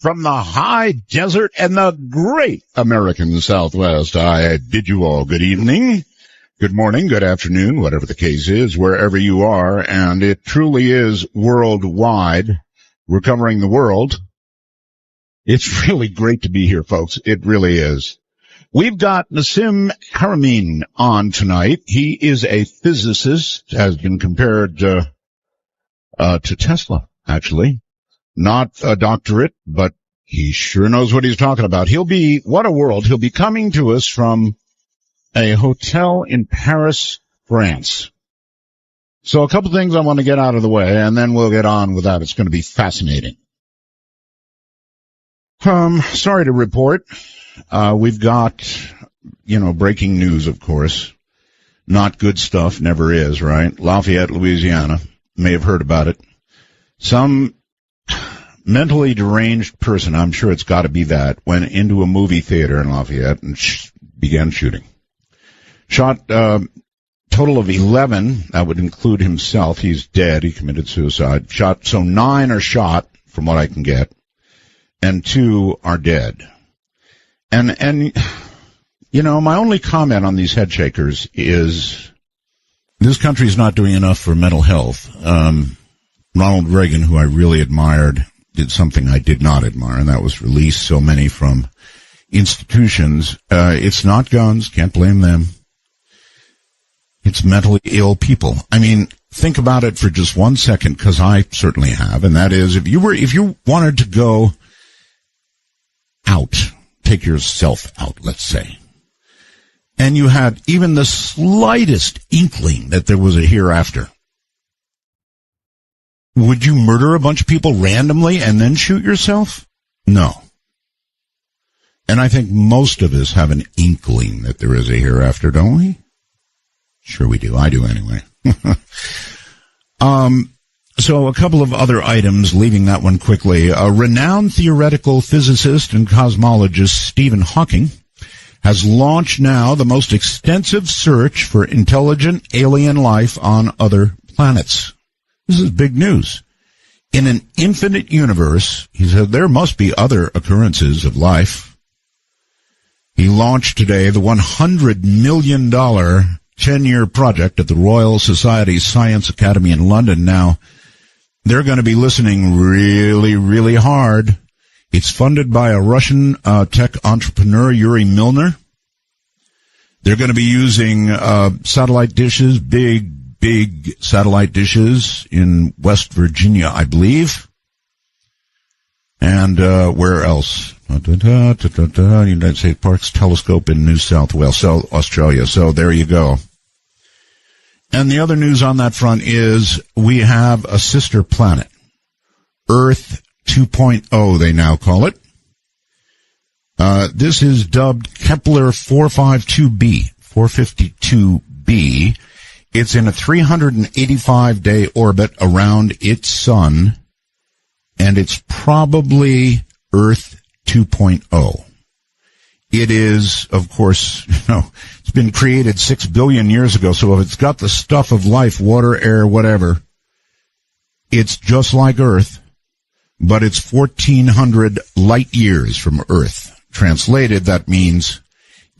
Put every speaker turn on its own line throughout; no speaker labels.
From the high desert and the great American Southwest, I bid you all good evening, good morning, good afternoon, whatever the case is, wherever you are, and it truly is worldwide. We're covering the world. It's really great to be here, folks. It really is. We've got Nassim Haramein on tonight. He is a physicist, has been compared to Tesla, actually. Not a doctorate, but he sure knows what he's talking about. What a world. He'll be coming to us from a hotel in Paris, France. So a couple things I want to get out of the way, and then we'll get on with that. It's going to be fascinating. Sorry to report. We've got, breaking news, of course. Not good stuff, never is, right? Lafayette, Louisiana. May have heard about it. Some mentally deranged person, I'm sure it's got to be that, went into a movie theater in Lafayette and began shooting. Shot total of 11. That would include himself. He's dead. He committed suicide. So 9 are shot, from what I can get, and 2 are dead. And my only comment on these head shakers is this country's not doing enough for mental health. Ronald Reagan, who I really admired, did something I did not admire, and that was release so many from institutions. It's not guns, can't blame them. It's mentally ill people. I mean, think about it for just 1 second, because I certainly have, and that is, if you wanted to go out, take yourself out, let's say, and you had even the slightest inkling that there was a hereafter, would you murder a bunch of people randomly and then shoot yourself? No. And I think most of us have an inkling that there is a hereafter, don't we? Sure we do. I do anyway. So a couple of other items, leaving that one quickly. A renowned theoretical physicist and cosmologist, Stephen Hawking, has launched now the most extensive search for intelligent alien life on other planets. This is big news. In an infinite universe, he said, there must be other occurrences of life. He launched today the $100 million 10-year project at the Royal Society Science Academy in London. Now, they're going to be listening really, really hard. It's funded by a Russian tech entrepreneur, Yuri Milner. They're going to be using satellite dishes, big satellite dishes in West Virginia, I believe. And where else? United States Parks Telescope in New South Wales, so Australia. So there you go. And the other news on that front is we have a sister planet, Earth 2.0, they now call it. This is dubbed Kepler 452b. It's in a 385-day orbit around its sun, and it's probably Earth 2.0. It is, of course, it's been created 6 billion years ago, so if it's got the stuff of life, water, air, whatever, it's just like Earth, but it's 1,400 light years from Earth. Translated, that means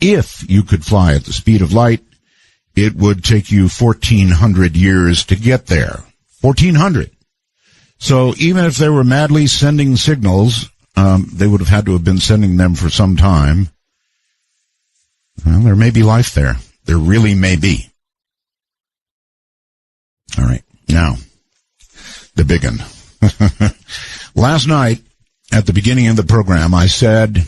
if you could fly at the speed of light, it would take you 1,400 years to get there. 1,400. So even if they were madly sending signals, they would have had to have been sending them for some time. Well, there may be life there. There really may be. All right. Now, the big one. Last night, at the beginning of the program, I said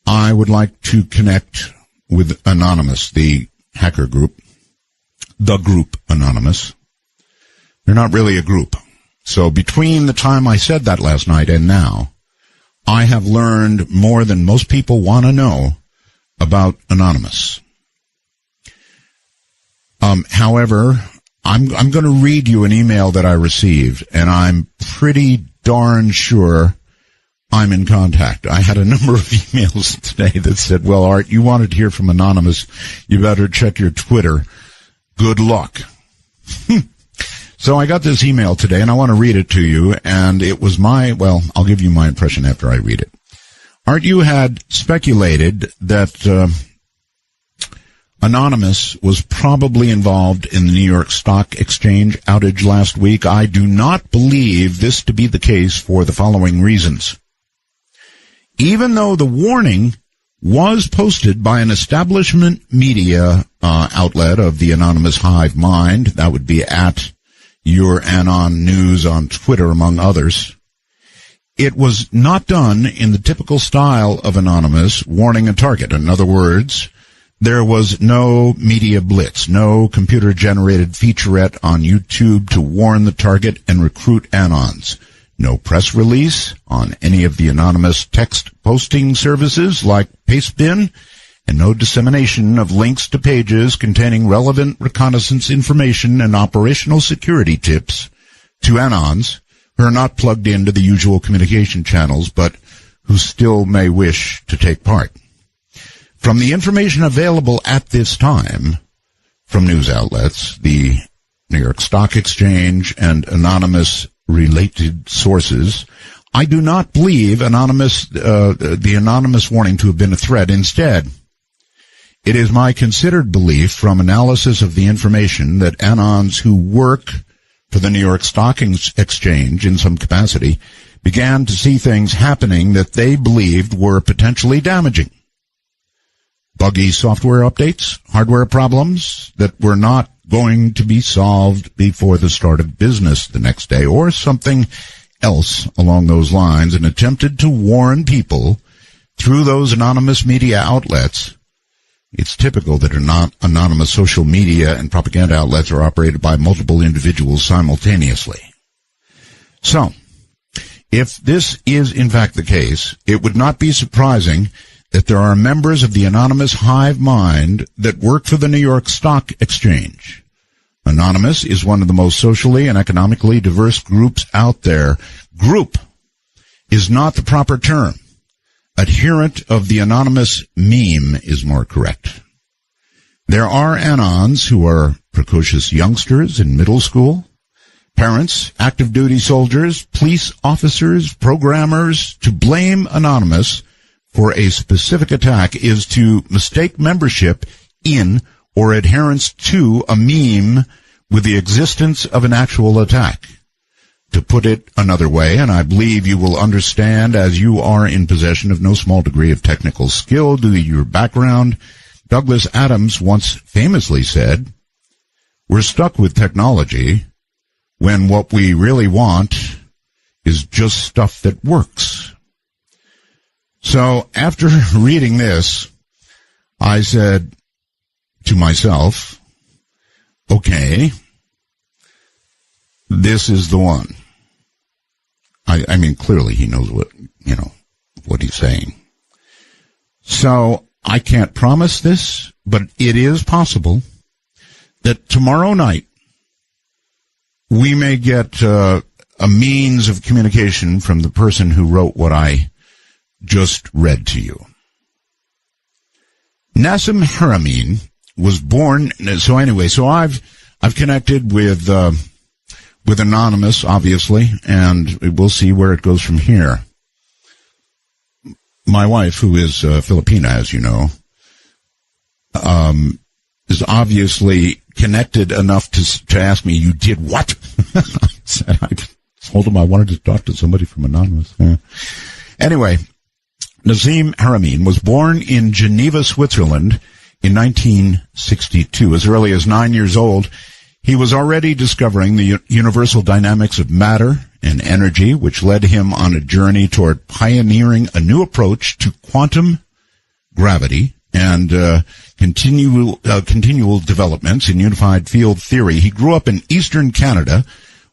I would like to connect with Anonymous, the hacker group, the group Anonymous. They're not really a group. So between the time I said that last night and now, I have learned more than most people want to know about Anonymous. However, I'm going to read you an email that I received, and I'm pretty darn sure I'm in contact. I had a number of emails today that said, well, Art, you wanted to hear from Anonymous. You better check your Twitter. Good luck. So I got this email today, and I want to read it to you, and it was I'll give you my impression after I read it. Art, you had speculated that Anonymous was probably involved in the New York Stock Exchange outage last week. I do not believe this to be the case for the following reasons. Even though the warning was posted by an establishment media outlet of the anonymous hive mind, that would be at Your Anon News on Twitter, among others, it was not done in the typical style of Anonymous warning a target. In other words, there was no media blitz, no computer-generated featurette on YouTube to warn the target and recruit Anons. No press release on any of the anonymous text posting services like Pastebin, and no dissemination of links to pages containing relevant reconnaissance information and operational security tips to Anons who are not plugged into the usual communication channels but who still may wish to take part. From the information available at this time from news outlets, the New York Stock Exchange, and anonymous related sources, I do not believe the anonymous warning to have been a threat. Instead, it is my considered belief from analysis of the information that Anons who work for the New York Stock Exchange in some capacity began to see things happening that they believed were potentially damaging. Buggy software updates, hardware problems that were not going to be solved before the start of business the next day, or something else along those lines, and attempted to warn people through those anonymous media outlets. It's typical that anonymous social media and propaganda outlets are operated by multiple individuals simultaneously. So, if this is in fact the case, it would not be surprising that there are members of the anonymous hive mind that work for the New York Stock Exchange. Anonymous is one of the most socially and economically diverse groups out there. Group is not the proper term. Adherent of the anonymous meme is more correct. There are Anons who are precocious youngsters in middle school, parents, active duty soldiers, police officers, programmers. To blame Anonymous for a specific attack is to mistake membership in or adherence to a meme with the existence of an actual attack. To put it another way, and I believe you will understand as you are in possession of no small degree of technical skill due to your background, Douglas Adams once famously said, "We're stuck with technology when what we really want is just stuff that works." So after reading this, I said to myself, okay, this is the one. I mean, clearly he knows what he's saying. So I can't promise this, but it is possible that tomorrow night we may get a means of communication from the person who wrote what I just read to you. Nassim Haramein was born. So I've connected with Anonymous, obviously, and we'll see where it goes from here. My wife, who is Filipina, as you know, is obviously connected enough to ask me, "You did what?" I told him I wanted to talk to somebody from Anonymous. Yeah. Anyway, Nassim Haramein was born in Geneva, Switzerland in 1962. As early as 9 years old, he was already discovering the universal dynamics of matter and energy, which led him on a journey toward pioneering a new approach to quantum gravity and continual developments in unified field theory. He grew up in eastern Canada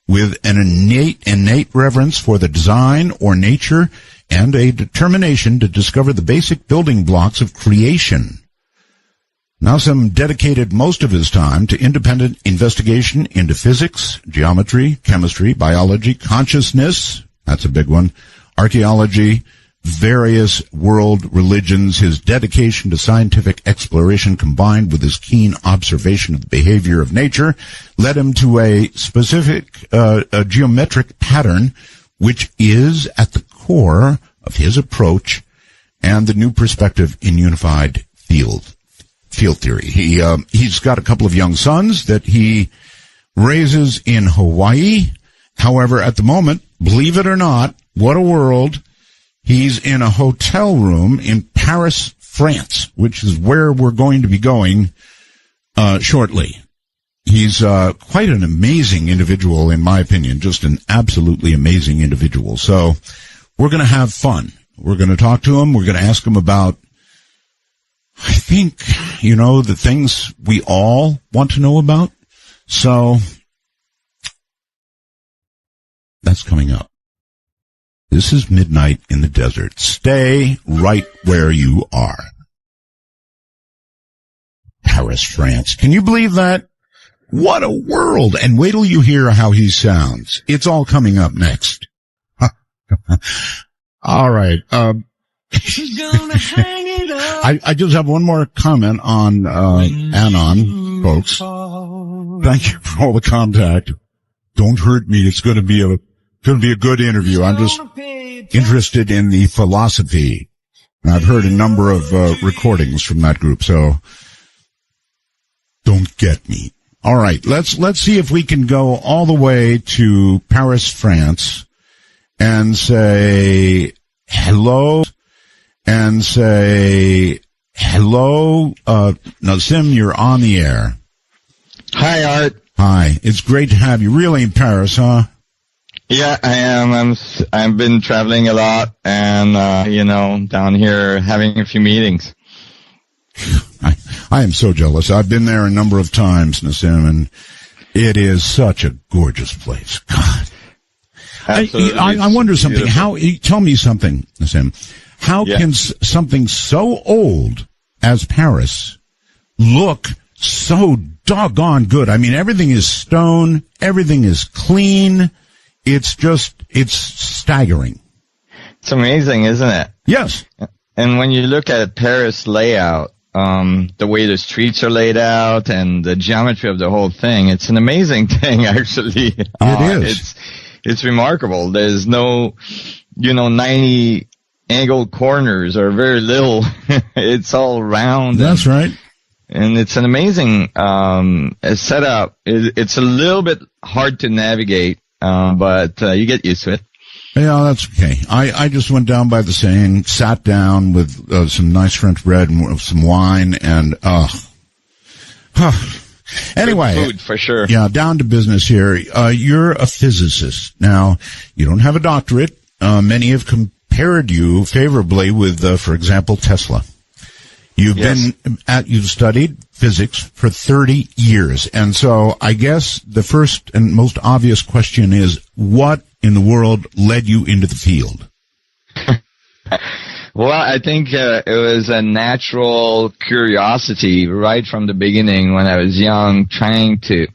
with an innate reverence for the design or nature and a determination to discover the basic building blocks of creation. Nassim dedicated most of his time to independent investigation into physics, geometry, chemistry, biology, consciousness, that's a big one, archaeology, various world religions. His dedication to scientific exploration combined with his keen observation of the behavior of nature led him to a specific a geometric pattern, which is at the core of his approach and the new perspective in unified field theory. He's got a couple of young sons that he raises in Hawaii. However, at the moment, believe it or not, what a world, he's in a hotel room in Paris, France, which is where we're going to be going shortly. He's quite an amazing individual, in my opinion, just an absolutely amazing individual. So we're going to have fun. We're going to talk to him. We're going to ask him about, I think, the things we all want to know about. So that's coming up. This is Midnight in the Desert. Stay right where you are. Paris, France. Can you believe that? What a world. And wait till you hear how he sounds. It's all coming up next. All right.
She's gonna hang it up.
I just have one more comment on Anon, folks. Thank you for all the contact. Don't hurt me. It's going to be a good interview. I'm just interested in the philosophy. And I've heard a number of recordings from that group, so don't get me. All right, let's see if we can go all the way to Paris, France, and say hello, Nassim, you're on the air.
Hi, Art.
Hi, it's great to have you. Really in Paris, huh?
Yeah, I am. I've been traveling a lot and, down here having a few meetings.
I am so jealous. I've been there a number of times, Nassim, and it is such a gorgeous place. God.
Absolutely.
I wonder something. Tell me something, Nassim. How can something so old as Paris look so doggone good? I mean, everything is stone. Everything is clean. It's staggering.
It's amazing, isn't it?
Yes.
And when you look at Paris layout, the way the streets are laid out and the geometry of the whole thing, it's an amazing thing, actually.
It is.
It's remarkable. There's no, 90 angled corners or very little. It's all round.
That's right.
And it's an amazing setup. It's a little bit hard to navigate, but you get used to it.
Yeah, that's okay. I just went down by the Seine, sat down with some nice French bread and some wine, and anyway,
good food for sure.
Yeah, down to business here. You're a physicist. Now, you don't have a doctorate. Many have compared you favorably with, for example, Tesla. You've studied physics for 30 years. And so I guess the first and most obvious question is, what in the world led you into the field?
Well, I think it was a natural curiosity right from the beginning when I was young, trying to,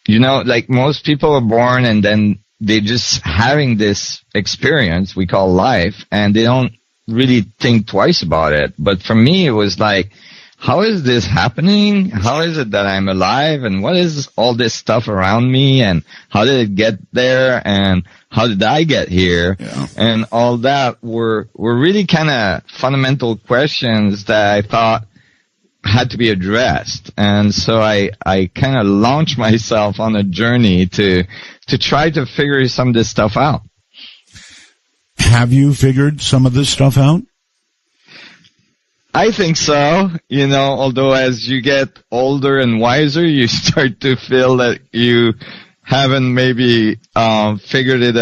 like most people are born and then they just having this experience we call life, and they don't really think twice about it. But for me, it was like, how is this happening? How is it that I'm alive? And what is all this stuff around me? And how did it get there? And how did I get here? Yeah. And all that were really kind of fundamental questions that I thought had to be addressed. And so I kind of launched myself on a journey to try to figure some of this stuff out.
Have you figured some of this stuff out?
I think so. Although as you get older and wiser, you start to feel that you haven't maybe figured it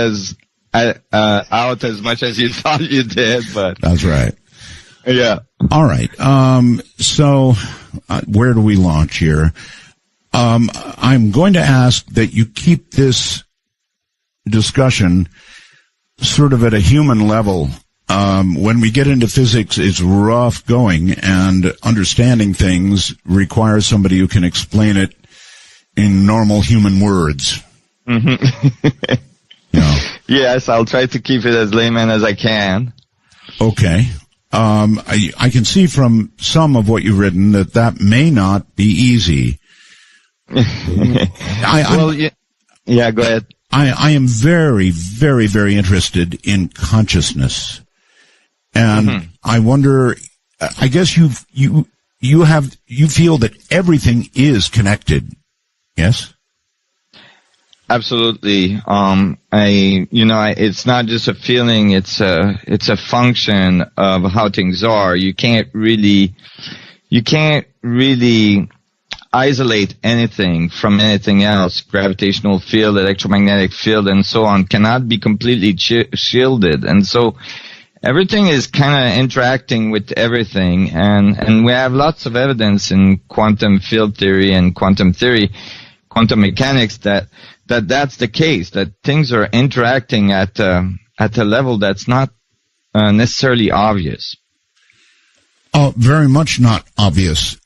out as much as you thought you did. But
that's right.
Yeah.
All right. So where do we launch here? I'm going to ask that you keep this discussion sort of at a human level. When we get into physics, it's rough going, and understanding things requires somebody who can explain it in normal human words.
Mm-hmm. Yes, I'll try to keep it as layman as I can.
Okay. I can see from some of what you've written that may not be easy.
Go ahead.
I am very, very, very interested in consciousness. And I wonder, I guess you feel that everything is connected. Yes?
Absolutely. It's not just a feeling, it's a function of how things are. You can't really isolate anything from anything else. Gravitational field, electromagnetic field, and so on cannot be completely shielded. And so everything is kind of interacting with everything. And we have lots of evidence in quantum field theory and quantum mechanics that's the case, that things are interacting at a level that's not necessarily obvious.
Oh, very much not obvious.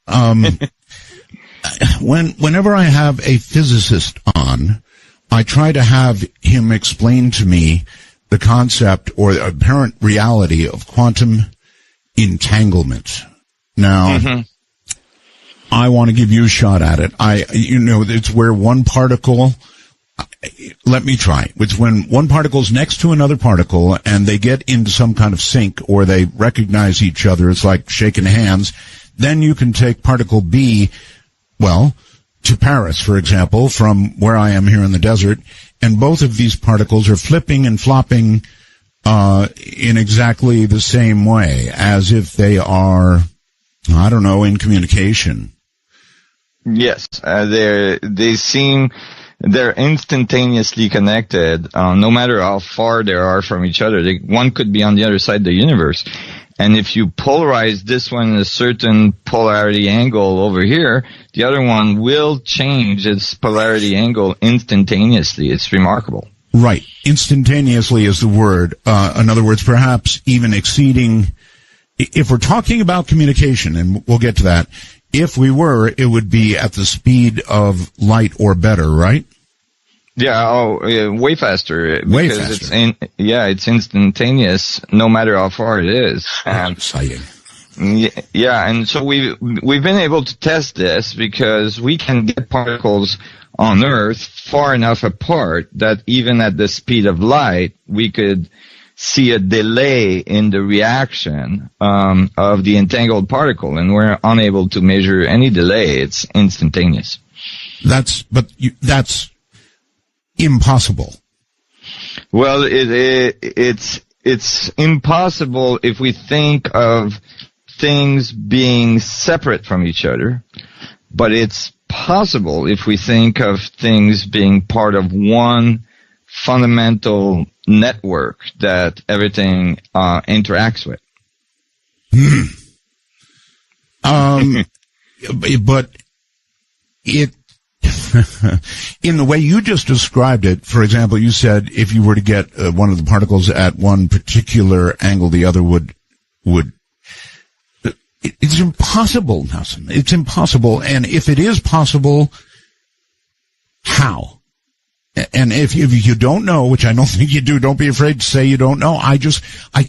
Whenever I have a physicist on, I try to have him explain to me the concept or the apparent reality of quantum entanglement. Now, I want to give you a shot at it. It's where one particle, let me try. It's when one particle is next to another particle and they get into some kind of sync or they recognize each other. It's like shaking hands. Then you can take particle B, to Paris, for example, from where I am here in the desert, and both of these particles are flipping and flopping in exactly the same way, as if they are, in communication.
Yes, they're instantaneously connected, no matter how far they are from each other. One could be on the other side of the universe. And if you polarize this one a certain polarity angle over here, the other one will change its polarity angle instantaneously. It's remarkable.
Right. Instantaneously is the word. In other words, perhaps even exceeding, if we're talking about communication, and we'll get to that, if we were, it would be at the speed of light or better, right?
Yeah, way faster.
Way faster.
It's instantaneous, no matter how far it is.
Exciting.
Yeah, and so we've been able to test this because we can get particles on Earth far enough apart that even at the speed of light, we could see a delay in the reaction of the entangled particle, and we're unable to measure any delay. It's instantaneous.
That's impossible.
Well, it's impossible if we think of things being separate from each other, but it's possible if we think of things being part of one fundamental network that everything interacts with.
But it in the way you just described it, for example, you said if you were to get one of the particles at one particular angle, the other would it's impossible, Nassim. It's impossible. And if it is possible, how? And if you don't know, which I don't think you do, don't be afraid to say you don't know. I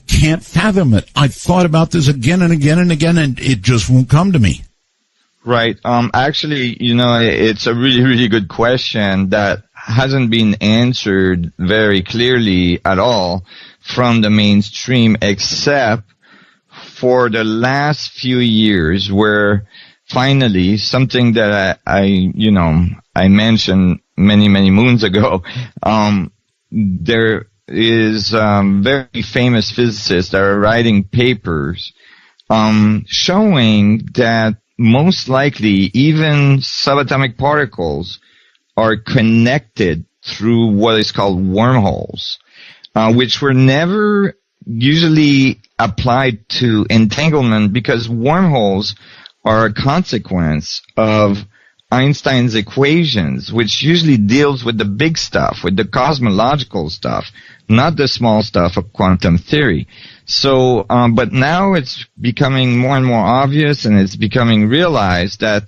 can't fathom it. I've thought about this again and again and again, and it just won't come to me.
Right. Actually, it's a really, really good question that hasn't been answered very clearly at all from the mainstream, except for the last few years, where finally something that I mentioned many, many moons ago, there is very famous physicists that are writing papers showing that most likely even subatomic particles are connected through what is called wormholes, which were never usually applied to entanglement because wormholes are a consequence of Einstein's equations, which usually deals with the big stuff, with the cosmological stuff, not the small stuff of quantum theory. So, but now it's becoming more and more obvious, and it's becoming realized that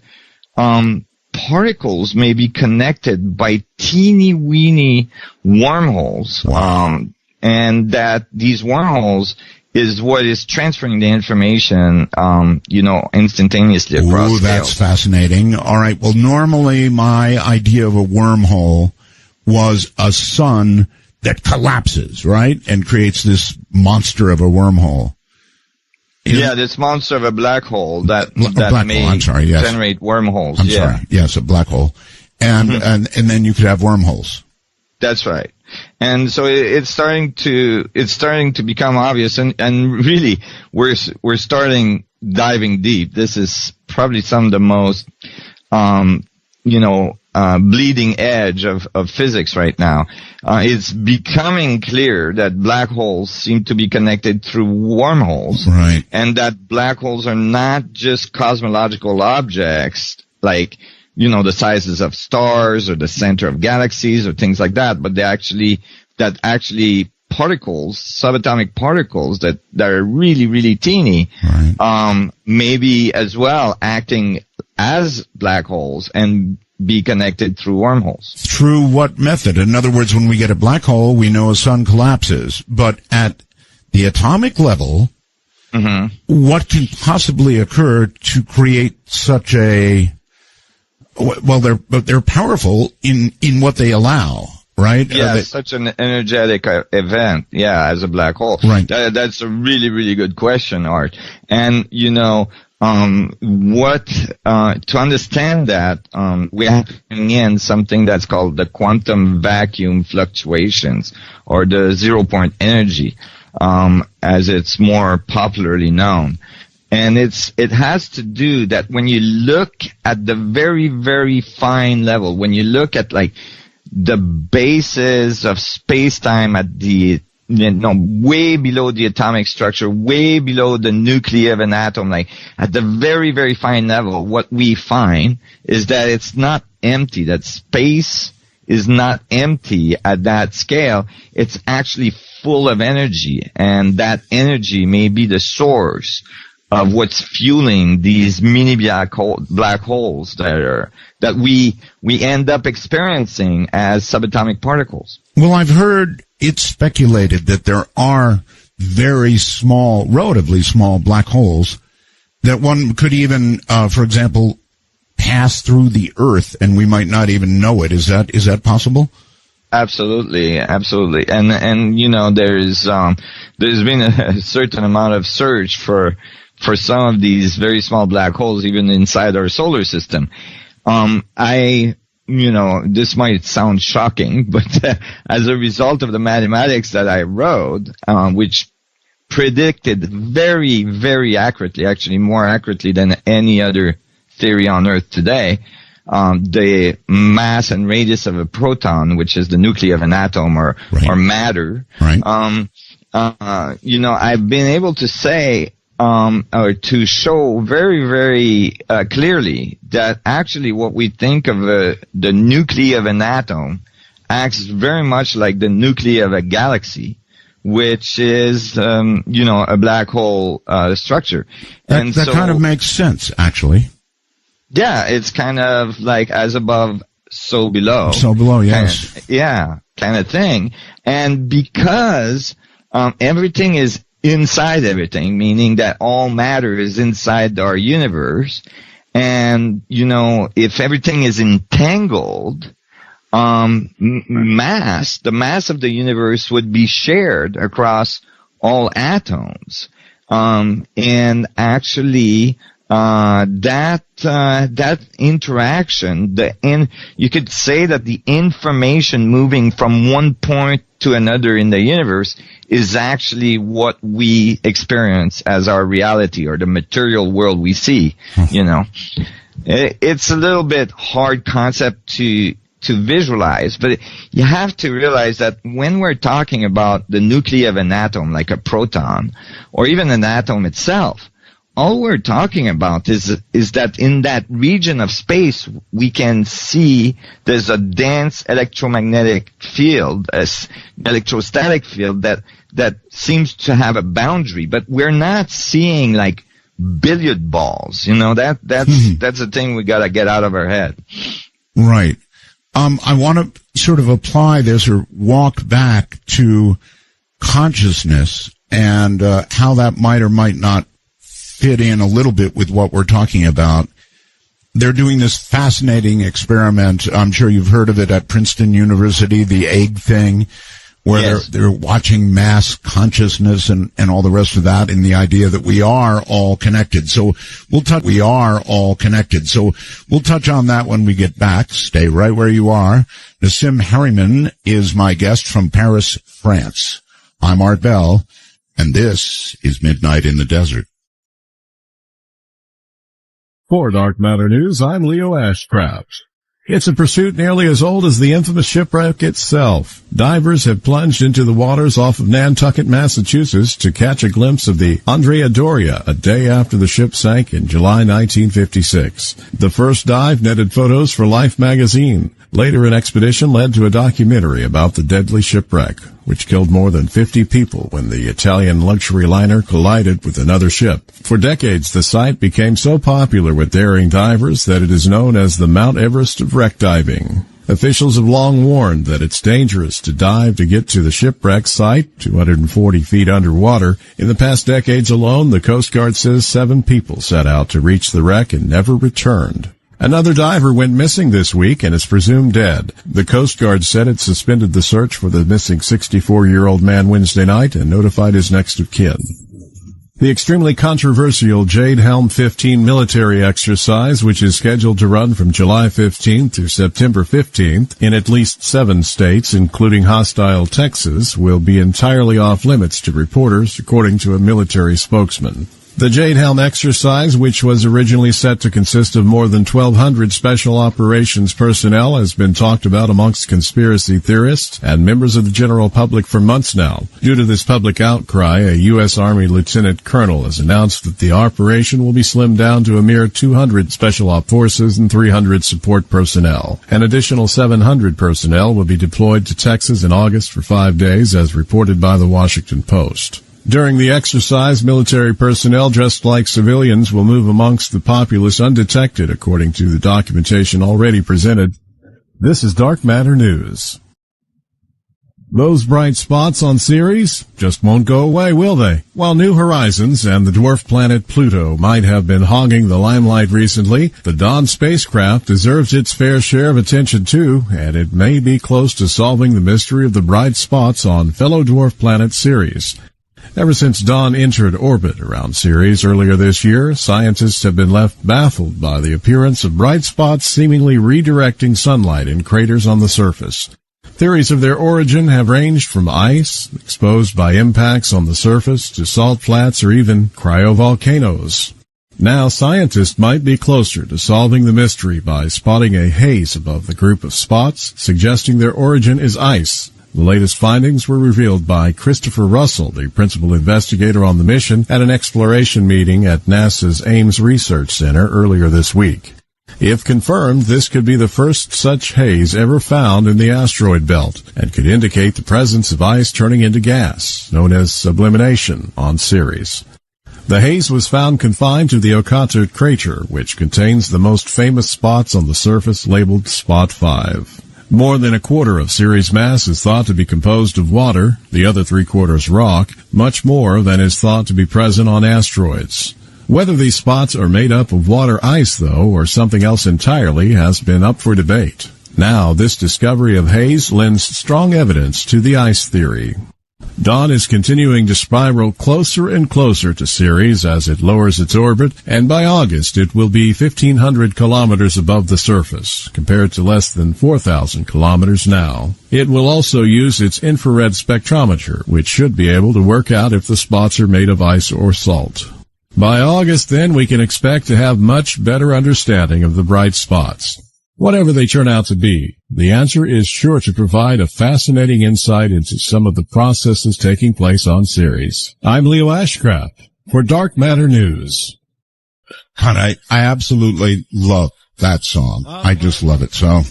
particles may be connected by teeny-weeny wormholes.
Wow.
And that these wormholes is what is transferring the information, instantaneously across
Ooh, that's
scales.
fascinating. All right. Well, normally my idea of a wormhole was a sun that collapses, right? And creates this monster of a wormhole.
This monster of a black hole that
black
may
hole, I'm sorry, yes.
generate wormholes.
I'm sorry. Yes, a black hole. And, and then you could have wormholes.
That's right. And so it's starting to become obvious, and really we're starting diving deep. This is probably some of the most bleeding edge of physics right now. It's becoming clear that black holes seem to be connected through wormholes,
right? And
that black holes are not just cosmological objects like the sizes of stars or the center of galaxies or things like that, but actually particles, subatomic particles that are really, really teeny,
right.
Maybe as well acting as black holes and be connected through wormholes.
Through what method? In other words, when we get a black hole, we know a sun collapses, but at the atomic level, what can possibly occur to create such a, well, they're powerful in what they allow, right?
Yeah, such an energetic event. Yeah, as a black hole.
Right.
That's a really, really good question, Art. And to understand that, we have to bring in something that's called the quantum vacuum fluctuations, or the 0-point energy, as it's more popularly known. And it has to do that when you look at the very, very fine level, when you look at like the basis of space-time at the, way below the atomic structure, way below the nuclei of an atom, like at the very, very fine level, what we find is that it's not empty, that space is not empty at that scale. It's actually full of energy, and that energy may be the source of what's fueling these mini black holes that we end up experiencing as subatomic particles.
Well, I've heard it speculated that there are very small, relatively small black holes that one could even, for example, pass through the Earth and we might not even know it. Is that possible?
Absolutely. And there's been a certain amount of search for some of these very small black holes, even inside our solar system. This might sound shocking, but as a result of the mathematics that I wrote, which predicted very, very accurately, actually more accurately than any other theory on Earth today, the mass and radius of a proton, which is the nuclei of an atom or matter.
Right.
I've been able to say, or to show very, very clearly that actually what we think of the nuclei of an atom acts very much like the nuclei of a galaxy, which is, a black hole structure.
That kind of makes sense, actually.
Yeah, it's kind of like as above, so below.
So below, yes.
Kind of thing. And because everything is inside everything, meaning that all matter is inside our universe, and if everything is entangled, the mass of the universe would be shared across all atoms, and actually that interaction, you could say that the information moving from one point to another in the universe is actually what we experience as our reality, or the material world we see. It's a little bit hard concept to visualize, but you have to realize that when we're talking about the nuclei of an atom, like a proton, or even an atom itself, all we're talking about is that in that region of space, we can see there's a dense electromagnetic field, electrostatic field that seems to have a boundary, but we're not seeing like billiard balls. That's a thing we gotta get out of our head.
Right. I want to sort of apply this or walk back to consciousness and how that might or might not fit in a little bit with what we're talking about. They're doing this fascinating experiment. I'm sure you've heard of it at Princeton University, the egg thing, where
Yes.
they're watching mass consciousness and all the rest of that, and the idea that we are all connected. So we'll touch on that when we get back. Stay right where you are. Nassim Haramein is my guest from Paris, France. I'm Art Bell, and this is Midnight in the Desert.
For Dark Matter News, I'm Leo Ashcraft. It's a pursuit nearly as old as the infamous shipwreck itself. Divers have plunged into the waters off of Nantucket, Massachusetts to catch a glimpse of the Andrea Doria a day after the ship sank in July 1956. The first dive netted photos for Life magazine. Later, an expedition led to a documentary about the deadly shipwreck, which killed more than 50 people when the Italian luxury liner collided with another ship. For decades, the site became so popular with daring divers that it is known as the Mount Everest of wreck diving. Officials have long warned that it's dangerous to dive to get to the shipwreck site, 240 feet underwater. In the past decades alone, the Coast Guard says 7 people set out to reach the wreck and never returned. Another diver went missing this week and is presumed dead. The Coast Guard said it suspended the search for the missing 64-year-old man Wednesday night and notified his next of kin. The extremely controversial Jade Helm 15 military exercise, which is scheduled to run from July 15th through September 15th in at least 7 states, including hostile Texas, will be entirely off limits to reporters, according to a military spokesman. The Jade Helm exercise, which was originally set to consist of more than 1,200 special operations personnel, has been talked about amongst conspiracy theorists and members of the general public for months now. Due to this public outcry, a U.S. Army lieutenant colonel has announced that the operation will be slimmed down to a mere 200 special op forces and 300 support personnel. An additional 700 personnel will be deployed to Texas in August for 5 days, as reported by the Washington Post. During the exercise, military personnel dressed like civilians will move amongst the populace undetected, according to the documentation already presented. This is Dark Matter News. Those bright spots on Ceres just won't go away, will they? While New Horizons and the dwarf planet Pluto might have been hogging the limelight recently, the Dawn spacecraft deserves its fair share of attention too, and it may be close to solving the mystery of the bright spots on fellow dwarf planet Ceres. Ever since Dawn entered orbit around Ceres earlier this year, scientists have been left baffled by the appearance of bright spots seemingly redirecting sunlight in craters on the surface. Theories of their origin have ranged from ice, exposed by impacts on the surface, to salt flats or even cryovolcanoes. Now scientists might be closer to solving the mystery by spotting a haze above the group of spots, suggesting their origin is ice. The latest findings were revealed by Christopher Russell, the principal investigator on the mission, at an exploration meeting at NASA's Ames Research Center earlier this week. If confirmed, this could be the first such haze ever found in the asteroid belt and could indicate the presence of ice turning into gas, known as sublimation, on Ceres. The haze was found confined to the Okater crater, which contains the most famous spots on the surface labeled Spot 5. More than a quarter of Ceres' mass is thought to be composed of water, the other 3/4 rock, much more than is thought to be present on asteroids. Whether these spots are made up of water ice, though, or something else entirely, has been up for debate. Now, this discovery of haze lends strong evidence to the ice theory. Dawn is continuing to spiral closer and closer to Ceres as it lowers its orbit, and by August it will be 1,500 kilometers above the surface, compared to less than 4,000 kilometers now. It will also use its infrared spectrometer, which should be able to work out if the spots are made of ice or salt. By August, then, we can expect to have much better understanding of the bright spots. Whatever they turn out to be, the answer is sure to provide a fascinating insight into some of the processes taking place on Ceres. I'm Leo Ashcraft for Dark Matter News.
God, I absolutely love that song. I just love it. So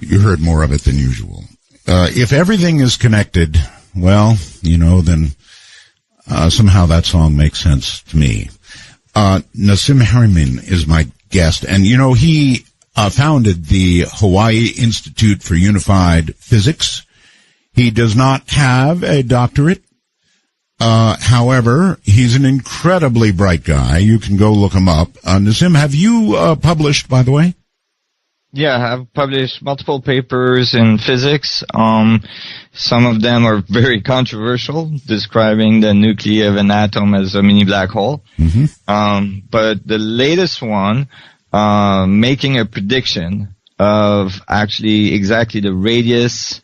you heard more of it than usual. If everything is connected, well, then somehow that song makes sense to me. Nassim Haramein is my guest, and he founded the Hawaii Institute for Unified Physics. He does not have a doctorate, However, he's an incredibly bright guy. You can go look him up. Nassim, have you published, by the way?
Yeah, I've published multiple papers in physics. Some of them are very controversial, describing the nuclei of an atom as a mini black hole.
Mm-hmm.
But the latest one, making a prediction of actually exactly the radius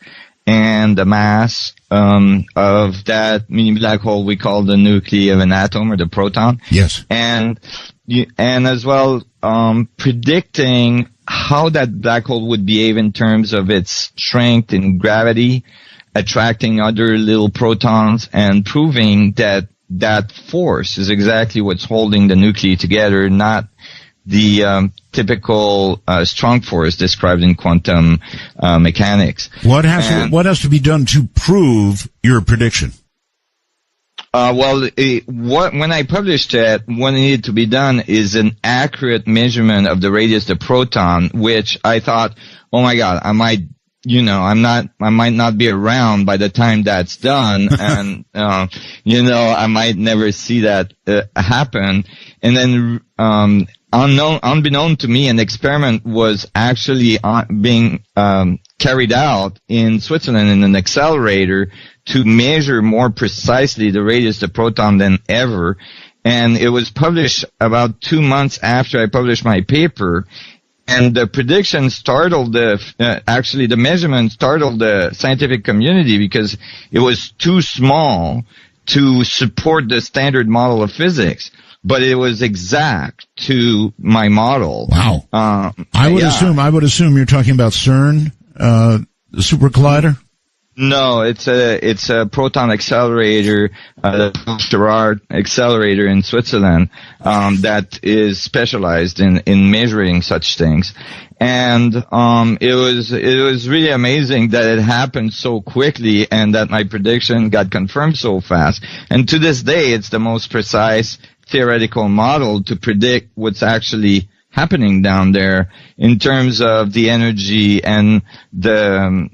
and the mass of that mini black hole we call the nuclei of an atom, or the proton.
Yes.
And as well, predicting how that black hole would behave in terms of its strength and gravity, attracting other little protons, and proving that that force is exactly what's holding the nuclei together, not the typical strong force described in quantum mechanics.
What has to be done to prove your prediction?
When I published it, what needed to be done is an accurate measurement of the radius of the proton, which I thought, oh my God, I might not be around by the time that's done, and I might never see that happen. And then, unbeknown to me, an experiment was actually being carried out in Switzerland in an accelerator to measure more precisely the radius of the proton than ever. And it was published about 2 months after I published my paper. And the prediction startled the measurement startled the scientific community because it was too small to support the standard model of physics. But it was exact to my model.
Wow. I would assume you're talking about CERN, the super collider?
No, it's a proton accelerator, the Gerard accelerator in Switzerland, that is specialized in measuring such things. And it was really amazing that it happened so quickly and that my prediction got confirmed so fast. And to this day, it's the most precise theoretical model to predict what's actually happening down there in terms of the energy and the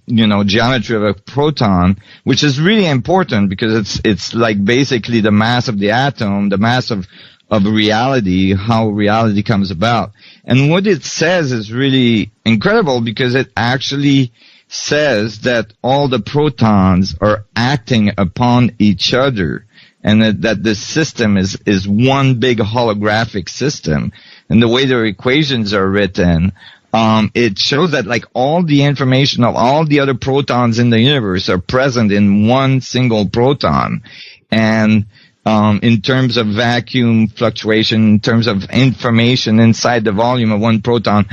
geometry of a proton, which is really important because it's like basically the mass of the atom, the mass of reality, how reality comes about. And what it says is really incredible because it actually says that all the protons are acting upon each other, and that the system is one big holographic system. And the way their equations are written, it shows that like all the information of all the other protons in the universe are present in one single proton. And in terms of vacuum fluctuation, in terms of information inside the volume of one proton,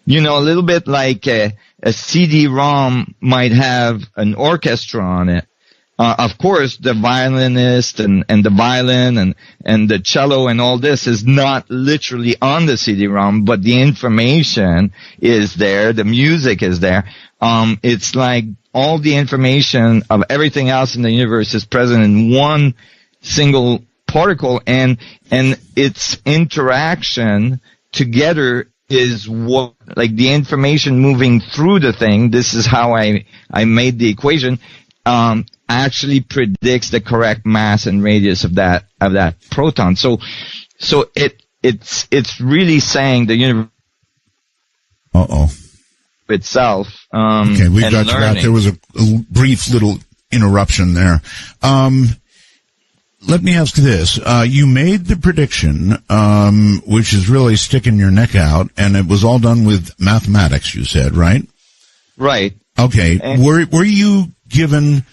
a little bit like a CD-ROM might have an orchestra on it. Of course, the violinist and the violin and the cello and all this is not literally on the CD-ROM, but the information is there, the music is there. It's like all the information of everything else in the universe is present in one single particle, and its interaction together is what, like the information moving through the thing. This is how I made the equation. Actually predicts the correct mass and radius of that proton. So it's really saying the universe itself.
Okay, we got you out. There was a brief little interruption there. Let me ask this. You made the prediction, which is really sticking your neck out, and it was all done with mathematics, you said, right?
Right.
Okay. Were you given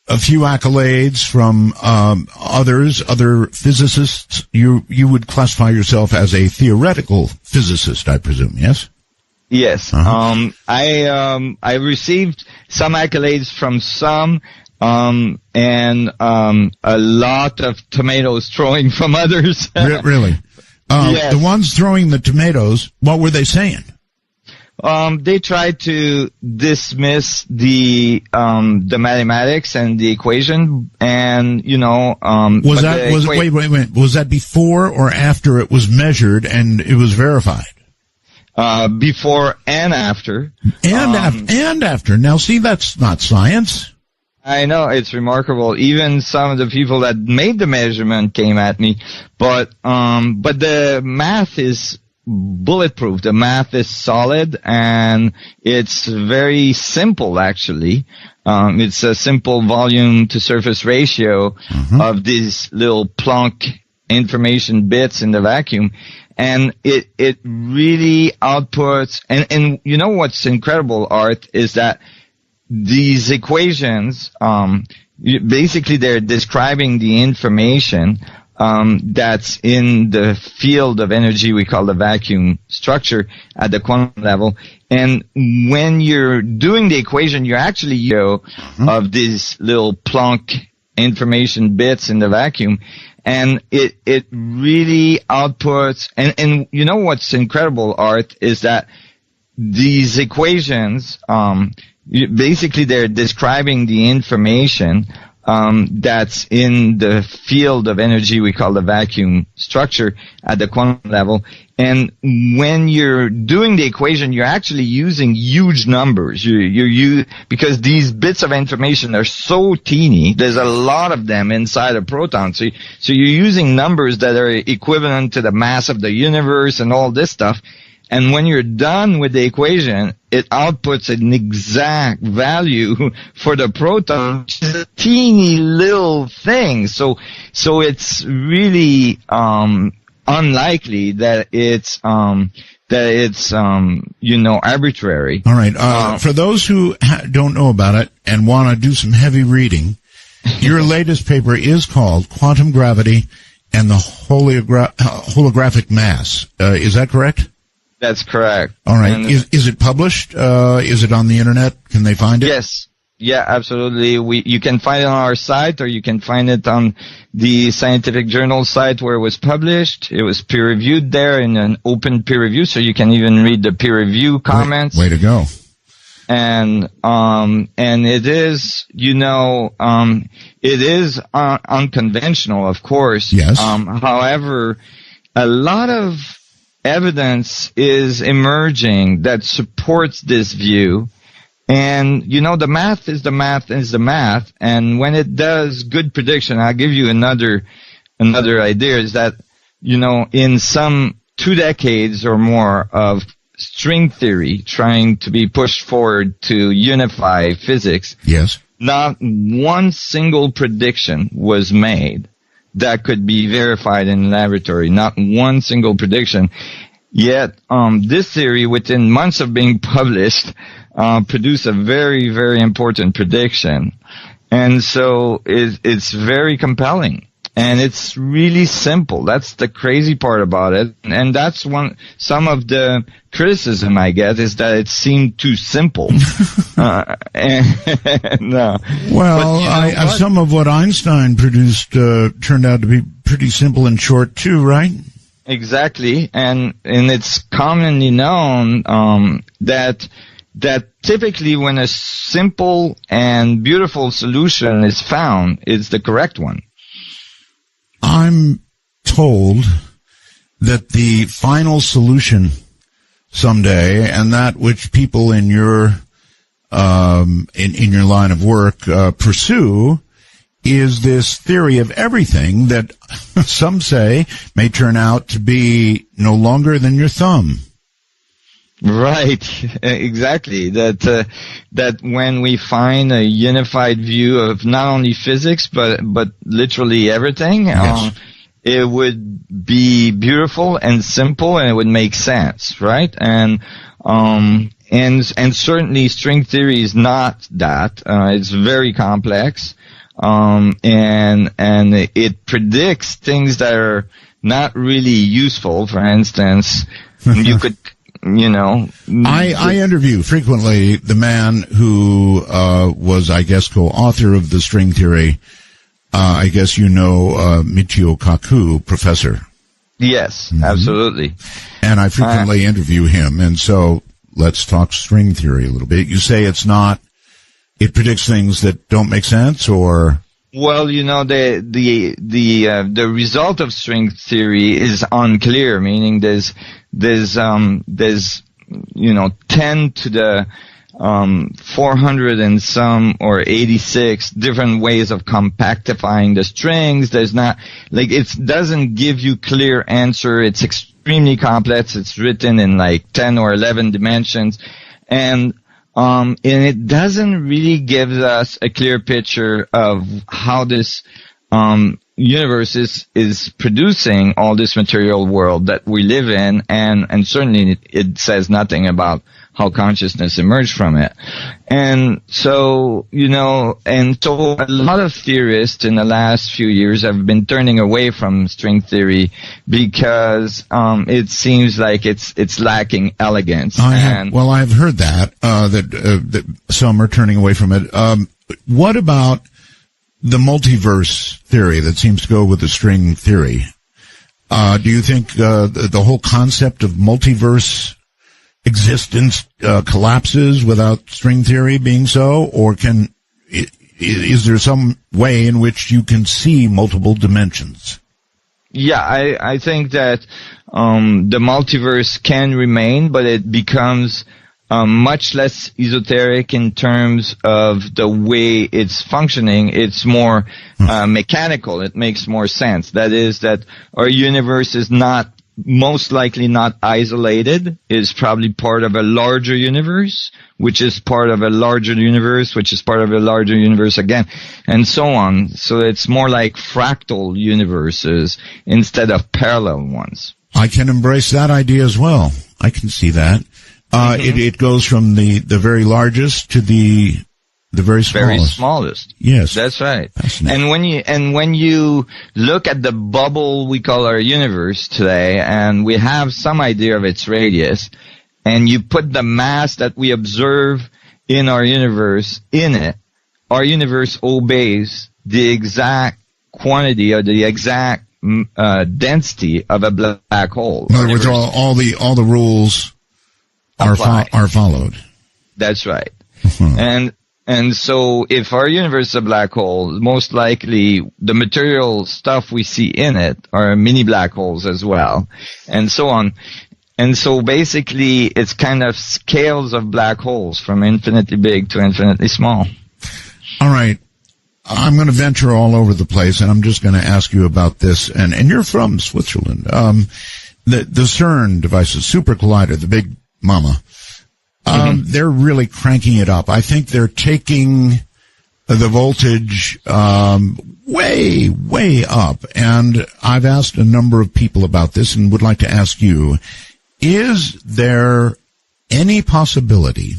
a few accolades from other physicists? You would classify yourself as a theoretical physicist, I presume, yes?
Yes.
Uh-huh.
I received some accolades from some, and a lot of tomatoes throwing from others.
Really?
Yes.
The ones throwing the tomatoes, what were they saying?
They tried to dismiss the mathematics and the equation, and
was that before or after it was measured and it was verified?
Before and after.
And after. Now, see, that's not science.
I know, it's remarkable. Even some of the people that made the measurement came at me, but the math is bulletproof. The math is solid, and it's very simple, actually. It's a simple volume to surface ratio of these little Planck information bits in the vacuum. And it really outputs, and you know what's incredible, Art, is that these equations, basically they're describing the information that's in the field of energy we call the vacuum structure at the quantum level. And when you're doing the equation, you're actually of these little Planck information bits in the vacuum. And it really outputs, and you know what's incredible, Art, is that these equations, basically they're describing the information that's in the field of energy we call the vacuum structure at the quantum level. And when you're doing the equation, you're actually using huge numbers. Because these bits of information are so teeny. There's a lot of them inside a proton. So you're using numbers that are equivalent to the mass of the universe and all this stuff. And when you're done with the equation, it outputs an exact value for the proton, which is a teeny little thing. So it's really unlikely that it's arbitrary.
All right. For those who don't know about it and want to do some heavy reading, your latest paper is called Quantum Gravity and the Holographic Mass. Is that correct?
That's correct.
All right. Is it published? Is it on the internet? Can they find it?
Yes. Yeah, absolutely. You can find it on our site, or you can find it on the scientific journal site where it was published. It was peer reviewed there in an open peer review, so you can even read the peer review comments.
Way to go.
And it is, it is unconventional, of course.
Yes.
However, a lot of evidence is emerging that supports this view. And, the math is the math. And when it does good prediction, I'll give you another idea, is that, in some 2 decades or more of string theory trying to be pushed forward to unify physics,
yes,
not one single prediction was made that could be verified in a laboratory. Not one single prediction. Yet, this theory, within months of being published, produced a very, very important prediction. And so it's very compelling. And it's really simple. That's the crazy part about it. And that's some of the criticism I get, is that it seemed too simple. No.
Well, some of what Einstein produced turned out to be pretty simple and short too, right?
Exactly. And it's commonly known that typically when a simple and beautiful solution is found, it's the correct one.
I'm told that the final solution someday, and that which people in your in your line of work pursue, is this theory of everything that some say may turn out to be no longer than your thumb.
Right, exactly. That when we find a unified view of not only physics but literally everything,
yes,
it would be beautiful and simple, and it would make sense, right? And certainly string theory is not that. It's very complex, and it predicts things that are not really useful. For instance, you could.
I interview frequently the man who was, I guess, co-author of the string theory. I guess Michio Kaku, professor.
Yes, absolutely.
And I frequently interview him, and so let's talk string theory a little bit. You say it predicts things that don't make sense, or?
Well, the result of string theory is unclear, meaning there's 10 to the 400 and some or 86 different ways of compactifying the strings. There's not, like, it doesn't give you clear answer. It's extremely complex. It's written in like 10 or 11 dimensions. And it doesn't really give us a clear picture of how this, universe is producing all this material world that we live in, and certainly it says nothing about how consciousness emerged from it. And so, a lot of theorists in the last few years have been turning away from string theory because it seems like it's lacking elegance.
I've heard that that some are turning away from it. What about the multiverse theory that seems to go with the string theory? Do you think the whole concept of multiverse existence collapses without string theory being so, or is there some way in which you can see multiple dimensions?
Yeah, I think that the multiverse can remain, but it becomes much less esoteric in terms of the way it's functioning. It's more mechanical. It makes more sense. That is, that our universe is most likely not isolated, is probably part of a larger universe, which is part of a larger universe, which is part of a larger universe again, and so on. So it's more like fractal universes instead of parallel ones.
I can embrace that idea as well. I can see that. It goes from the very largest to the very smallest.
Very smallest.
Yes.
That's right. And when you look at the bubble we call our universe today, and we have some idea of its radius, and you put the mass that we observe in our universe in it, our universe obeys the exact quantity or the exact density of a black hole.
In other words, all the rules are followed.
That's right. And so if our universe is a black hole, most likely the material stuff we see in it are mini black holes as well, and so on. And so basically it's kind of scales of black holes from infinitely big to infinitely small.
All right. I'm going to venture all over the place, and I'm just going to ask you about this. And you're from Switzerland. The CERN devices, Super Collider, the big mama. They're really cranking it up. I think they're taking the voltage way, way up. And I've asked a number of people about this and would like to ask you, is there any possibility,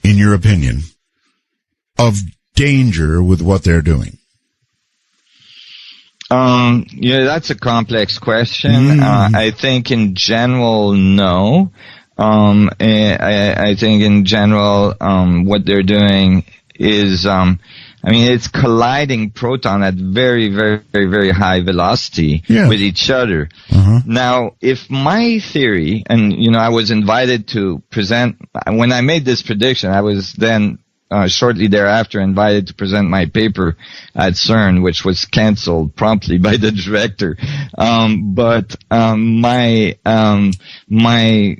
in your opinion, of danger with what they're doing?
That's a complex question. I think in general, no. I think in general, what they're doing is, it's colliding proton at very, very, very, very high velocity with each other. Now, if my theory, and, I was invited to present, when I made this prediction, I was then, shortly thereafter invited to present my paper at CERN, which was canceled promptly by the director. My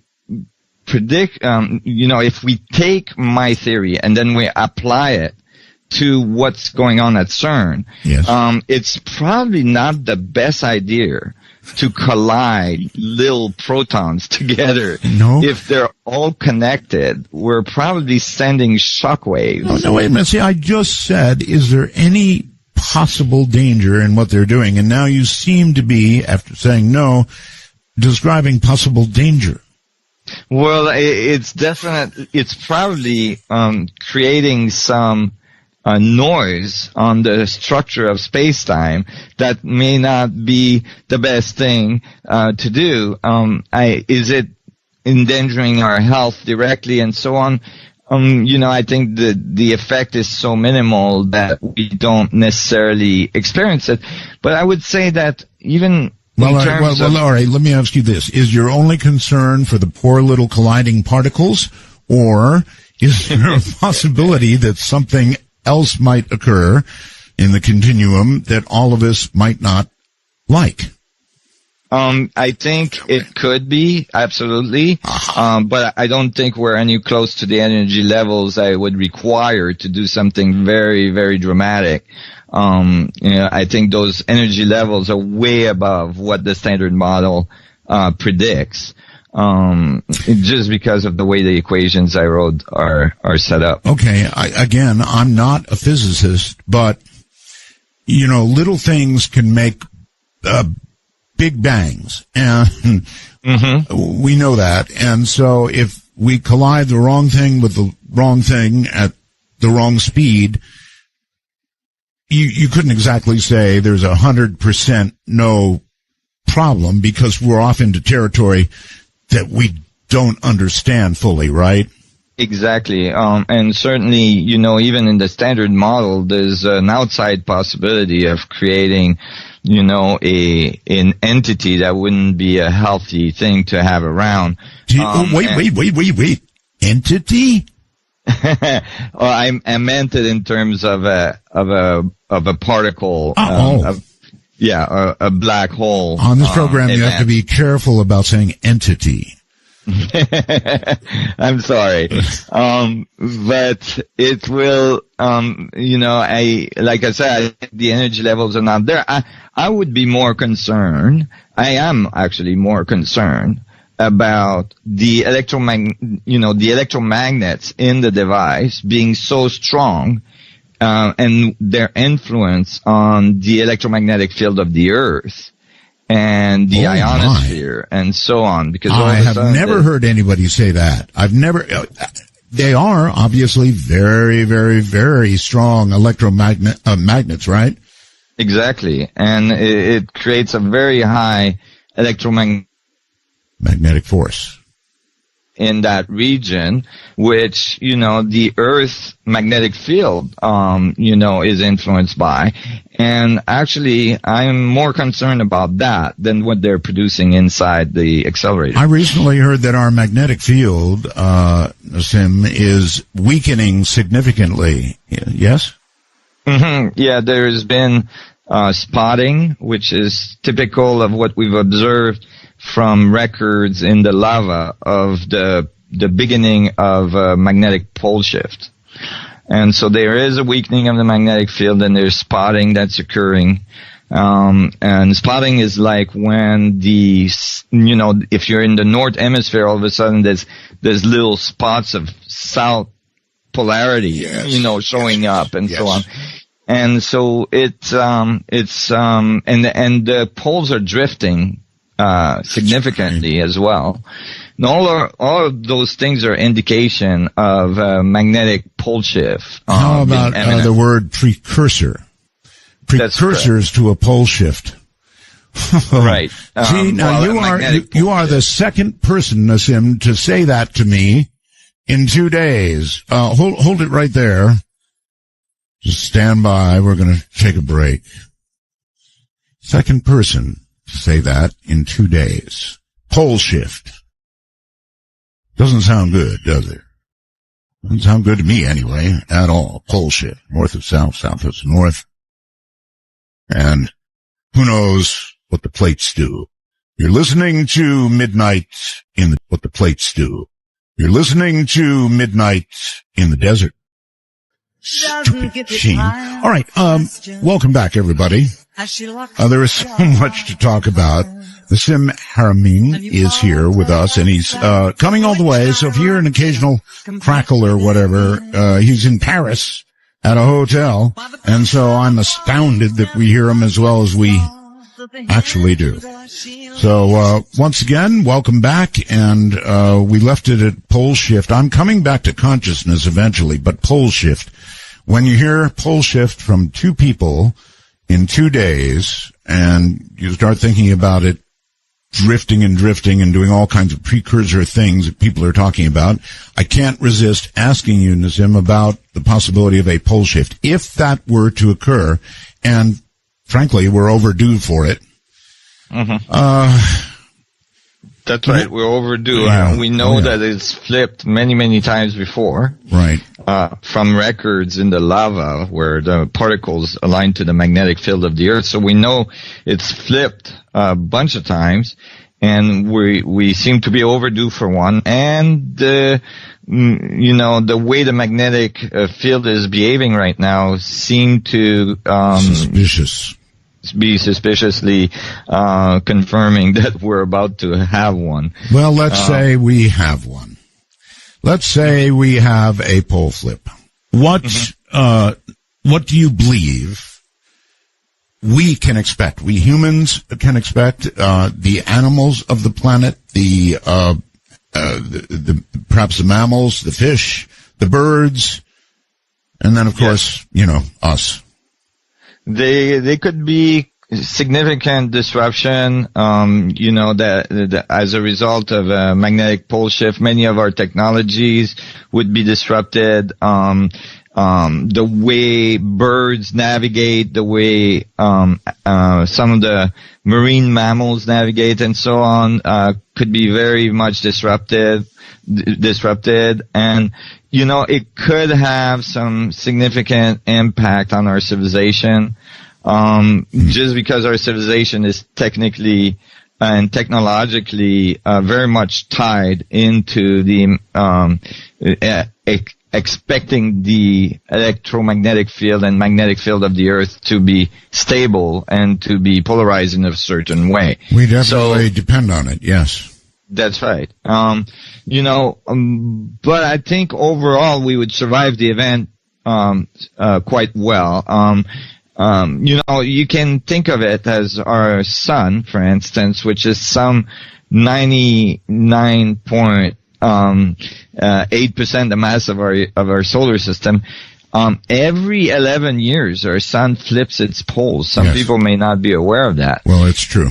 predict, if we take my theory and then we apply it to what's going on at CERN, it's probably not the best idea to collide little protons together.
No.
If they're all connected, we're probably sending shockwaves.
No, wait a minute. See, I just said, is there any possible danger in what they're doing? And now you seem to be, after saying no, describing possible danger.
Well, it's probably creating some noise on the structure of space-time that may not be the best thing to do. Is it endangering our health directly and so on? I think the effect is so minimal that we don't necessarily experience it. But I would say that even all right, let me ask you this. Is your only concern for the poor little colliding particles, or is there a possibility that something else might occur in the continuum that all of us might not like? I think it could be, absolutely. But I don't think we're any close to the energy levels I would require to do something very, very dramatic. I think those energy levels are way above what the standard model predicts. Just because of the way the equations I wrote are set up.
Okay. I'm not a physicist, but, little things can make, big bangs. And we know that. And so if we collide the wrong thing with the wrong thing at the wrong speed, you couldn't exactly say there's 100% no problem, because we're off into territory that we don't understand fully, right?
Exactly. And certainly, even in the standard model, there's an outside possibility of creating, an entity that wouldn't be a healthy thing to have around.
Wait. Entity?
Well, I meant it in terms of a particle. A black hole.
On this program, you have to be careful about saying entity.
I'm sorry. But it will, like I said, the energy levels are not there. I would be more concerned. I am actually more concerned about the electromagnets in the device being so strong, and their influence on the electromagnetic field of the Earth and the ionosphere and so on. Because
I have never heard anybody say that. They are obviously very, very, very strong magnets, right?
Exactly. And it creates a very high
magnetic force
in that region, which, the Earth's magnetic field, is influenced by. And actually, I'm more concerned about that than what they're producing inside the accelerator.
I recently heard that our magnetic field, Nassim, is weakening significantly. Yes?
Mm-hmm. Yeah, there's been spotting, which is typical of what we've observed from records in the lava of the beginning of magnetic pole shift. And so there is a weakening of the magnetic field, and there's spotting that's occurring. And spotting is like when if you're in the north hemisphere, all of a sudden there's little spots of south polarity, showing up and so on. And so and the poles are drifting significantly as well. And all of those things are indication of magnetic pole shift.
How about the word precursor? Precursors to a pole shift.
Right.
See, now you are the second person, Nassim, to say that to me in 2 days. Hold it right there. Just stand by. We're going to take a break. Second person to say that in 2 days. Pole shift. Doesn't sound good, does it? Doesn't sound good to me anyway, at all. Pole shift. North of south, south of north. And who knows what the plates do. You're listening to Midnight in what the plates do. You're listening to Midnight in the Desert. Stupid machine. All right, welcome back, everybody. There is so much to talk about. Nassim Haramein is here with us, and he's coming all the way. So if you hear an occasional crackle or whatever, he's in Paris at a hotel, and so I'm astounded that we hear him as well as we actually do. So once again, welcome back, and we left it at pole shift. I'm coming back to consciousness eventually, but pole shift. When you hear pole shift from two people in 2 days, and you start thinking about it drifting and doing all kinds of precursor things that people are talking about, I can't resist asking you, Nassim, about the possibility of a pole shift. If that were to occur, and frankly, we're overdue for it,
That's right. We're overdue.
Yeah.
We know that it's flipped many, many times before.
Right.
From records in the lava where the particles align to the magnetic field of the Earth. So we know it's flipped a bunch of times, and we seem to be overdue for one. And the way the magnetic field is behaving right now seem to be suspiciously confirming that we're about to have one.
Well, let's say we have one. Let's say we have a pole flip. What do you believe we can expect? We humans can expect, the animals of the planet, perhaps the mammals, the fish, the birds, and then of course, us.
They could be significant disruption, that as a result of a magnetic pole shift, many of our technologies would be disrupted. The way birds navigate, the way some of the marine mammals navigate, and so on, could be very much disrupted, and it could have some significant impact on our civilization. Just because our civilization is technically and technologically very much tied into the expecting the electromagnetic field and magnetic field of the Earth to be stable and to be polarized in a certain way.
We definitely depend on it, yes.
That's right. But I think overall we would survive the event quite well. You can think of it as our sun, for instance, which is some 99.8% the mass of our solar system. Every 11 years, our sun flips its poles. Some people may not be aware of that.
Well, it's true.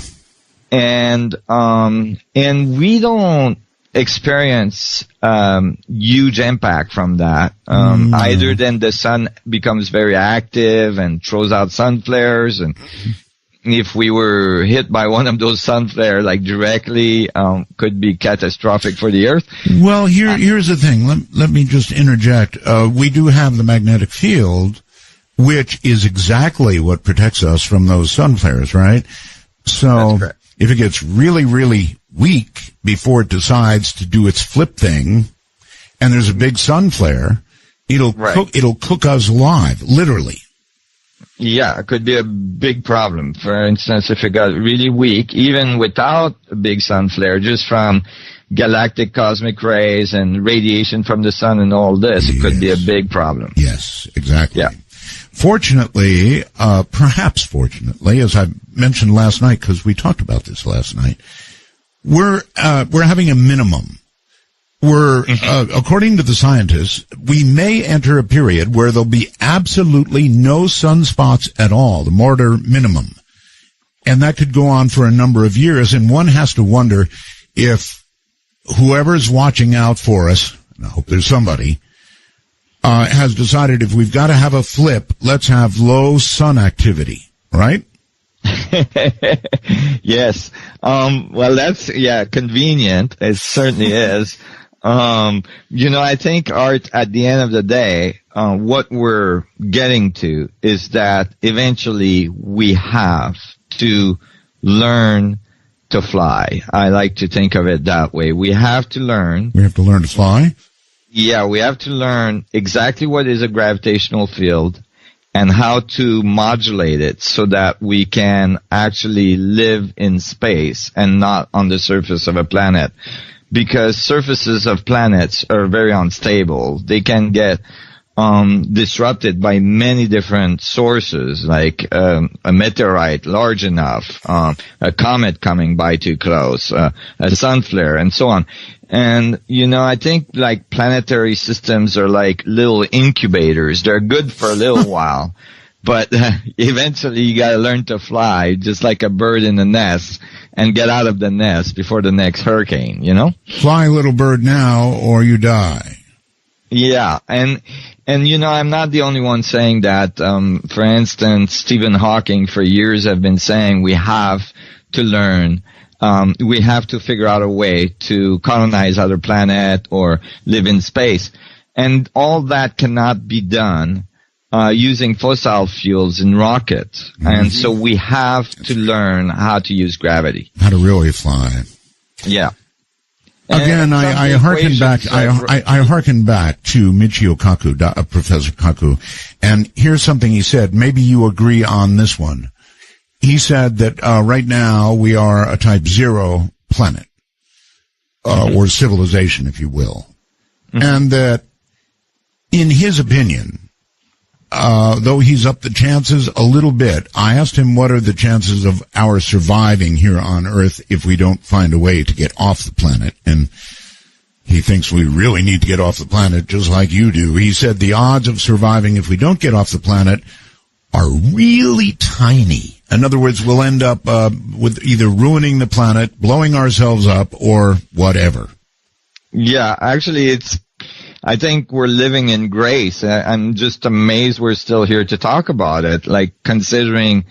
And we don't experience huge impact from that, either than the sun becomes very active and throws out sun flares, and if we were hit by one of those sun flares directly, could be catastrophic for the Earth.
Well, here's the thing. Let me just interject. We do have the magnetic field, which is exactly what protects us from those sun flares, right? So if it gets really, really weak before it decides to do its flip thing, and there's a big sun flare, it'll cook us alive, literally.
Yeah, it could be a big problem. For instance, if it got really weak, even without a big sun flare, just from galactic cosmic rays and radiation from the sun and all this, it could be a big problem.
Yes, exactly.
Yeah.
Fortunately, perhaps fortunately, as I mentioned last night, because we talked about this last night, we're having a minimum. According to the scientists, we may enter a period where there'll be absolutely no sunspots at all, the Mortar minimum. And that could go on for a number of years, and one has to wonder if whoever's watching out for us, and I hope there's somebody, has decided if we've got to have a flip, let's have low sun activity, right?
Yes. Well, that's, convenient. It certainly is. I think, Art, at the end of the day, what we're getting to is that eventually we have to learn to fly. I like to think of it that way. We have to learn.
We have to learn to fly?
Yeah, we have to learn exactly what is a gravitational field and how to modulate it so that we can actually live in space and not on the surface of a planet. Because surfaces of planets are very unstable. They can get disrupted by many different sources, like a meteorite large enough, a comet coming by too close, a sun flare, and so on. And, I think planetary systems are like little incubators. They're good for a little while, but eventually you gotta learn to fly, just like a bird in a nest, and get out of the nest before the next hurricane, Fly,
little bird, now, or you die.
Yeah, and I'm not the only one saying that. For instance, Stephen Hawking for years have been saying we have to learn we have to figure out a way to colonize other planet or live in space. And all that cannot be done using fossil fuels in rockets. Mm-hmm. And so we have to learn how to use gravity.
How to really fly.
Yeah.
Again, I harken back. I harken back to Michio Kaku, Professor Kaku, and here's something he said. Maybe you agree on this one. He said that right now we are a Type 0 planet, or civilization, if you will, and that, in his opinion, though he's upped the chances a little bit, I asked him what are the chances of our surviving here on Earth if we don't find a way to get off the planet, and he thinks we really need to get off the planet just like you do. He said the odds of surviving if we don't get off the planet are really tiny. In other words, we'll end up with either ruining the planet, blowing ourselves up, or whatever.
Yeah, actually, I think we're living in grace. I'm just amazed we're still here to talk about it, like considering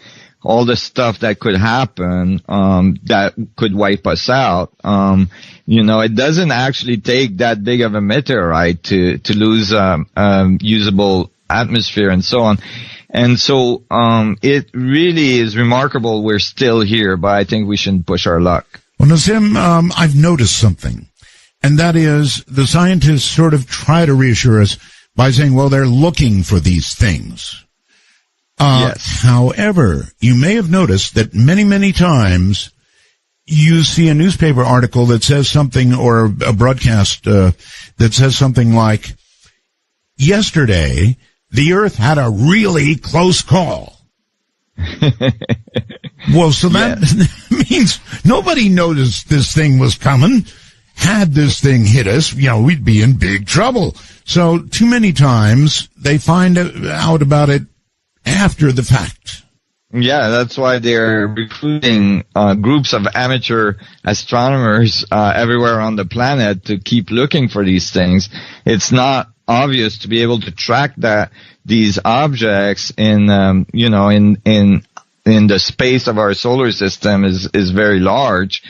all the stuff that could happen, that could wipe us out. It doesn't actually take that big of a meteorite to lose, usable atmosphere and so on. And so, it really is remarkable we're still here, but I think we shouldn't push our luck.
Well, Nassim, I've noticed something. And that is, the scientists sort of try to reassure us by saying, well, they're looking for these things.
Yes.
However, you may have noticed that many, many times you see a newspaper article that says something, or a broadcast that says something like, yesterday, the Earth had a really close call. Well, so that means nobody noticed this thing was coming. Had this thing hit us, we'd be in big trouble. So too many times they find out about it after the fact.
Yeah, that's why they're recruiting groups of amateur astronomers everywhere on the planet to keep looking for these things. It's not obvious to be able to track these objects in the space of our solar system is very large.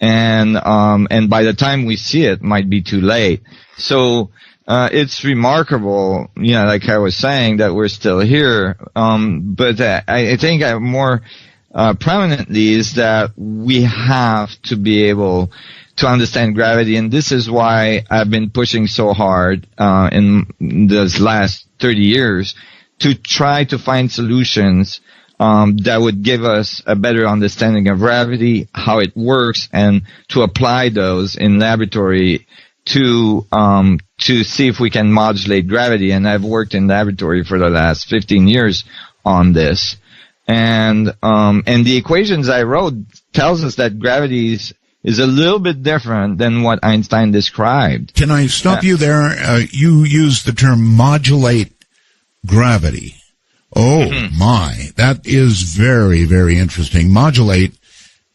And by the time we see it, might be too late. So, it's remarkable, like I was saying, that we're still here. But I think more, prominently is that we have to be able to understand gravity. And this is why I've been pushing so hard, in this last 30 years to try to find solutions that would give us a better understanding of gravity, how it works, and to apply those in laboratory to see if we can modulate gravity. And I've worked in laboratory for the last 15 years on this. And the equations I wrote tells us that gravity is a little bit different than what Einstein described.
Can I stop you there? You used the term modulate gravity. Oh, my. That is very, very interesting. Modulate,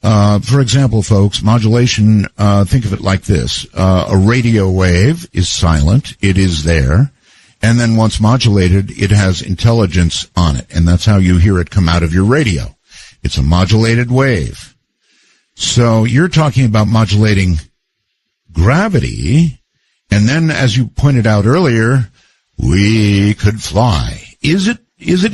for example, folks, modulation, think of it like this. A radio wave is silent. It is there. And then once modulated, it has intelligence on it. And that's how you hear it come out of your radio. It's a modulated wave. So you're talking about modulating gravity. And then, as you pointed out earlier, we could fly. Is it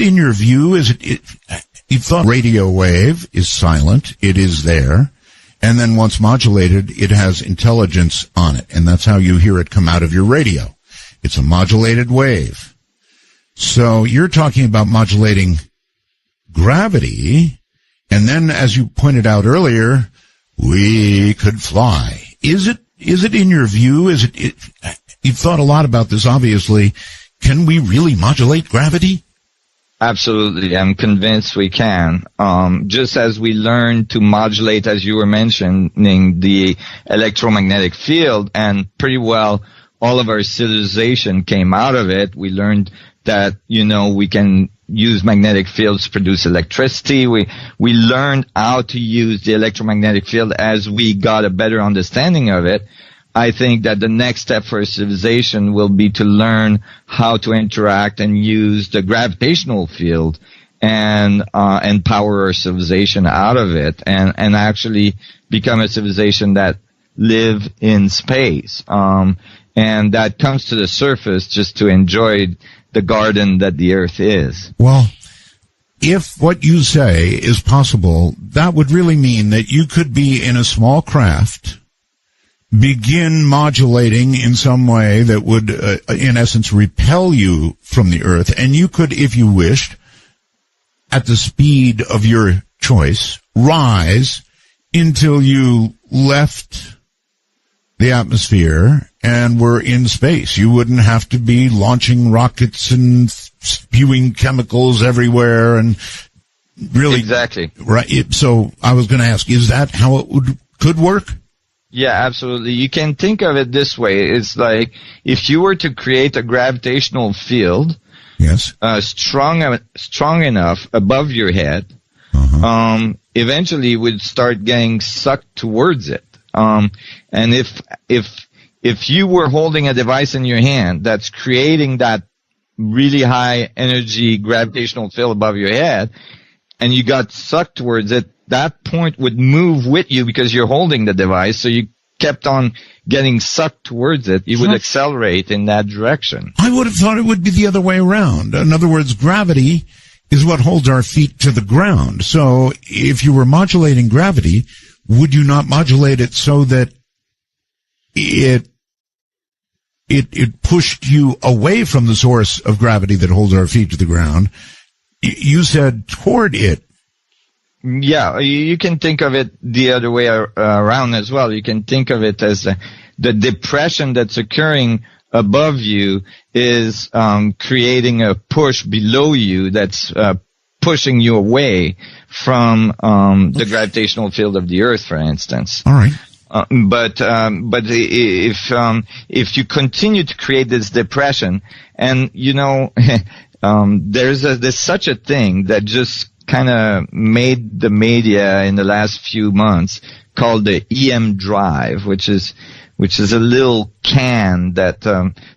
in your view, you thought radio wave is silent, it is there, and then once modulated, it has intelligence on it, and that's how you hear it come out of your radio. It's a modulated wave. So you're talking about modulating gravity, and then, as you pointed out earlier, we could fly. Is it in your view, you've thought a lot about this, obviously, can we really modulate gravity?
Absolutely. I'm convinced we can. Just as we learn to modulate, as you were mentioning, the electromagnetic field, and pretty well all of our civilization came out of it. We learned that, we can use magnetic fields to produce electricity. We learned how to use the electromagnetic field as we got a better understanding of it. I think that the next step for civilization will be to learn how to interact and use the gravitational field and power our civilization out of it, and actually become a civilization that live in space, and that comes to the surface just to enjoy the garden that the Earth is.
Well, if what you say is possible, that would really mean that you could be in a small craft, begin modulating in some way that would, in essence, repel you from the Earth, and you could, if you wished, at the speed of your choice, rise until you left the atmosphere and were in space. You wouldn't have to be launching rockets and spewing chemicals everywhere and really...
Exactly.
Right. So I was going to ask, is that how it could work?
Yeah, absolutely. You can think of it this way. It's like if you were to create a gravitational field,
yes,
strong enough above your head, eventually would start getting sucked towards it. And if you were holding a device in your hand that's creating that really high energy gravitational field above your head, and you got sucked towards it, that point would move with you because you're holding the device, so you kept on getting sucked towards it. You would accelerate in that direction.
I would have thought it would be the other way around. In other words, gravity is what holds our feet to the ground. So if you were modulating gravity, would you not modulate it so that it pushed you away from the source of gravity that holds our feet to the ground? You said toward it.
Yeah, you can think of it the other way around as well. You can think of it as the depression that's occurring above you is creating a push below you that's pushing you away from the gravitational field of the Earth, for instance.
All right.
But if you continue to create this depression, and there's such a thing that just kind of made the media in the last few months called the EM drive, which is a little can that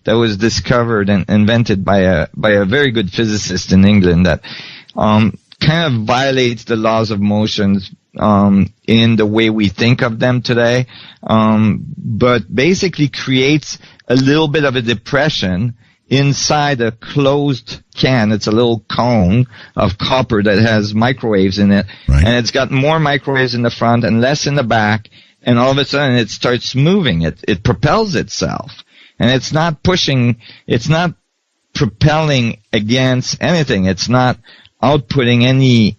was discovered and invented by a very good physicist in England that kind of violates the laws of motion in the way we think of them today, but basically creates a little bit of a depression inside a closed can. It's a little cone of copper that has microwaves in it,
right,
and it's got more microwaves in the front and less in the back, and all of a sudden it starts moving. It propels itself, and it's not propelling against anything. It's not outputting any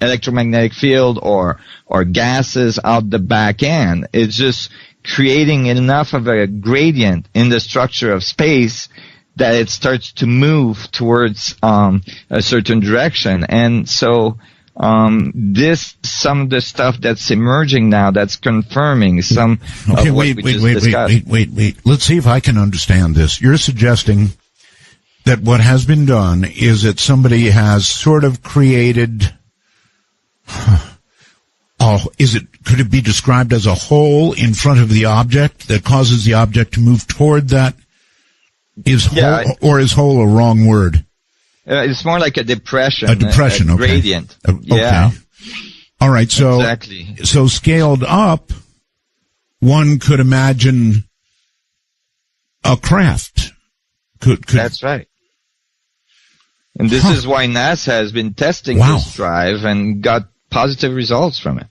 electromagnetic field or gases out the back end. It's just creating enough of a gradient in the structure of space that it starts to move towards a certain direction. And so some of the stuff that's emerging now, that's confirming some of what we just discussed.
Wait. Let's see if I can understand this. You're suggesting that what has been done is that somebody has sort of created, could it be described as a hole in front of the object that causes the object to move toward that? Is hole a wrong word?
It's more like a depression.
A depression,
a
okay.
Gradient.
Okay. All right, so
exactly.
So scaled up, one could imagine a craft.
That's right. And this is why NASA has been testing this drive and got positive results from it.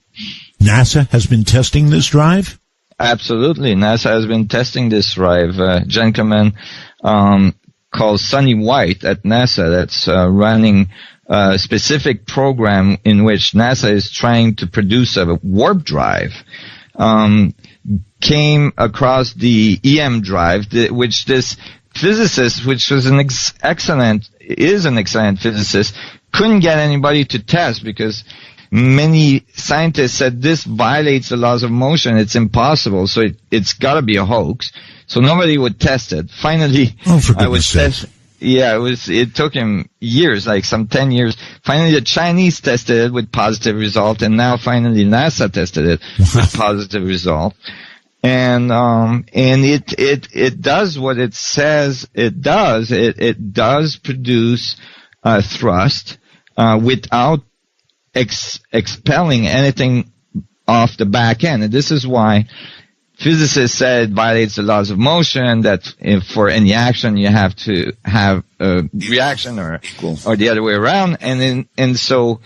NASA has been testing this drive?
Absolutely. NASA has been testing this drive. A gentleman called Sonny White at NASA that's running a specific program in which NASA is trying to produce a warp drive. Came across the EM drive, which this physicist, which was an excellent physicist, couldn't get anybody to test because many scientists said this violates the laws of motion. It's impossible. So it's got to be a hoax. So nobody would test it. Finally, it took him years, like some 10 years. Finally, the Chinese tested it with positive result, and now finally NASA tested it with positive result. And it does what it says it does. It does produce thrust. without expelling anything off the back end. And this is why physicists said it violates the laws of motion, that if for any action you have to have a reaction or the other way around. And so,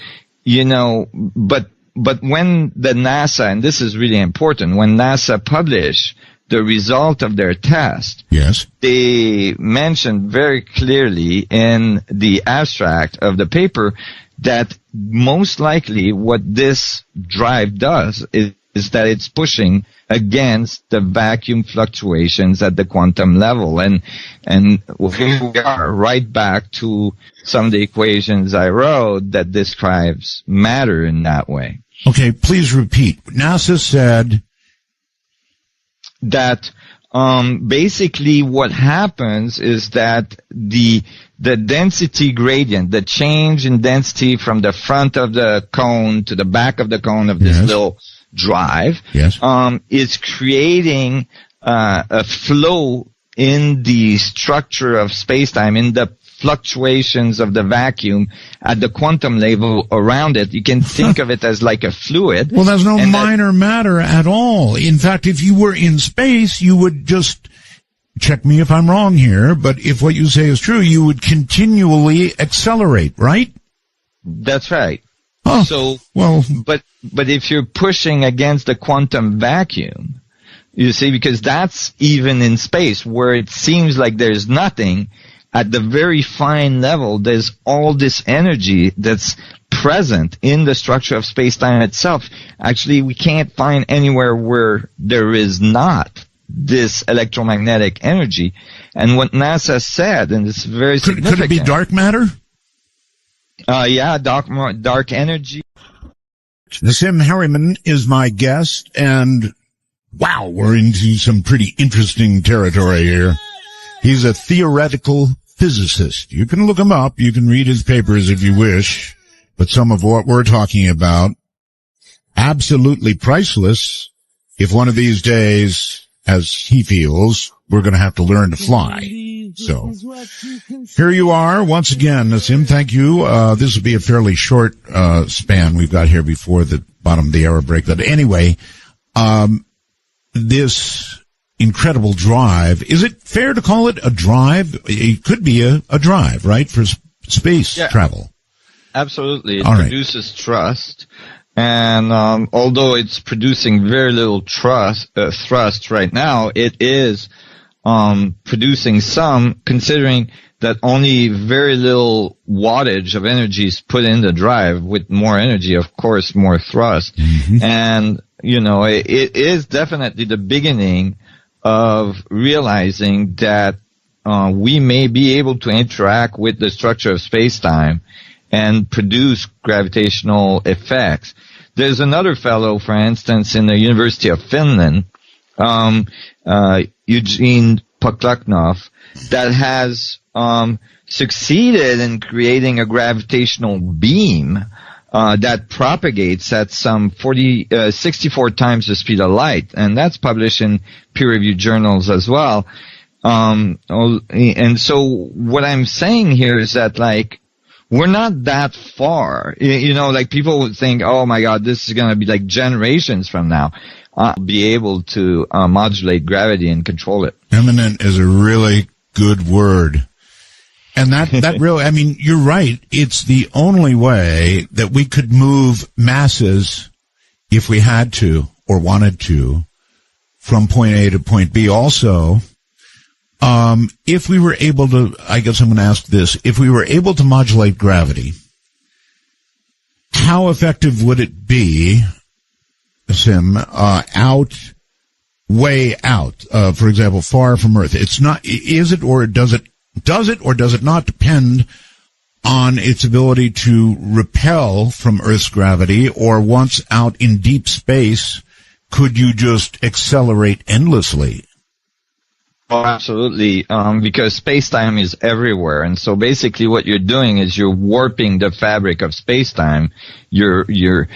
but when the NASA, and this is really important, when NASA published the result of their test,
yes,
they mentioned very clearly in the abstract of the paper that most likely what this drive does is that it's pushing against the vacuum fluctuations at the quantum level. And here we are right back to some of the equations I wrote that describes matter in that way.
Okay, please repeat. NASA said
that basically what happens is that the density gradient, the change in density from the front of the cone to the back of the cone of this little drive, is creating a flow in the structure of space-time, in the fluctuations of the vacuum at the quantum level around it. You can think of it as like a fluid.
Well, there's no minor matter at all. In fact, if you were in space, you would just, check me if I'm wrong here, but if what you say is true, you would continually accelerate, right?
That's right.
Oh,
so,
well,
but if you're pushing against the quantum vacuum, you see, because that's even in space where it seems like there's nothing. At the very fine level, there's all this energy that's present in the structure of space-time itself. Actually, we can't find anywhere where there is not this electromagnetic energy. And what NASA said, and it's very significant.
Could it be dark matter?
Yeah, dark energy.
Nassim Haramein is my guest, and wow, we're into some pretty interesting territory here. He's a theoretical physicist. You can look him up. You can read his papers if you wish. But some of what we're talking about, absolutely priceless if one of these days, as he feels, we're going to have to learn to fly. So, here you are once again, Nassim. Thank you. This will be a fairly short span we've got here before the bottom of the hour break. But anyway, this incredible drive. Is it fair to call it a drive? It could be a drive, right, for space travel.
Absolutely. It produces thrust. And although it's producing very little thrust right now, it is producing some, considering that only very little wattage of energy is put in the drive. With more energy, of course, more thrust. Mm-hmm. And, it is definitely the beginning of realizing that we may be able to interact with the structure of space-time and produce gravitational effects. There's another fellow, for instance, in the University of Finland, Eugene Poklaknov, that has succeeded in creating a gravitational beam that propagates at some 64 times the speed of light, and that's published in peer-reviewed journals as well. And so what I'm saying here is that, like, we're not that far. People would think, oh my God, this is going to be like generations from now. Be able to modulate gravity and control it.
Eminent is a really good word. And that really, you're right. It's the only way that we could move masses, if we had to or wanted to, from point A to point B. Also, if we were able to, I guess I'm going to ask this, if we were able to modulate gravity, how effective would it be, Sim, way out, for example, far from Earth? It's not, is it or does it or does it not depend on its ability to repel from Earth's gravity, or once out in deep space, could you just accelerate endlessly?
Oh, absolutely, because space-time is everywhere, and so basically what you're doing is you're warping the fabric of space-time. You're kind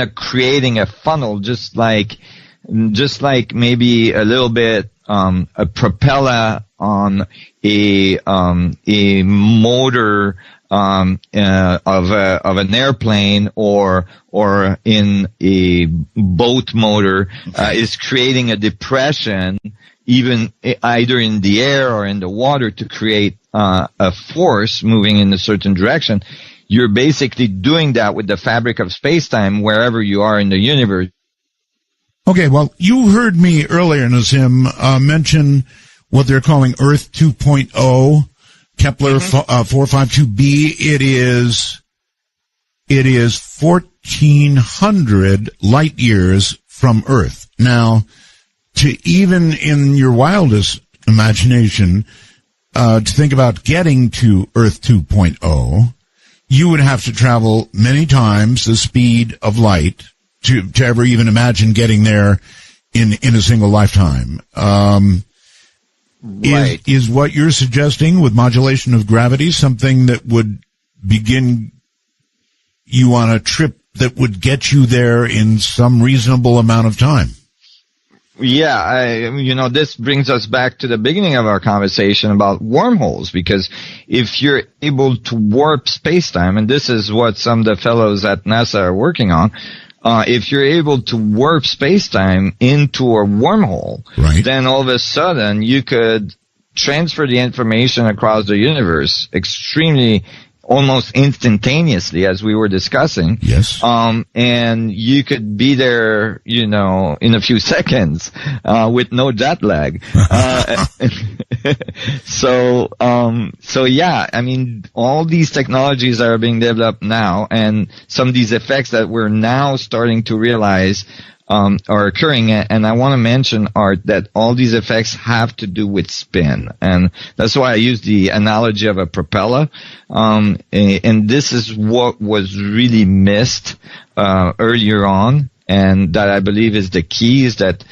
of creating a funnel, just like maybe a little bit a propeller on a motor of an airplane or in a boat motor is creating a depression, even either in the air or in the water, to create a force moving in a certain direction. You're basically doing that with the fabric of space-time wherever you are in the universe.
Okay, well, you heard me earlier, Nassim, mention what they're calling Earth 2.0, Kepler 452b. It is 1,400 light years from Earth. Now, to even in your wildest imagination, to think about getting to Earth 2.0, you would have to travel many times the speed of light to ever even imagine getting there in a single lifetime.
Right.
Is what you're suggesting with modulation of gravity something that would begin you on a trip that would get you there in some reasonable amount of time?
Yeah, this brings us back to the beginning of our conversation about wormholes, because if you're able to warp space-time, and this is what some of the fellows at NASA are working on, if you're able to warp space-time into a wormhole,
right,
then all of a sudden you could transfer the information across the universe extremely, almost instantaneously, as we were discussing.
Yes.
And you could be there, in a few seconds, with no jet lag. So yeah, I mean, all these technologies that are being developed now, and some of these effects that we're now starting to realize, are occurring, and I want to mention, Art, that all these effects have to do with spin, and that's why I use the analogy of a propeller, and this is what was really missed earlier on, and that I believe is the key, is that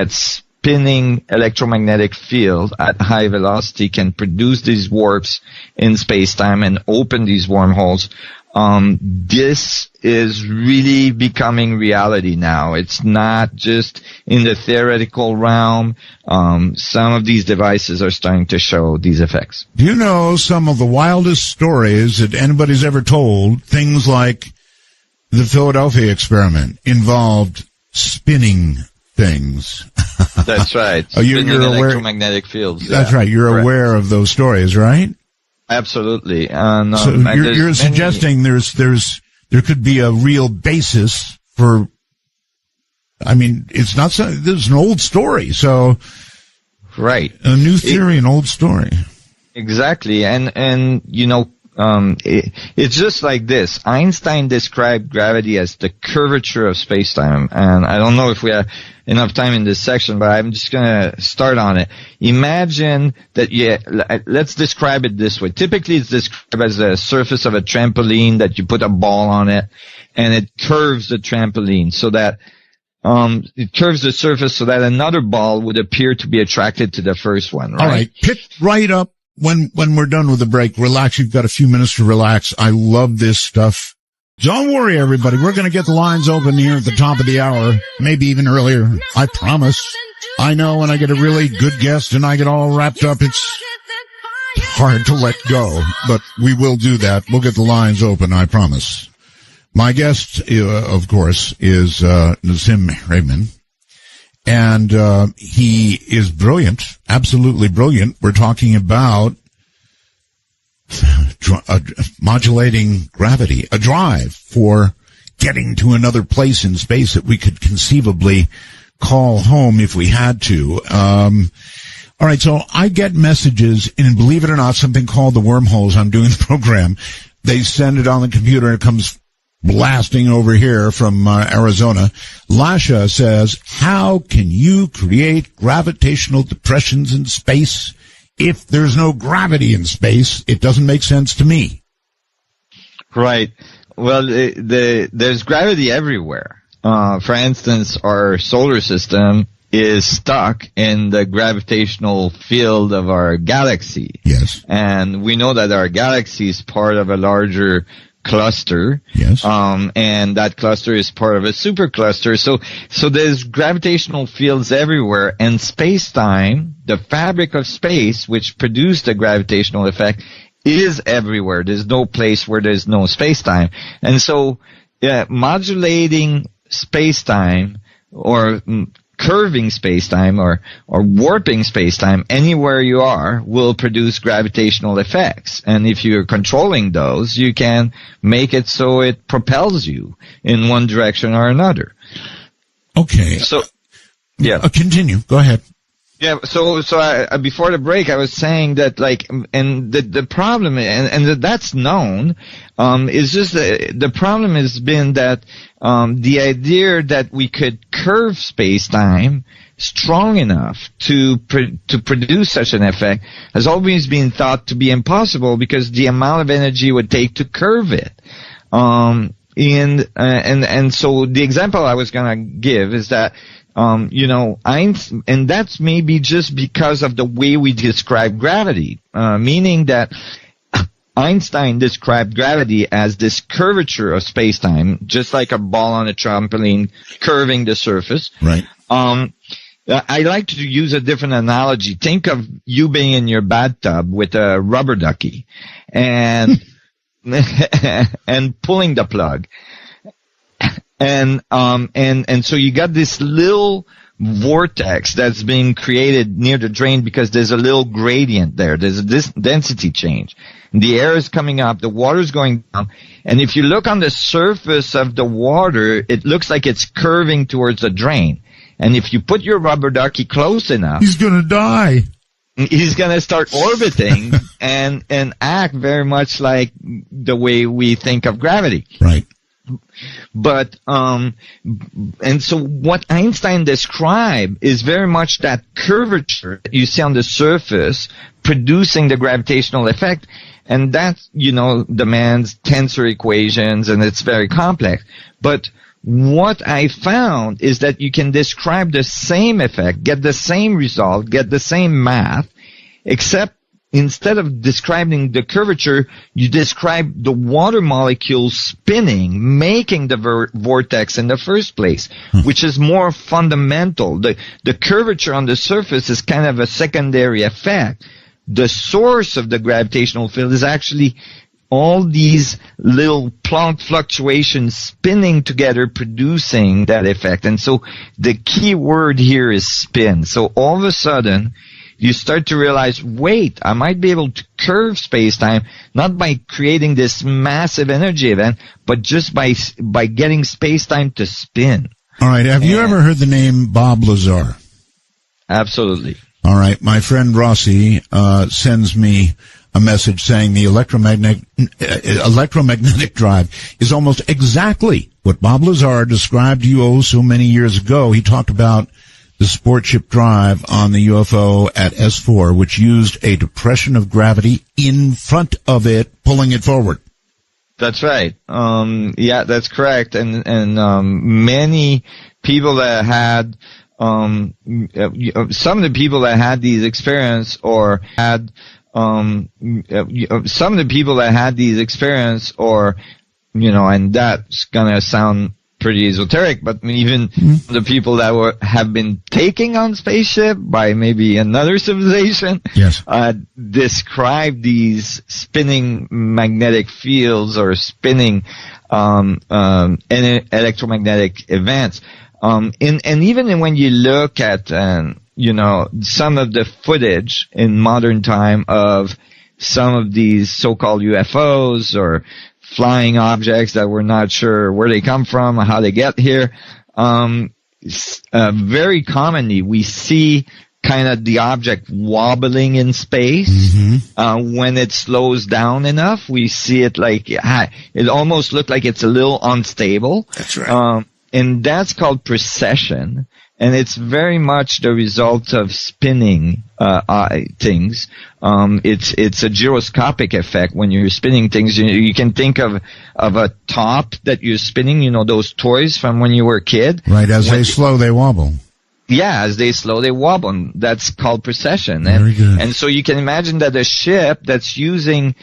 spinning electromagnetic field at high velocity can produce these warps in space-time and open these wormholes. This is really becoming reality now. It's not just in the theoretical realm. Some of these devices are starting to show these effects.
Do you know some of the wildest stories that anybody's ever told? Things like the Philadelphia experiment involved spinning things.
That's right.
You're aware,
electromagnetic fields.
That's right. You're
correct.
Aware of those stories, right?
Absolutely.
So you're suggesting there could be a real basis for, I mean, it's not so, there's an old story, so.
Right.
A new theory, an old story.
Exactly. And it's just like this. Einstein described gravity as the curvature of space-time. And I don't know if we have enough time in this section, but I'm just going to start on it. Imagine that, let's describe it this way. Typically, it's described as the surface of a trampoline that you put a ball on it, and it curves the trampoline so that it curves the surface so that another ball would appear to be attracted to the first one, right?
All right. Pick right up when we're done with the break. Relax. You've got a few minutes to relax. I love this stuff. Don't worry, everybody. We're going to get the lines open here at the top of the hour, maybe even earlier. I promise. I know when I get a really good guest and I get all wrapped up, it's hard to let go, but we will do that. We'll get the lines open, I promise. My guest, of course, is Nassim Haramein, and he is brilliant, absolutely brilliant. We're talking about modulating gravity, a drive for getting to another place in space that we could conceivably call home if we had to. All right, so I get messages, and believe it or not, something called the wormholes. I'm doing the program. They send it on the computer, and it comes blasting over here from Arizona. Lasha says, how can you create gravitational depressions in space if there's no gravity in space? It doesn't make sense to me.
Right. Well, there's gravity everywhere. For instance, our solar system is stuck in the gravitational field of our galaxy.
Yes.
And we know that our galaxy is part of a larger cluster.
Yes.
And that cluster is part of a supercluster. So there's gravitational fields everywhere, and space-time, the fabric of space, which produced the gravitational effect, is everywhere. There's no place where there's no space-time. And so, modulating space-time or curving space-time or warping space-time anywhere you are will produce gravitational effects. And if you're controlling those, you can make it so it propels you in one direction or another.
Okay.
So, yeah.
Continue. Go ahead.
Yeah, so I, before the break, I was saying that, like, and the problem, and that's known, is just the problem has been that, the idea that we could curve space-time strong enough to produce such an effect has always been thought to be impossible because the amount of energy it would take to curve it. And so the example I was gonna give is that, Einstein, and that's maybe just because of the way we describe gravity, meaning that Einstein described gravity as this curvature of space-time, just like a ball on a trampoline curving the surface.
Right.
I like to use a different analogy. Think of you being in your bathtub with a rubber ducky and and pulling the plug. And so you got this little vortex that's being created near the drain because there's a little gradient there. There's this density change. The air is coming up, the water's going down, and if you look on the surface of the water, it looks like it's curving towards the drain. And if you put your rubber ducky close enough,
He's gonna die.
he's going to start orbiting and act very much like the way we think of gravity.
Right.
But, and so what Einstein described is very much that curvature that you see on the surface producing the gravitational effect. And that, demands tensor equations and it's very complex. But what I found is that you can describe the same effect, get the same result, get the same math, except instead of describing the curvature, you describe the water molecules spinning, making the vortex in the first place, which is more fundamental. The curvature on the surface is kind of a secondary effect. The source of the gravitational field is actually all these little Planck fluctuations spinning together, producing that effect. And so the key word here is spin. So all of a sudden, you start to realize, wait, I might be able to curve space-time, not by creating this massive energy event, but just by getting space-time to spin.
All right. Have you ever heard the name Bob Lazar?
Absolutely.
All right. My friend Rossi sends me a message saying the electromagnetic drive is almost exactly what Bob Lazar described to you so many years ago. He talked about the support ship drive on the UFO at S4, which used a depression of gravity in front of it, pulling it forward.
That's right. Yeah, that's correct. And many people that had, some of the people that had these experiences or had, some of the people that had these experiences or, and that's gonna sound pretty esoteric, but even the people that have been taken on spaceship by maybe another civilization,
yes,
describe these spinning magnetic fields or spinning electromagnetic events. And even when you look at some of the footage in modern time of some of these so-called UFOs or flying objects that we're not sure where they come from, how they get here. Very commonly, we see kind of the object wobbling in space. When it slows down enough, we see it like, it almost looks like it's a little unstable.
That's right.
And that's called precession. And it's very much the result of spinning things. It's a gyroscopic effect when you're spinning things. You can think of a top that you're spinning. Those toys from when you were a kid.
Right. As they slow, they wobble.
Yeah, as they slow, they wobble. That's called precession.
Very good.
And so you can imagine that a ship that's using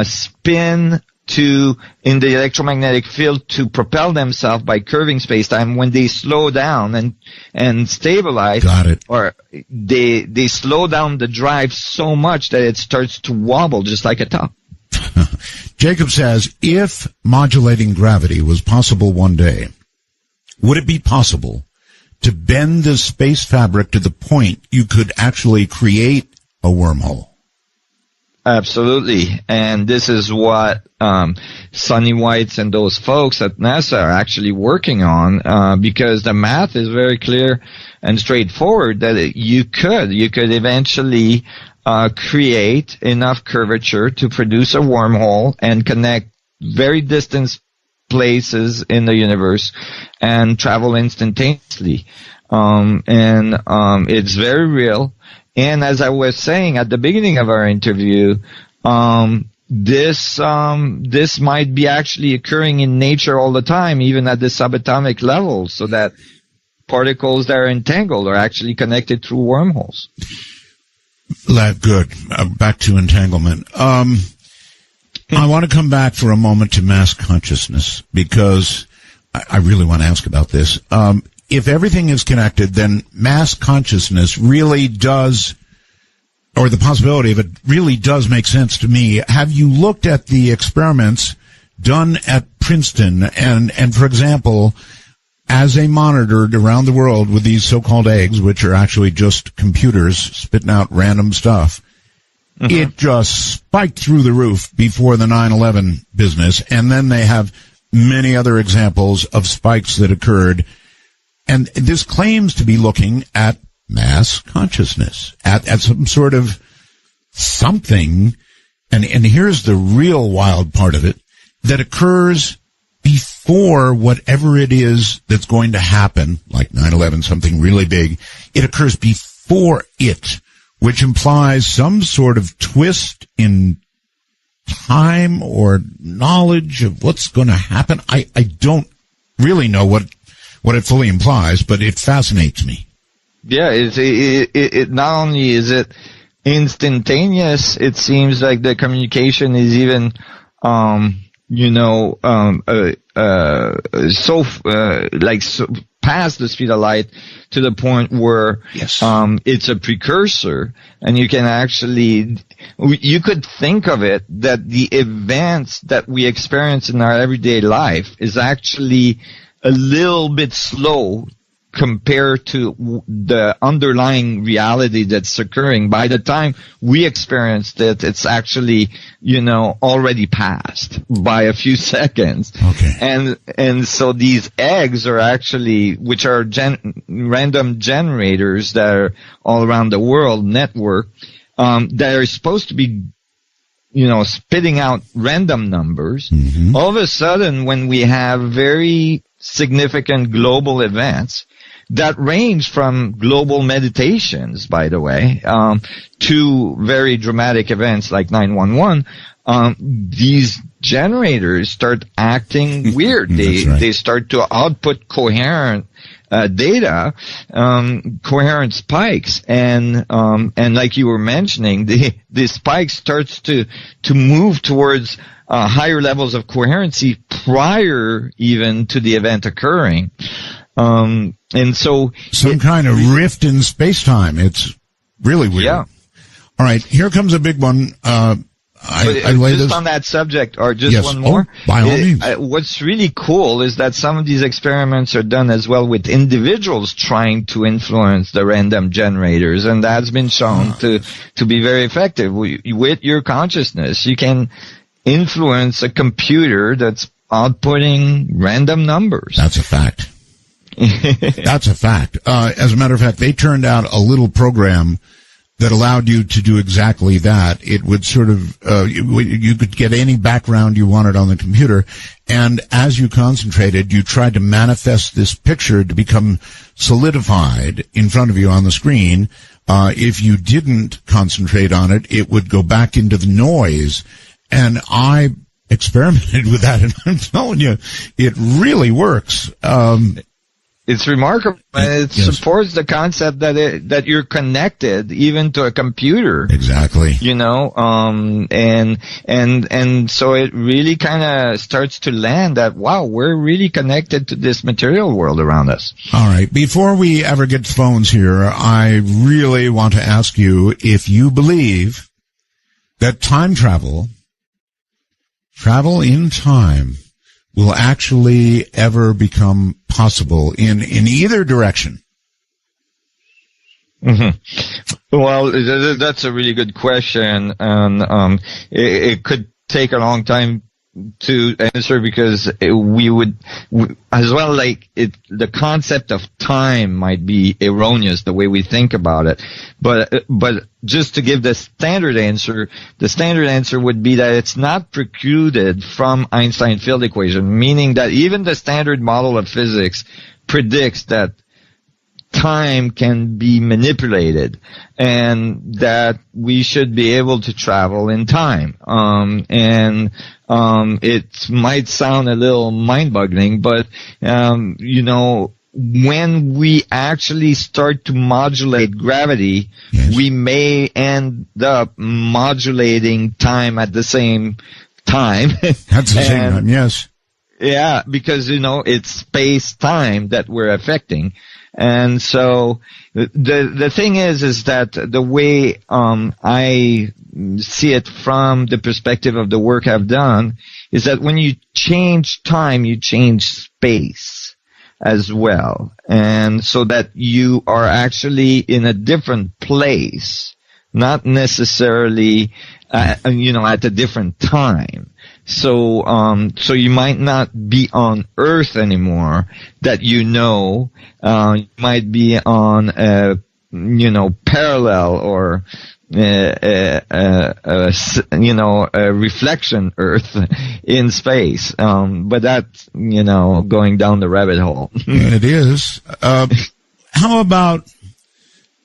spin in the electromagnetic field to propel themselves by curving space-time. When they slow down and stabilize,
Got it.
or they slow down the drive so much that it starts to wobble just like a top.
Jacob says, if modulating gravity was possible one day, would it be possible to bend the space fabric to the point you could actually create a wormhole?
Absolutely. And this is what Sonny Whites and those folks at NASA are actually working on, because the math is very clear and straightforward that you could eventually create enough curvature to produce a wormhole and connect very distant places in the universe and travel instantaneously. It's very real. And as I was saying at the beginning of our interview, this might be actually occurring in nature all the time, even at the subatomic level, so that particles that are entangled are actually connected through wormholes.
Good. Back to entanglement. I want to come back for a moment to mass consciousness, because I really want to ask about this. If everything is connected, then mass consciousness really does, or the possibility of it really does make sense to me. Have you looked at the experiments done at Princeton and for example, as they monitored around the world with these so-called eggs, which are actually just computers spitting out random stuff, it just spiked through the roof before the 9/11 business, and then they have many other examples of spikes that occurred. And this claims to be looking at mass consciousness, at some sort of something, and here's the real wild part of it, that occurs before whatever it is that's going to happen, like 9/11, something really big. It occurs before it, which implies some sort of twist in time or knowledge of what's going to happen. I don't really know what it fully implies, but it fascinates me.
Yeah, it not only is it instantaneous, it seems like the communication is even, so past the speed of light to the point where it's a precursor, and you can actually, you could think of it that the events that we experience in our everyday life is actually a little bit slow compared to the underlying reality that's occurring. By the time we experience it, it's actually, already passed by a few seconds.
Okay.
And so these eggs are actually, which are random generators that are all around the world network, that are supposed to be, spitting out random numbers. All of a sudden, when we have very significant global events that range from global meditations, by the way, to very dramatic events like 9/11, these generators start acting weird. They start to output coherent data, coherent spikes, and like you were mentioning, the spike starts to move towards higher levels of coherency prior even to the event occurring. And so
some kind of rift in space-time. It's really weird.
Yeah.
All right, here comes a big one. I lay
just
this
on that subject, or just one more.
By all means.
What's really cool is that some of these experiments are done as well with individuals trying to influence the random generators, and that's been shown to be very effective. With your consciousness, you can influence a computer that's outputting random numbers.
That's a fact. That's a fact. As a matter of fact, they turned out a little program that allowed you to do exactly that. It would sort of, you could get any background you wanted on the computer, and as you concentrated, you tried to manifest this picture to become solidified in front of you on the screen. If you didn't concentrate on it, it would go back into the noise. And I experimented with that, and I'm telling you, it really works.
it's remarkable, and it supports the concept that you're connected even to a computer.
Exactly.
You know, and so it really kind of starts to land that, wow, we're really connected to this material world around us.
All right. Before we ever get to phones here, I really want to ask you if you believe that time travel in time, will actually ever become possible in either direction.
Mm-hmm. Well, that's a really good question, and it could take a long time to answer because we would, as well, like the concept of time might be erroneous the way we think about it. But just to give the standard answer would be that it's not precluded from Einstein field equation, meaning that even the standard model of physics predicts that time can be manipulated and that we should be able to travel in time. It might sound a little mind-boggling, but, you know, when we actually start to modulate gravity, yes, we may end up modulating time at the same time.
That's the same time, yes.
Yeah, because, you know, it's space-time that we're affecting. And so the thing is that the way I see it from the perspective of the work I've done is that when you change time, you change space as well. And so that you are actually in a different place, not necessarily you know, at a different time. So you might not be on Earth anymore, that you know, you might be on a, you know, parallel or, you know, a reflection Earth in space. But that's, you know, going down the rabbit hole.
It is. How about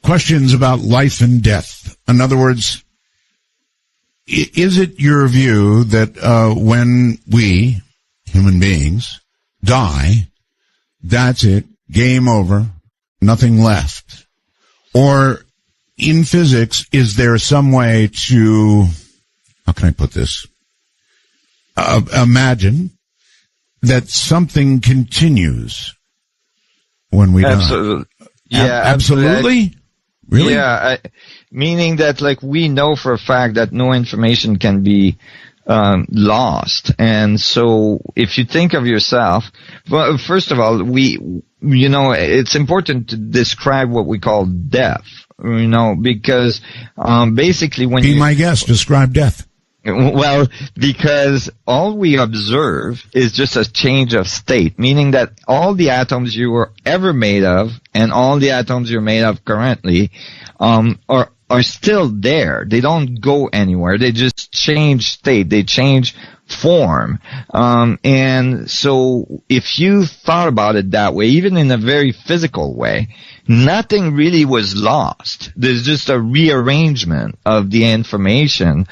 questions about life and death? In other words, is it your view that when we, human beings, die, that's it, game over, nothing left? Or in physics, is there some way to, how can I put this, imagine that something continues when we die?
Yeah,
absolutely. Really?
Yeah, meaning that, like, we know for a fact that no information can be lost. And so if you think of yourself, well, first of all, you know, it's important to describe what we call death, you know, because basically when
Be my guest, describe death.
Well, because all we observe is just a change of state, meaning that all the atoms you were ever made of and all the atoms you're made of currently are still there. They don't go anywhere. They just change state. They change form. And so if you thought about it that way, even in a very physical way, nothing really was lost. There's just a rearrangement of the information.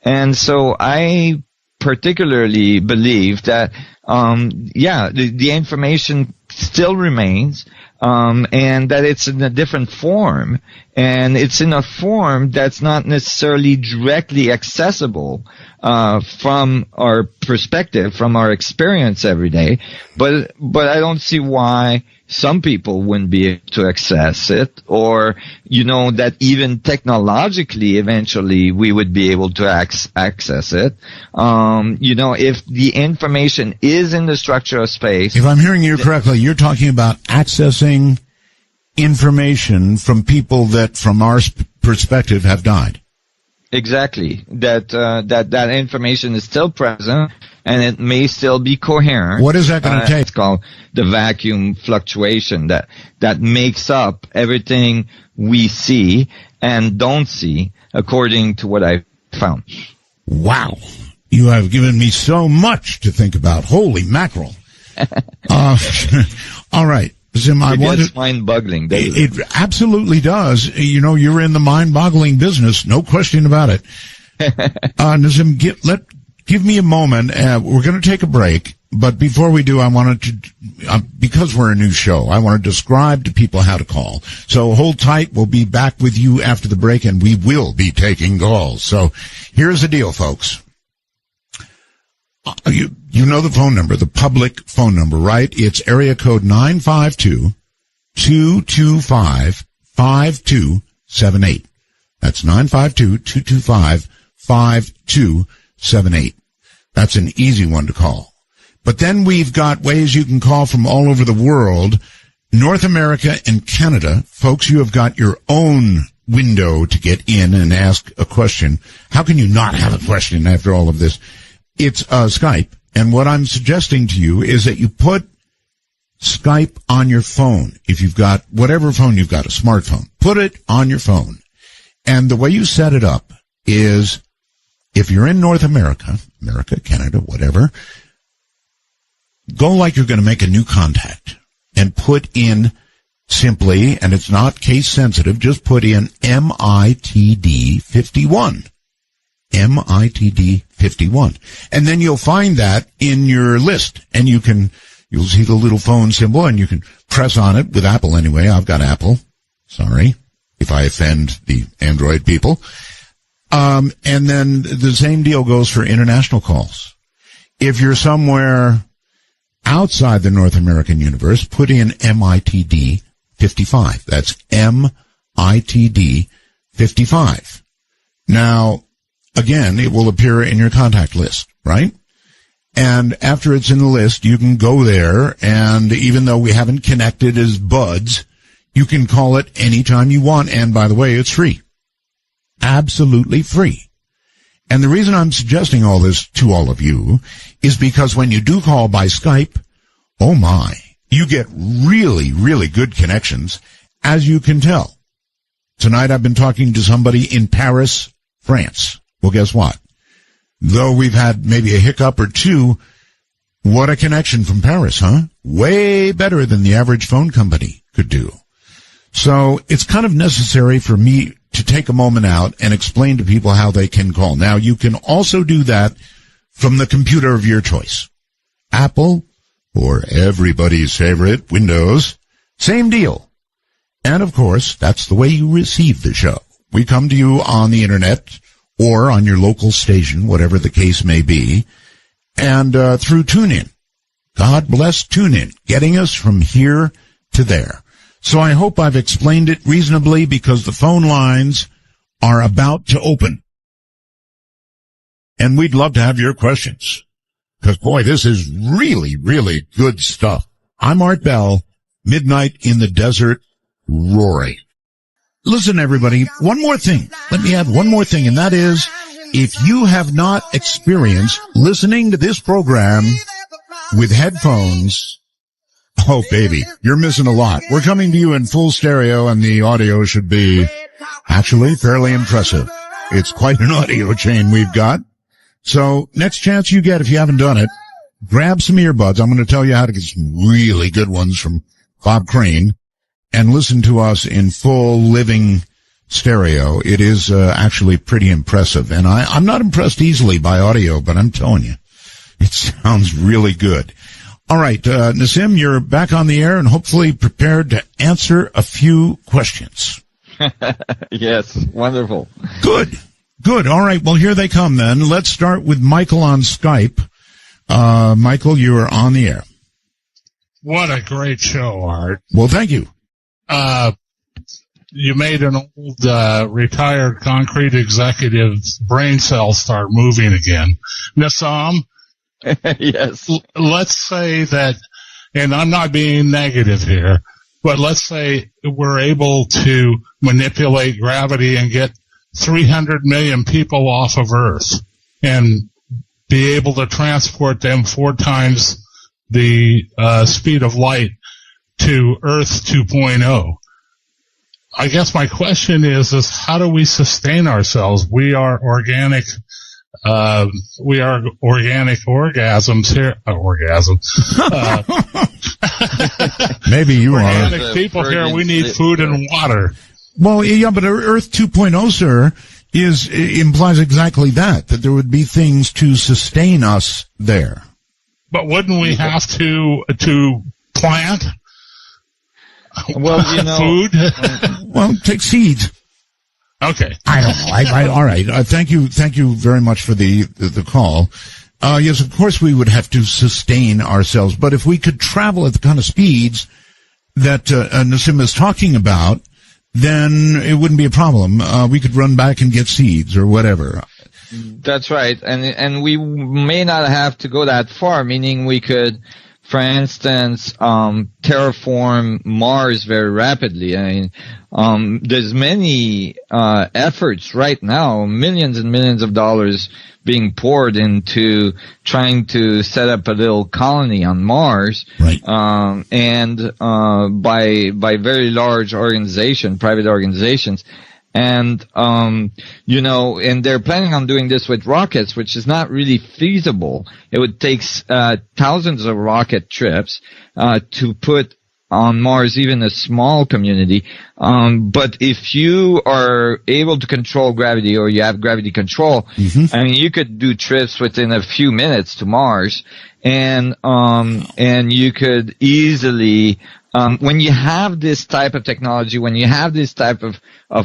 And so I particularly believe that, the information still remains, and that it's in a different form, and it's in a form that's not necessarily directly accessible, from our perspective, from our experience every day. But I don't see why some people wouldn't be able to access it, or, you know, that even technologically eventually we would be able to access it. You know, if the information is in the structure of space.
If I'm hearing you correctly, you're talking about accessing information from people that, from our perspective, have died.
Exactly. That information is still present, and it may still be coherent.
What is that going to take?
It's called the vacuum fluctuation that makes up everything we see and don't see, according to what I found.
Wow. You have given me so much to think about. Holy mackerel. All right. Zim,
it's mind-boggling.
It absolutely does. You know, you're in the mind-boggling business, no question about it. Nazim, give me a moment. We're going to take a break, but before we do, I wanted to, because we're a new show, I want to describe to people how to call. So hold tight. We'll be back with you after the break, and we will be taking calls. So here's the deal, folks. You know the phone number, the public phone number, right? It's area code 952-225-5278. That's 952-225-5278. That's an easy one to call. But then we've got ways you can call from all over the world. North America and Canada. Folks, you have got your own window to get in and ask a question. How can you not have a question after all of this? It's Skype. And what I'm suggesting to you is that you put Skype on your phone. If you've got whatever phone you've got, a smartphone, put it on your phone. And the way you set it up is, if you're in North America, Canada, whatever, go like you're going to make a new contact and put in simply, and it's not case sensitive, just put in MITD 51. MITD 51. And then you'll find that in your list, and you'll see the little phone symbol, and you can press on it with Apple anyway. I've got Apple. Sorry if I offend the Android people. And then the same deal goes for international calls. If you're somewhere outside the North American universe, put in MITD 55. That's MITD 55. Now, again, it will appear in your contact list, right? And after it's in the list, you can go there, and even though we haven't connected as buds, you can call it anytime you want. And by the way, it's free. Absolutely free. And the reason I'm suggesting all this to all of you is because when you do call by Skype, oh my, you get really, really good connections, as you can tell. Tonight I've been talking to somebody in Paris, France. Well, guess what? Though we've had maybe a hiccup or two, what a connection from Paris, huh? Way better than the average phone company could do. So it's kind of necessary for me to take a moment out and explain to people how they can call. Now, you can also do that from the computer of your choice. Apple, or everybody's favorite, Windows, same deal. And of course, that's the way you receive the show. We come to you on the internet or on your local station, whatever the case may be, and through TuneIn. God bless TuneIn, getting us from here to there. So I hope I've explained it reasonably, because the phone lines are about to open. And we'd love to have your questions, because, boy, this is really, really good stuff. I'm Art Bell, Midnight in the Desert, Rory. Listen, everybody, one more thing. Let me add one more thing, and that is, if you have not experienced listening to this program with headphones, oh, baby, you're missing a lot. We're coming to you in full stereo, and the audio should be actually fairly impressive. It's quite an audio chain we've got. So next chance you get, if you haven't done it, grab some earbuds. I'm going to tell you how to get some really good ones from Bob Crane, and listen to us in full living stereo. It is actually pretty impressive. And I'm not impressed easily by audio, but I'm telling you, it sounds really good. All right, Nassim, you're back on the air and hopefully prepared to answer a few questions.
Yes, wonderful.
Good. All right, well, here they come then. Let's start with Michael on Skype. Michael, you are on the air.
What a great show, Art.
Well, thank you.
You made an old retired concrete executive's brain cells start moving again. Nassim,
Yes.
let's say that, and I'm not being negative here, but let's say we're able to manipulate gravity and get 300 million people off of Earth and be able to transport them 4 times the speed of light to Earth 2.0. I guess my question is how do we sustain ourselves? We are organic orgasms here.
Maybe you are.
Organic people here. We need food and water.
Well, yeah, but Earth 2.0, sir, implies exactly that there would be things to sustain us there.
But wouldn't we have to plant?
Well,
food.
Well, take seeds.
Okay.
I don't know. All right. Thank you very much for the call. Yes, of course we would have to sustain ourselves, but if we could travel at the kind of speeds that Nassim is talking about, then it wouldn't be a problem. We could run back and get seeds or whatever.
That's right. And we may not have to go that far, meaning we could, for instance, terraform Mars very rapidly. I mean, there's many efforts right now, millions and millions of dollars being poured into trying to set up a little colony on Mars,
right?
By very large private organizations. And, and they're planning on doing this with rockets, which is not really feasible. It would take, thousands of rocket trips, to put on Mars even a small community. But if you are able to control gravity or you have gravity control, I mean, you could do trips within a few minutes to Mars. And you could easily, when you have this type of technology, when you have this type of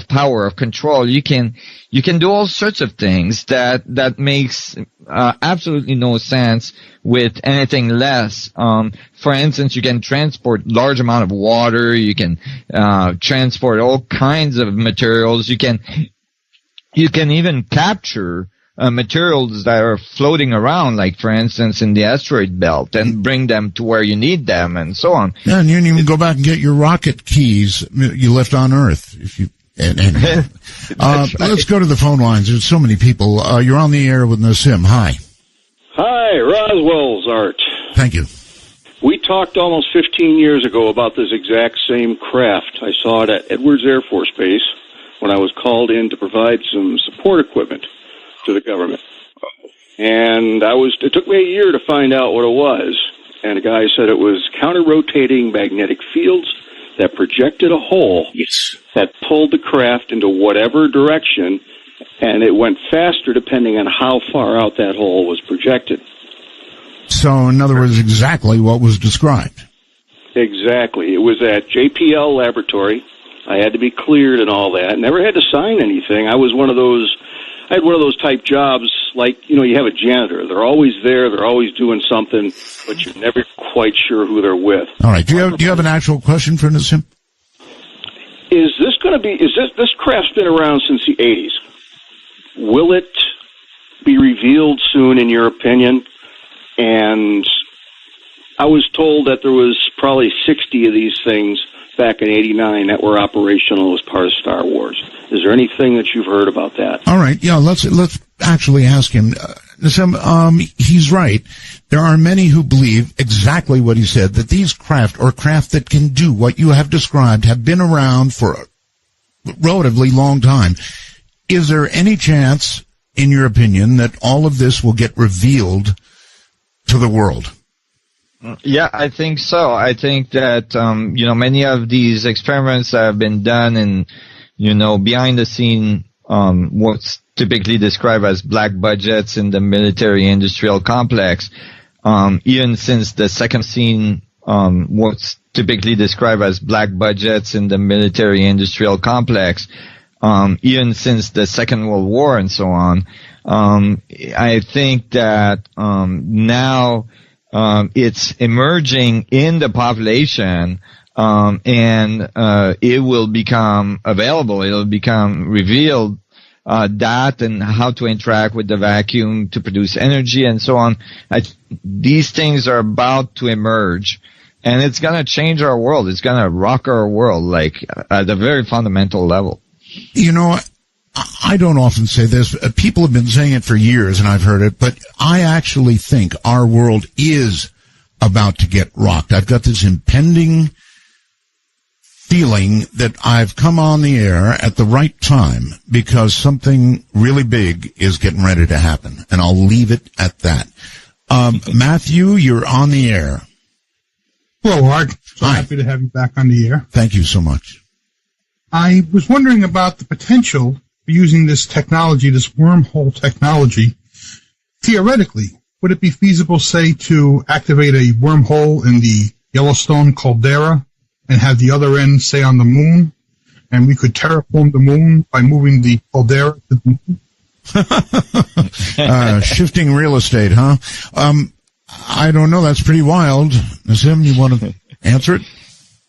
power, of control, you can do all sorts of things that makes, absolutely no sense with anything less. For instance, you can transport large amount of water, you can, transport all kinds of materials, you can even capture materials that are floating around, like for instance in the asteroid belt, and bring them to where you need them, and so on.
Yeah, and you can even go back and get your rocket keys you left on Earth if you. Anyway. Let's go to the phone lines. There's so many people. You're on the air with Nassim. Hi.
Hi, Roswell's Art.
Thank you.
We talked almost 15 years ago about this exact same craft. I saw it at Edwards Air Force Base when I was called in to provide some support equipment to the government. And it took me a year to find out what it was. And a guy said it was counter-rotating magnetic fields that projected a hole that pulled the craft into whatever direction, and it went faster depending on how far out that hole was projected.
So, in other words, exactly what was described.
Exactly. It was at JPL Laboratory. I had to be cleared and all that. Never had to sign anything. I had one of those type jobs, like, you have a janitor. They're always there. They're always doing something, but you're never quite sure who they're with.
All right. Do you have an actual question for Nassim?
Is this craft's been around since the 80s? Will it be revealed soon, in your opinion? And I was told that there was probably 60 of these things back in 89 that were operational as part of Star Wars. Is there anything that you've heard about that?
All right. Yeah, let's actually ask him. Nassim, he's right. There are many who believe exactly what he said, that these craft that can do what you have described have been around for a relatively long time. Is there any chance, in your opinion, that all of this will get revealed to the world?
Yeah, I think so. I think that, many of these experiments that have been done in, behind the scene, what's typically described as black budgets in the military-industrial complex, even since the second scene, what's typically described as black budgets in the military-industrial complex, even since the Second World War and so on. I think that now it's emerging in the population, and it will become available. It will become revealed that and how to interact with the vacuum to produce energy and so on. These things are about to emerge, and it's going to change our world. It's going to rock our world, like at a very fundamental level.
I don't often say this. People have been saying it for years, and I've heard it, but I actually think our world is about to get rocked. I've got this impending feeling that I've come on the air at the right time because something really big is getting ready to happen, and I'll leave it at that. Matthew, you're on the air.
Hello, Art. So
Hi.
Happy to have you back on the air.
Thank you so much.
I was wondering about the potential using this technology, this wormhole technology, theoretically, would it be feasible, say, to activate a wormhole in the Yellowstone caldera and have the other end, say, on the moon? And we could terraform the moon by moving the caldera to the moon?
Shifting real estate, huh? I don't know. That's pretty wild. Nassim, you want to answer it?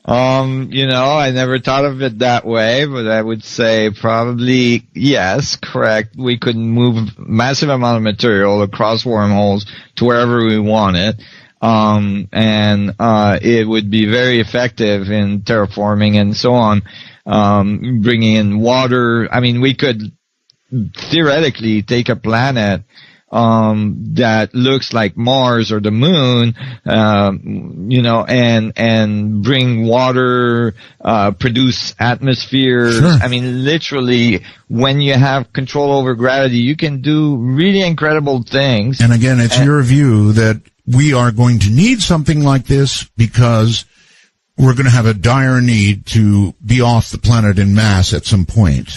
I never thought of it that way, but I would say probably yes, correct. We could move massive amount of material across wormholes to wherever we want it. And it would be very effective in terraforming and so on. Bringing in water. I mean, we could theoretically take a planet that looks like Mars or the moon, and bring water, produce atmospheres.
Sure.
I mean, literally, when you have control over gravity, you can do really incredible things.
And again, it's your view that we are going to need something like this because we're going to have a dire need to be off the planet in mass at some point.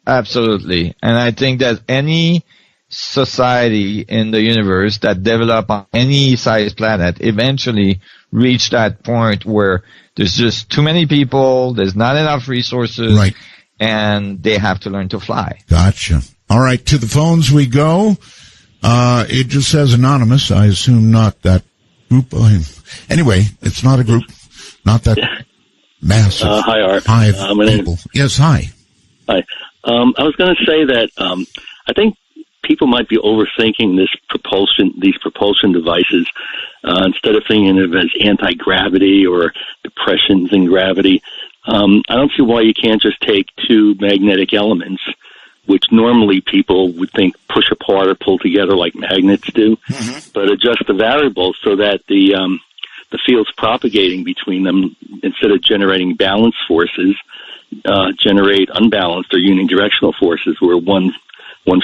Absolutely. And I think that any society in the universe that develop on any size planet eventually reach that point where there's just too many people, there's not enough resources,
right,
and they have to learn to fly.
Gotcha. All right, to the phones we go. It just says anonymous. I assume not that group. Anyway, it's not a group, not that massive.
Hi, Art.
Hi, people. Yes, hi.
Hi. I was going to say that I think people might be overthinking these propulsion devices. Instead of thinking of it as anti-gravity or depressions in gravity, I don't see why you can't just take two magnetic elements, which normally people would think push apart or pull together like magnets do, but adjust the variables so that the fields propagating between them, instead of generating balance forces, generate unbalanced or unidirectional forces where one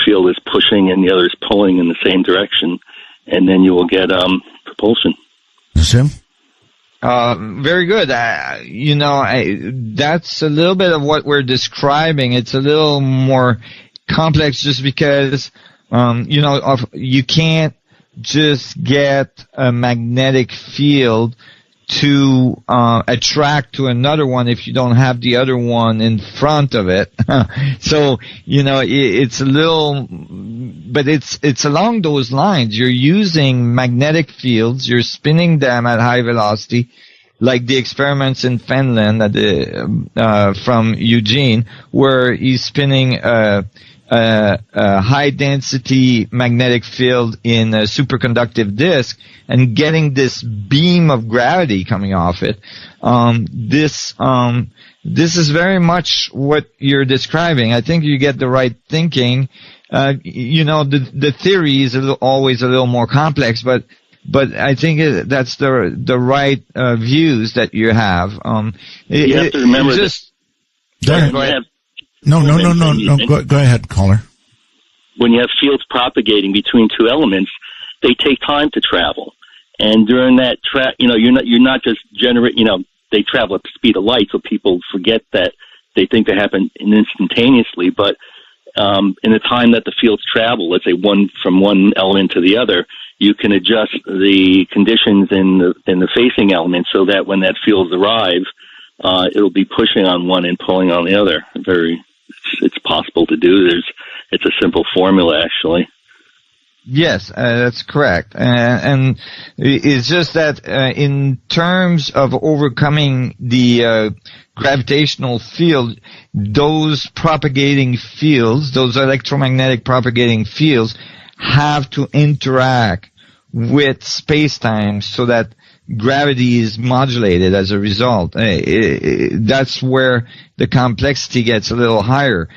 field is pushing and the other is pulling in the same direction, and then you will get propulsion.
Sim?
Very good. That's a little bit of what we're describing. It's a little more complex just because, you can't just get a magnetic field to attract to another one if you don't have the other one in front of it. So, it's a little, but it's along those lines. You're using magnetic fields, you're spinning them at high velocity, like the experiments in Finland from Eugene, where he's spinning a high density magnetic field in a superconductive disk and getting this beam of gravity coming off it. This is very much what you're describing. I think you get the right thinking. The theory is always a little more complex, but I think that's the right views that you have.
You have to remember this.
Go ahead. No. Go ahead, caller.
When you have fields propagating between two elements, they take time to travel, and during that you're not just they travel at the speed of light, so people forget that they think they happen instantaneously. But in the time that the fields travel, let's say from one element to the other, you can adjust the conditions in the facing element so that when that field arrives, it'll be pushing on one and pulling on the other. It's possible to do. It's a simple formula, actually.
Yes, that's correct. And it's just that in terms of overcoming the gravitational field, those propagating fields, those electromagnetic propagating fields, have to interact with space-time so that gravity is modulated as a result. That's where the complexity gets a little higher.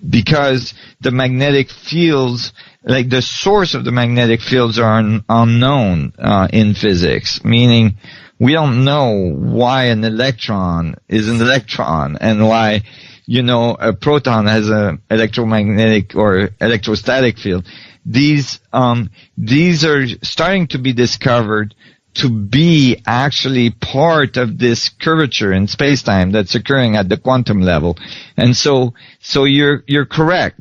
Because the magnetic fields, like the source of the magnetic fields, are unknown in physics, meaning we don't know why an electron is an electron and why, a proton has an electromagnetic or electrostatic field. These are starting to be discovered to be actually part of this curvature in space-time that's occurring at the quantum level. And so you're correct.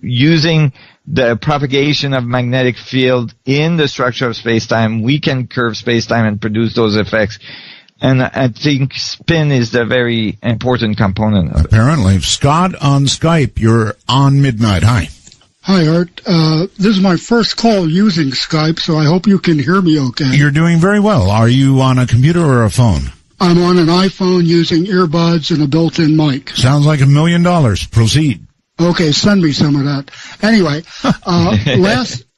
Using the propagation of magnetic field in the structure of space-time, we can curve space-time and produce those effects. And I think spin is the very important component of it.
Apparently. Scott on Skype, you're on Midnight. Hi.
Hi, Art. This is my first call using Skype, so I hope you can hear me okay.
You're doing very well. Are you on a computer or a phone?
I'm on an iPhone using earbuds and a built-in mic.
Sounds like $1 million. Proceed.
Okay, send me some of that. Anyway,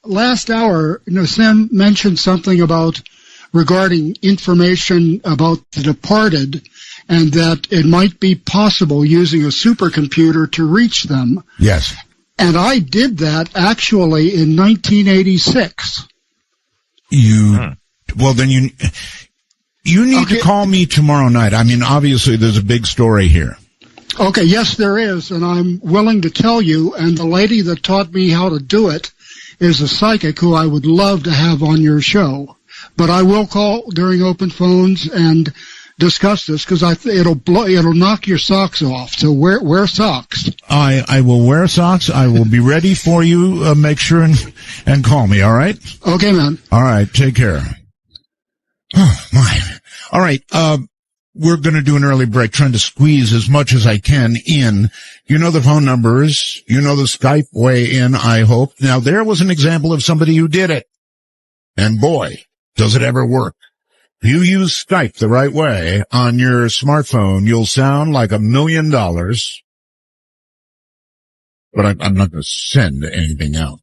last hour, Nassim mentioned something regarding information about the departed, and that it might be possible using a supercomputer to reach them.
Yes.
And I did that actually in 1986.
Well, then you need to call me tomorrow night. I mean, obviously there's a big story here.
Okay, yes, there is, and I'm willing to tell you, and the lady that taught me how to do it is a psychic who I would love to have on your show. But I will call during open phones and discuss this, because it'll knock your socks off. So wear socks.
I will wear socks. I will be ready for you. Make sure and call me. All right.
Okay, man.
All right. Take care. Oh my. All right. We're going to do an early break, trying to squeeze as much as I can in. You know the phone numbers. You know the Skype way in, I hope. Now, there was an example of somebody who did it. And boy, does it ever work. If you use Skype the right way on your smartphone, you'll sound like $1 million. But I'm not going to send anything out.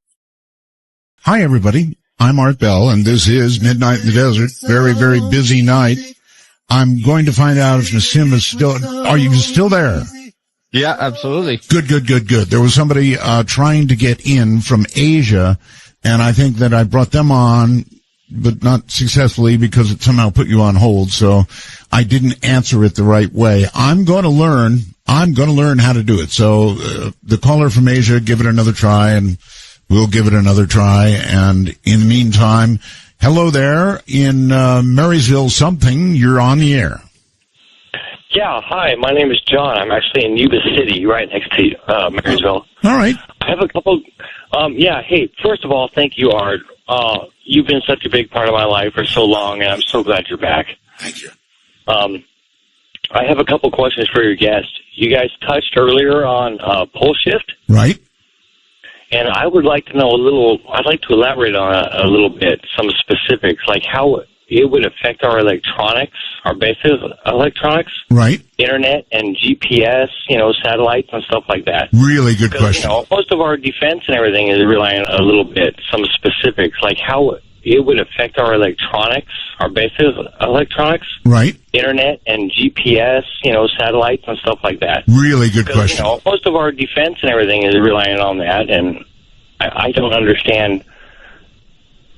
Hi, everybody. I'm Art Bell, and this is Midnight in the Desert. Very, very busy night. I'm going to find out if Nassim is still... Are you still there?
Yeah, absolutely.
Good. There was somebody trying to get in from Asia, and I think that I brought them on, but not successfully because it somehow put you on hold, so I didn't answer it the right way. I'm going to learn how to do it. So the caller from Asia, give it another try, and we'll give it another try. And in the meantime, hello there in Marysville something. You're on the air.
Yeah, hi. My name is John. I'm actually in Yuba City, right next to Marysville.
All right.
I have a couple... hey, first of all, thank you, Art. You've been such a big part of my life for so long, and I'm so glad you're back.
Thank you.
I have a couple questions for your guest. You guys touched earlier on pole shift.
Right.
And I would like to know I'd like to elaborate on a little bit, some specifics, like how it would affect our electronics, our basic electronics.
Right.
Internet and GPS, satellites and stuff like that.
Really good question.
Most of our defense and everything is relying a little bit, some specifics, like how it would affect our electronics, our basic electronics.
Right.
Internet and GPS, satellites and stuff like that.
Really good question.
Most of our defense and everything is relying on that, and I don't understand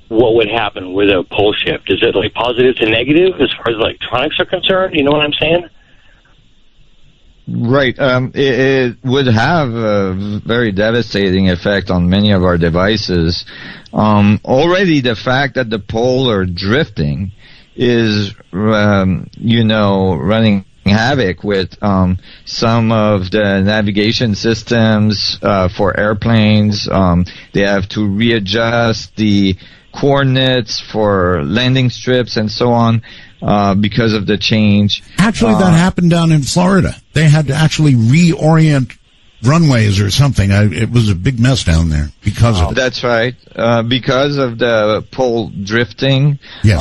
what would happen with a pole shift. Is it like positive to negative as far as electronics are concerned? You know what I'm saying?
Right. It would have a very devastating effect on many of our devices. Already the fact that the poles are drifting is, running havoc with some of the navigation systems for airplanes. They have to readjust the coordinates for landing strips and so on because of the change.
Actually, that happened down in Florida. They had to actually reorient runways or something. It was a big mess down there because of it.
That's right. Because of the pole drifting.
Yes.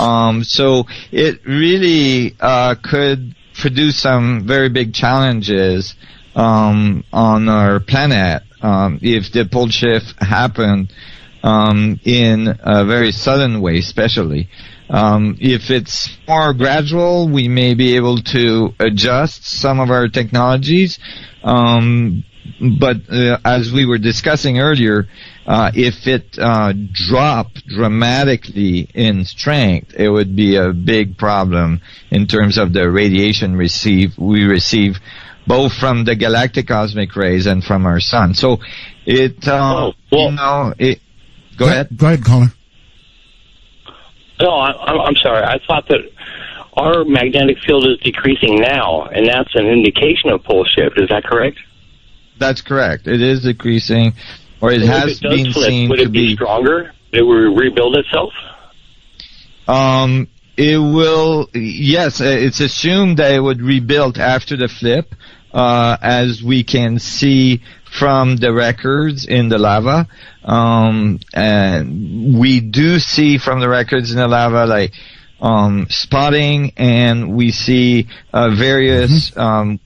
So it really could produce some very big challenges on our planet if the pole shift happened in a very sudden way, especially. If it's more gradual, we may be able to adjust some of our technologies. But as we were discussing earlier, if it dropped dramatically in strength, it would be a big problem in terms of the radiation we receive both from the galactic cosmic rays and from our sun. So it, Go ahead.
Go ahead, caller.
No, I'm sorry. I thought that our magnetic field is decreasing now, and that's an indication of pole shift. Is that correct?
That's correct. It is decreasing, or it has been seen
would
to
it be stronger? It will rebuild itself?
It will, yes, it's assumed that it would rebuild after the flip, as we can see from the records in the lava. And we do see from the records in the lava, like, spotting, and we see various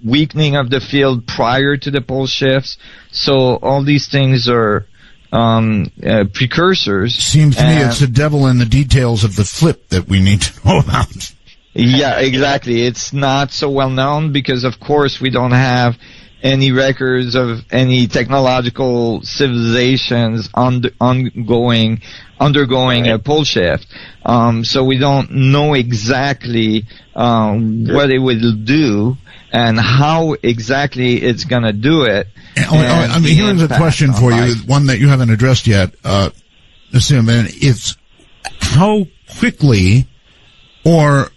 weakening of the field prior to the pole shifts. So all these things are precursors.
Seems to me it's the devil in the details of the flip that we need to know about.
Yeah, exactly. It's not so well known because, of course, we don't have any records of any technological civilizations undergoing a pole shift. So we don't know exactly what it will do and how exactly it's going to do it.
I mean, here's a question for you, one that you haven't addressed yet, Nassim, and it's how quickly or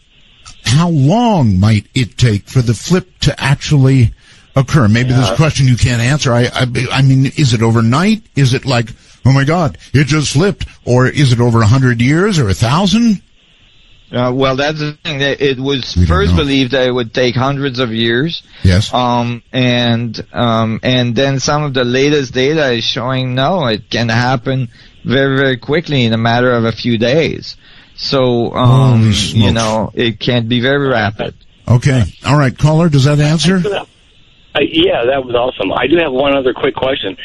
how long might it take for the flip to actually occur? Maybe this question you can't answer. I mean, is it overnight? Is it like, oh my God, it just flipped? Or is it over 100 years or 1,000?
Well, that's the thing. It was first believed that it would take hundreds of years.
Yes.
And then some of the latest data is showing no, it can happen very, very quickly in a matter of a few days. So, you know, it can be very rapid.
Okay. All right, caller, does that answer?
Yeah, that was awesome. I do have one other quick question.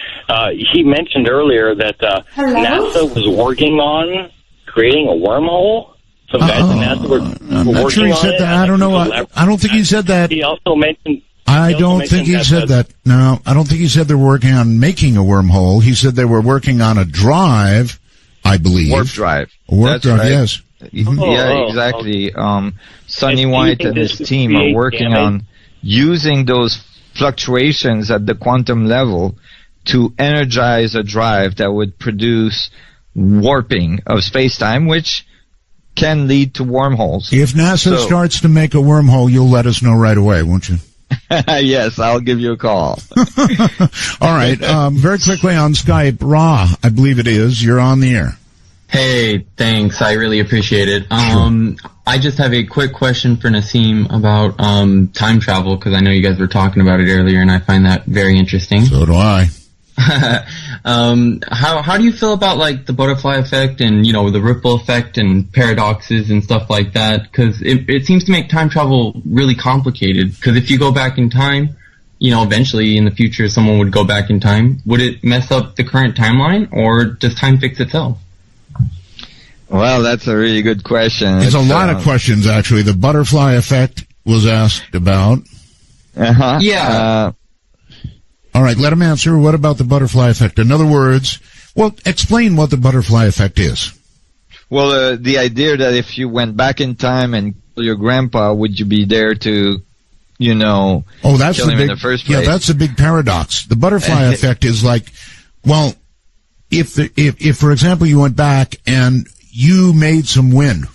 He mentioned earlier that NASA was working on creating a wormhole. Some guys at NASA were
I'm not sure he said that. I don't know. I don't think he said that.
He also mentioned...
I don't think he said that. No, I don't think he said they're working on making a wormhole. He said they were working on a drive, I believe.
Warp drive.
A warp drive, right. Yes.
Yeah, exactly. Sonny White and his team are working on using those fluctuations at the quantum level to energize a drive that would produce warping of space-time, which can lead to wormholes.
If NASA starts to make a wormhole, you'll let us know right away, won't you?
Yes, I'll give you a call.
All right. Very quickly on Skype, Ra, I believe it is. You're on the air.
Hey, thanks. I really appreciate it. I just have a quick question for Nassim about time travel, because I know you guys were talking about it earlier, and I find that very interesting.
So do I.
How do you feel about like the butterfly effect and, you know, the ripple effect and paradoxes and stuff like that? Because it seems to make time travel really complicated. Because if you go back in time, you know, eventually in the future someone would go back in time. Would it mess up the current timeline, or does time fix itself?
Well, that's a really good question.
There's a lot of questions, actually. The butterfly effect was asked about.
Yeah.
All right, let him answer. What about the butterfly effect? In other words, well, explain what the butterfly effect is.
Well, the idea that if you went back in time and killed your grandpa, would you be there to, you know, kill him in the first place?
Yeah, that's a big paradox. The butterfly effect is like, well, if for example you went back and you made some wind,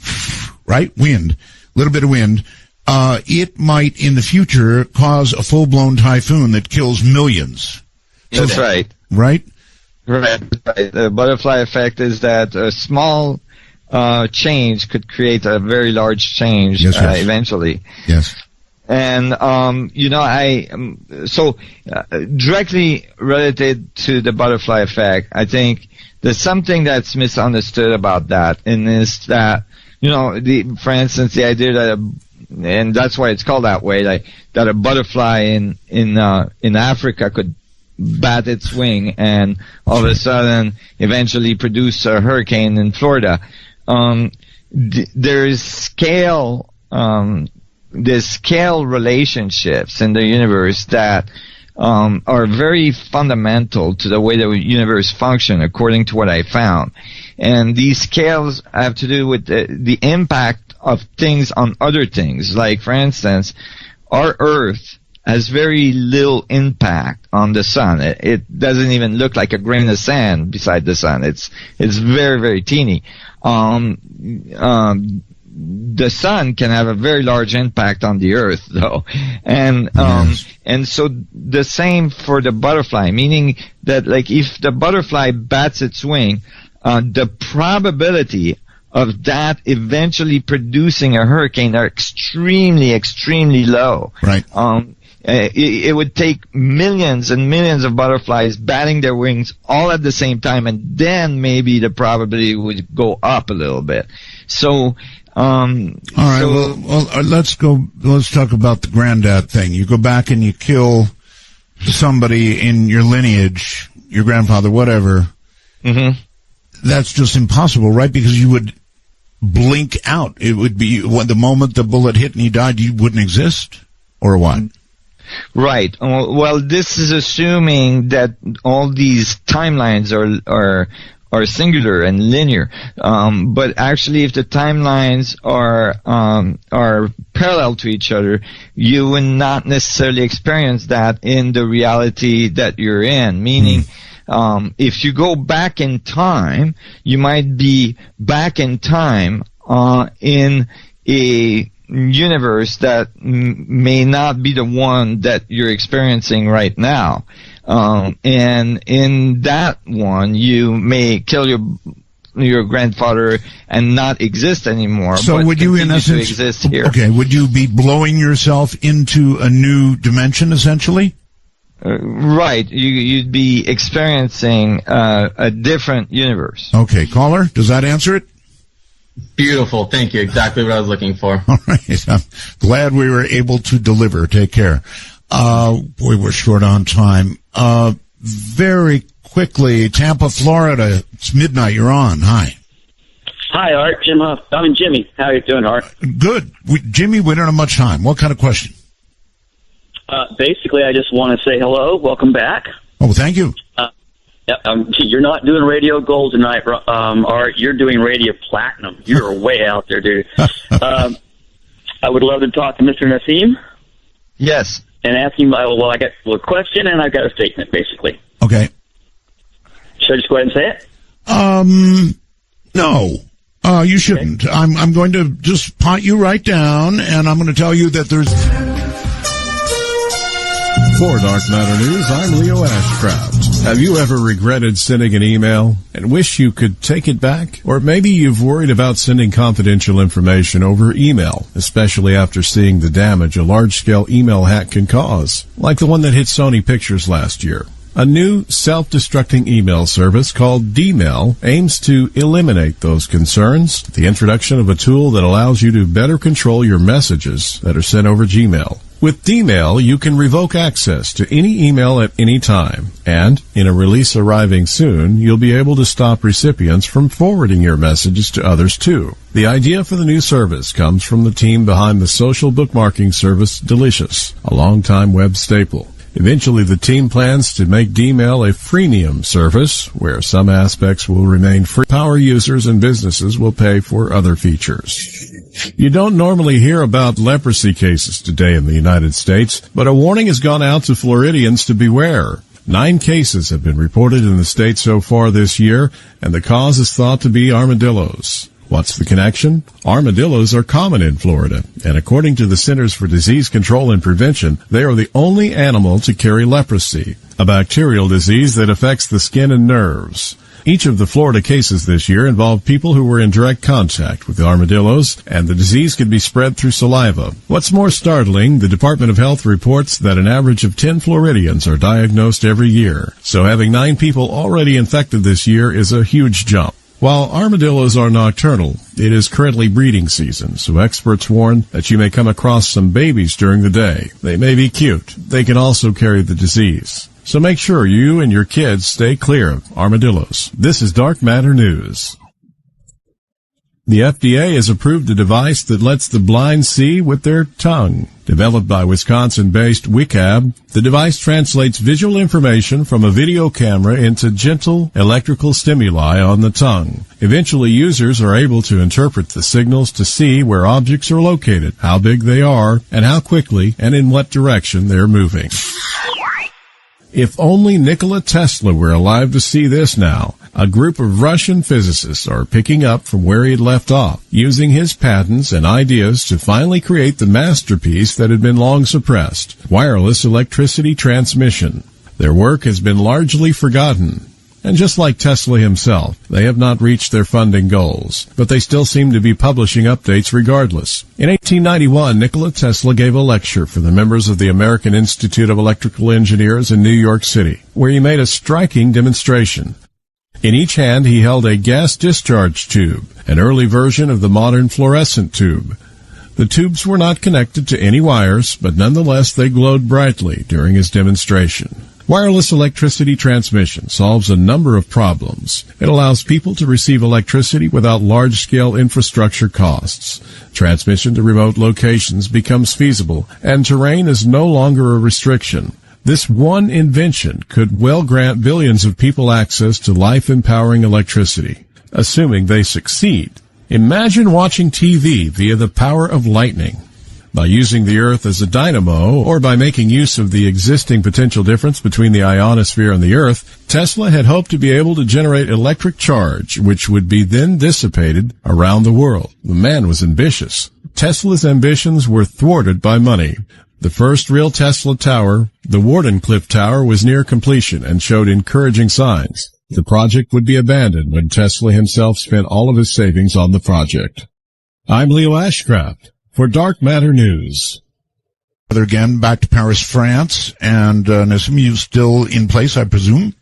right? Wind, a little bit of wind. It might, in the future, cause a full-blown typhoon that kills millions.
That's right.
Right?
Right. The butterfly effect is that a small change could create a very large change eventually.
Yes.
And, you know, directly related to the butterfly effect, I think there's something that's misunderstood about that, and is that, you know, for instance, the idea that and that's why it's called that way, like that a butterfly in Africa could bat its wing and all of a sudden eventually produce a hurricane in Florida. There's scale relationships in the universe that are very fundamental to the way the universe functions, according to what I found. And these scales have to do with the impact of things on other things. Like, for instance, our Earth has very little impact on the sun. It doesn't even look like a grain of sand beside the sun. It's very, very teeny. The sun can have a very large impact on the earth, though. And so the same for the butterfly, meaning that, like, if the butterfly bats its wing, the probability of that eventually producing a hurricane are extremely, extremely low.
Right.
It would take millions and millions of butterflies batting their wings all at the same time, and then maybe the probability would go up a little bit. So,
all right. Well, let's talk about the granddad thing. You go back and you kill somebody in your lineage, your grandfather, whatever.
Mm-hmm.
That's just impossible, right? Because you would blink out. It would be when the moment the bullet hit and he died, you wouldn't exist, or what?
Right. Well, this is assuming that all these timelines are singular and linear. But actually, if the timelines are parallel to each other, you will not necessarily experience that in the reality that you're in. Meaning, if you go back in time, you might be back in time in a universe that may not be the one that you're experiencing right now. And in that one, you may kill your grandfather and not exist anymore.
So
but
would you, in essence,
exist here.
Okay, would you be blowing yourself into a new dimension, essentially?
Right. You'd be experiencing a different universe.
Okay, caller, does that answer it?
Beautiful. Thank you. Exactly what I was looking for.
All right. I'm glad we were able to deliver. Take care. Boy, we're short on time. Very quickly, Tampa, Florida. It's midnight. You're on. Hi.
Hi, Art. Jimmy. How are you doing, Art?
Good. Jimmy, we don't have much time. What kind of question?
Basically, I just want to say hello. Welcome back.
Oh, thank you.
You're not doing radio gold tonight, Art. You're doing radio platinum. You're way out there, dude. I would love to talk to Mr. Nassim.
Yes.
And ask him, I got a question and I've got a statement, basically.
Okay.
Should I just go ahead and say it?
No. You shouldn't. Okay. I'm going to just pot you right down, and I'm going to tell you that there's...
For Dark Matter News, I'm Leo Ashcraft. Have you ever regretted sending an email and wish you could take it back? Or maybe you've worried about sending confidential information over email, especially after seeing the damage a large-scale email hack can cause, like the one that hit Sony Pictures last year. A new self-destructing email service called Dmail aims to eliminate those concerns. The introduction of a tool that allows you to better control your messages that are sent over Gmail. With Dmail, you can revoke access to any email at any time. And in a release arriving soon, you'll be able to stop recipients from forwarding your messages to others too. The idea for the new service comes from the team behind the social bookmarking service Delicious, a longtime web staple. Eventually, the team plans to make Dmail a freemium service where some aspects will remain free. Power users and businesses will pay for other features. You don't normally hear about leprosy cases today in the United States, but a warning has gone out to Floridians to beware. 9 cases have been reported in the state so far this year, and the cause is thought to be armadillos. What's the connection? Armadillos are common in Florida, and according to the Centers for Disease Control and Prevention, they are the only animal to carry leprosy, a bacterial disease that affects the skin and nerves. Each of the Florida cases this year involved people who were in direct contact with the armadillos, and the disease could be spread through saliva. What's more startling, the Department of Health reports that an average of 10 Floridians are diagnosed every year. So having 9 people already infected this year is a huge jump. While armadillos are nocturnal, it is currently breeding season, so experts warn that you may come across some babies during the day. They may be cute. They can also carry the disease. So make sure you and your kids stay clear of armadillos. This is Dark Matter News. The FDA has approved a device that lets the blind see with their tongue. Developed by Wisconsin-based WICAB, the device translates visual information from a video camera into gentle electrical stimuli on the tongue. Eventually, users are able to interpret the signals to see where objects are located, how big they are, and how quickly and in what direction they're moving. If only Nikola Tesla were alive to see this now. A group of Russian physicists are picking up from where he had left off, using his patents and ideas to finally create the masterpiece that had been long suppressed, wireless electricity transmission. Their work has been largely forgotten. And just like Tesla himself, they have not reached their funding goals, but they still seem to be publishing updates regardless. In 1891, Nikola Tesla gave a lecture for the members of the American Institute of Electrical Engineers in New York City, where he made a striking demonstration. In each hand he held a gas discharge tube, an early version of the modern fluorescent tube. The tubes were not connected to any wires, but nonetheless they glowed brightly during his demonstration. Wireless electricity transmission solves a number of problems. It allows people to receive electricity without large-scale infrastructure costs. Transmission to remote locations becomes feasible, and terrain is no longer a restriction. This one invention could well grant billions of people access to life-empowering electricity, assuming they succeed. Imagine watching TV via the power of lightning. By using the Earth as a dynamo, or by making use of the existing potential difference between the ionosphere and the Earth, Tesla had hoped to be able to generate electric charge, which would be then dissipated around the world. The man was ambitious. Tesla's ambitions were thwarted by money. The first real Tesla tower, the Wardenclyffe Tower, was near completion and showed encouraging signs. The project would be abandoned when Tesla himself spent all of his savings on the project. I'm Leo Ashcraft for Dark Matter News.
Again, back to Paris, France. And Nassim, you still in place, I presume?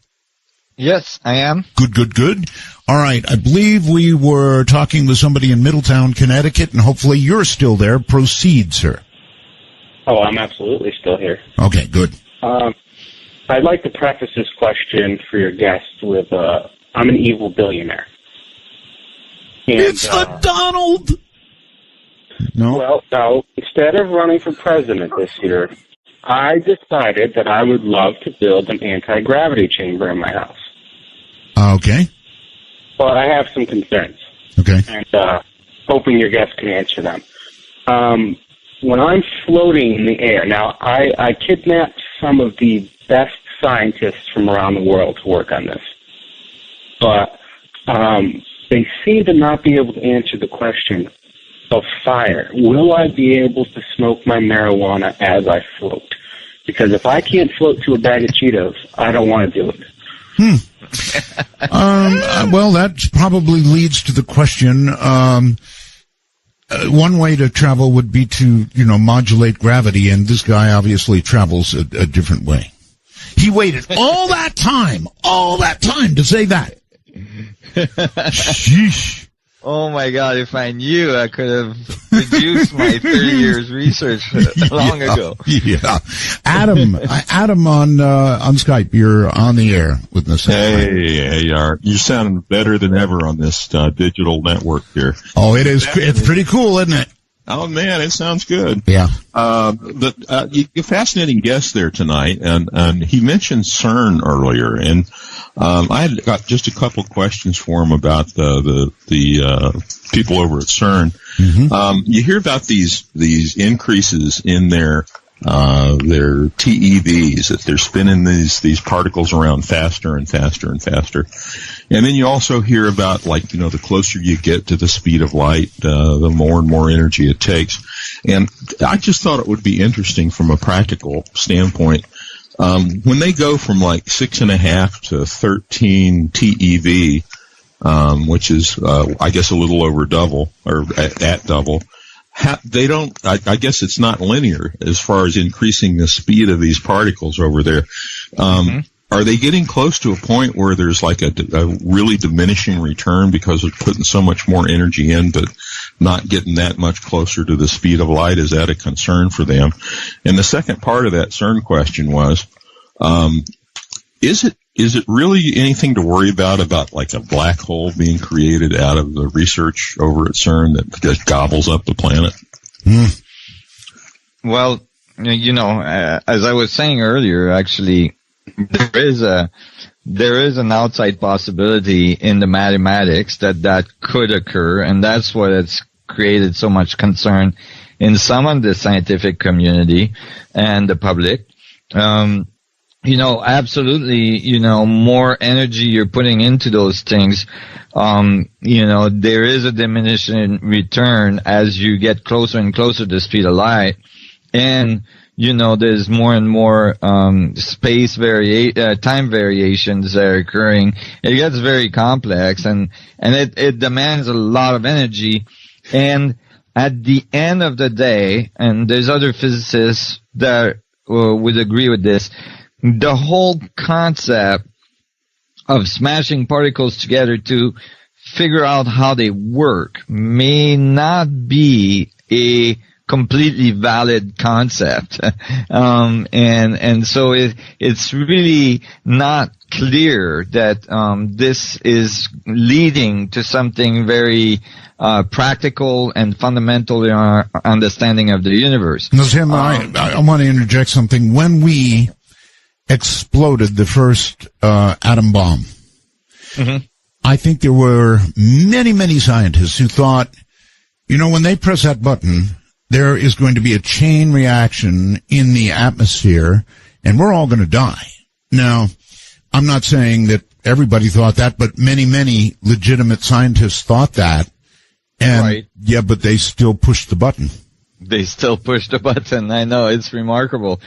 Yes, I am.
Good. All right. I believe we were talking with somebody in Middletown, Connecticut, and hopefully you're still there. Proceed, sir.
Oh, I'm absolutely still here.
Okay, good.
I'd like to preface this question for your guest with, I'm an evil billionaire. And,
it's the Donald! No.
Well, no. Instead of running for president this year, I decided that I would love to build an anti-gravity chamber in my house.
Okay.
But I have some concerns.
Okay.
And hoping your guest can answer them. When I'm floating in the air, now I kidnapped some of the best scientists from around the world to work on this. But they seem to not be able to answer the question of fire. Will I be able to smoke my marijuana as I float? Because if I can't float to a bag of Cheetos, I don't want to do it.
Well, that probably leads to the question. One way to travel would be to, modulate gravity, and this guy obviously travels a different way. He waited all that time to say that. Sheesh.
Oh my God, if I knew, I could have reduced my 30 years research long ago.
Yeah. Adam on Skype, you're on the air with Nassim.
Hey, you're sounding better than ever on this digital network here.
Oh, it is. It's pretty cool, isn't it?
Oh man, it sounds good.
Yeah.
You're fascinating guest there tonight, and he mentioned CERN earlier, and I had got just a couple questions for him about the people over at CERN.
Mm-hmm.
You hear about these increases in their TeVs, that they're spinning these particles around faster and faster and faster. And then you also hear about, the closer you get to the speed of light, the more and more energy it takes. And I just thought it would be interesting from a practical standpoint. When they go from 6.5 to 13 TeV, which is, I guess a little over double, or at double, they don't, I guess it's not linear as far as increasing the speed of these particles over there. Are they getting close to a point where there's a really diminishing return because of putting so much more energy in, but not getting that much closer to the speed of light? Is that a concern for them? And the second part of that CERN question was, is it really anything to worry about a black hole being created out of the research over at CERN that just gobbles up the planet?
Well, as I was saying earlier, actually, there is an outside possibility in the mathematics that could occur, and that's what has created so much concern in some of the scientific community and the public. Absolutely, more energy you're putting into those things, there is a diminishing return as you get closer and closer to the speed of light. And, there's more and more, time variations that are occurring. It gets very complex and it demands a lot of energy. And at the end of the day, and there's other physicists that would agree with this, the whole concept of smashing particles together to figure out how they work may not be a completely valid concept. And so it's really not clear that this is leading to something very practical and fundamental in our understanding of the universe.
Now, Tim, I want to interject something. When we exploded the first atom bomb, I think there were many, many scientists who thought, when they press that button, there is going to be a chain reaction in the atmosphere, and we're all going to die. Now, I'm not saying that everybody thought that, but many, many legitimate scientists thought that. And
right.
Yeah, but they still pushed the button.
They still pushed the button. I know, it's remarkable.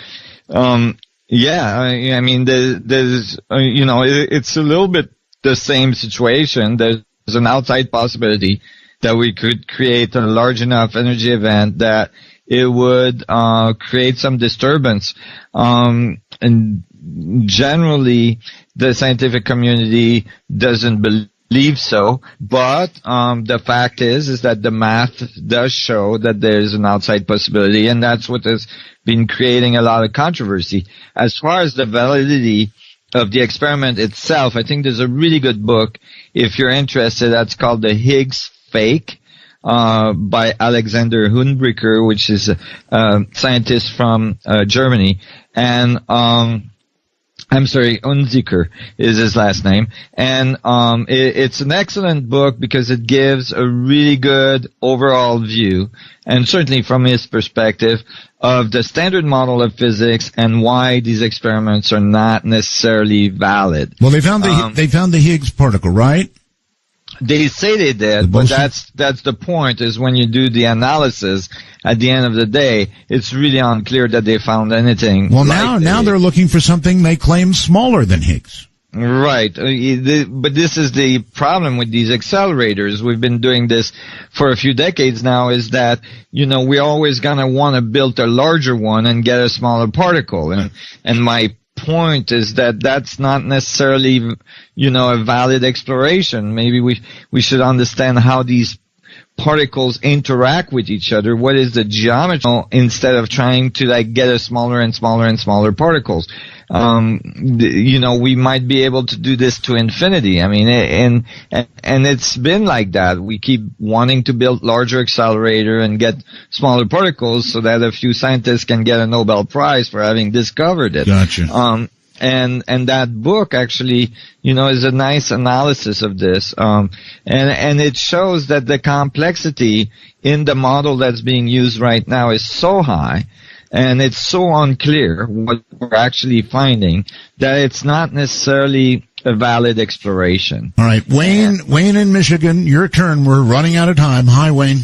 Yeah, I mean, there's, it's a little bit the same situation. There's an outside possibility that we could create a large enough energy event that it would create some disturbance. And generally, the scientific community doesn't believe so, but the fact is that the math does show that there's an outside possibility, and that's what has been creating a lot of controversy. As far as the validity of the experiment itself, I think there's a really good book, if you're interested, that's called The Higgs Fake, by Alexander Hundbricker, which is a scientist from Germany, and Unziker is his last name. And it's an excellent book because it gives a really good overall view, and certainly from his perspective, of the standard model of physics and why these experiments are not necessarily valid.
Well, they found the Higgs particle, right?
They say they did, but that's the point, is when you do the analysis at the end of the day, it's really unclear that they found anything.
Well, now they're looking for something they claim smaller than Higgs.
Right. But this is the problem with these accelerators. We've been doing this for a few decades now, is that, we're always going to want to build a larger one and get a smaller particle. And my point is that that's not necessarily, a valid exploration. Maybe we should understand how these particles interact with each other. What is the geometry, instead of trying to get a smaller and smaller and smaller particles? We might be able to do this to infinity. I mean, and it's been like that. We keep wanting to build larger accelerator and get smaller particles so that a few scientists can get a Nobel Prize for having discovered it.
Gotcha.
And that book actually, is a nice analysis of this. And it shows that the complexity in the model that's being used right now is so high, and it's so unclear what we're actually finding, that it's not necessarily a valid exploration.
All right, Wayne in Michigan, your turn. We're running out of time. Hi, Wayne.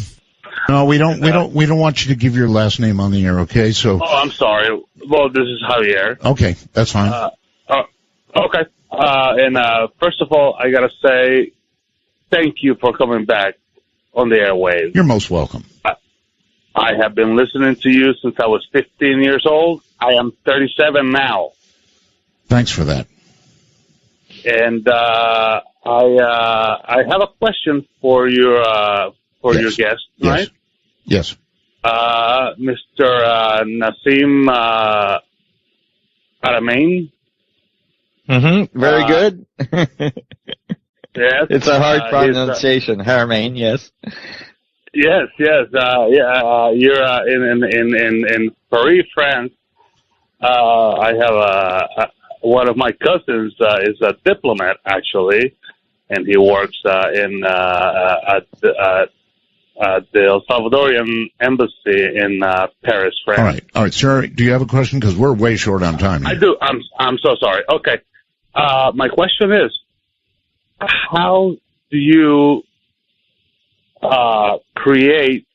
No, we don't want you to give your last name on the air, okay? So.
Oh, I'm sorry. Well, this is Javier.
Okay, that's fine.
Okay. And first of all, I gotta say thank you for coming back on the airwaves.
You're most welcome.
I have been listening to you since I was 15 years old. I am 37 now.
Thanks for that.
And I have a question for your guest, right?
Yes.
Mr. Nassim Haramein.
Mm-hmm. Very good.
Yes.
It's a hard pronunciation. Haramein, yes.
Yes. You're in Paris, France. I have one of my cousins is a diplomat, actually, and he works at the Salvadorian embassy in Paris, France.
All right, sir. Do you have a question? Because we're way short on time here.
I do. I'm so sorry. Okay. My question is, how do you create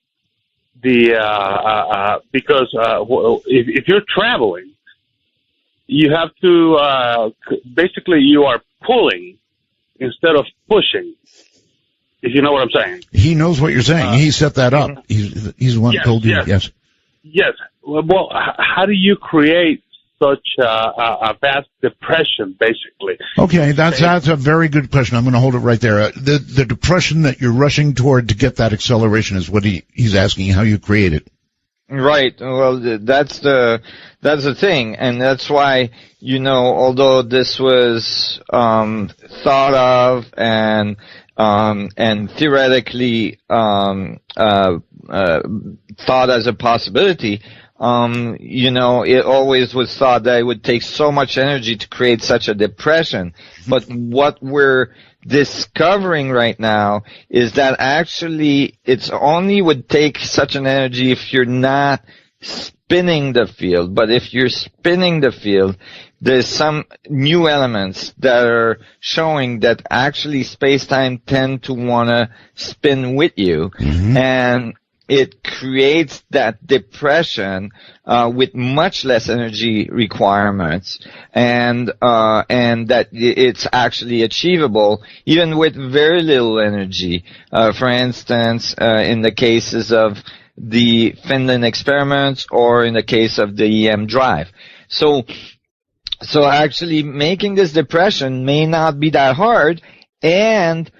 the because if you're traveling, you have to basically you are pulling instead of pushing. If you know what I'm saying.
He knows what you're saying. He set that up. He's the one who told you. Yes.
Yes. Well, how do you create such a vast depression, basically?
Okay, that's a very good question. I'm going to hold it right there. The depression that you're rushing toward to get that acceleration is what he's asking, how you create it.
Right. Well, that's the thing, and that's why, although this was thought of and theoretically thought as a possibility, it always was thought that it would take so much energy to create such a depression. But what we're discovering right now is that actually it's only would take such an energy if you're not spinning the field. But if you're spinning the field, there's some new elements that are showing that actually space-time tend to want to spin with you. Mm-hmm. And it creates that depression with much less energy requirements, and that it's actually achievable even with very little energy. For instance, in the cases of the Finland experiments, or in the case of the EM drive. So actually making this depression may not be that hard, and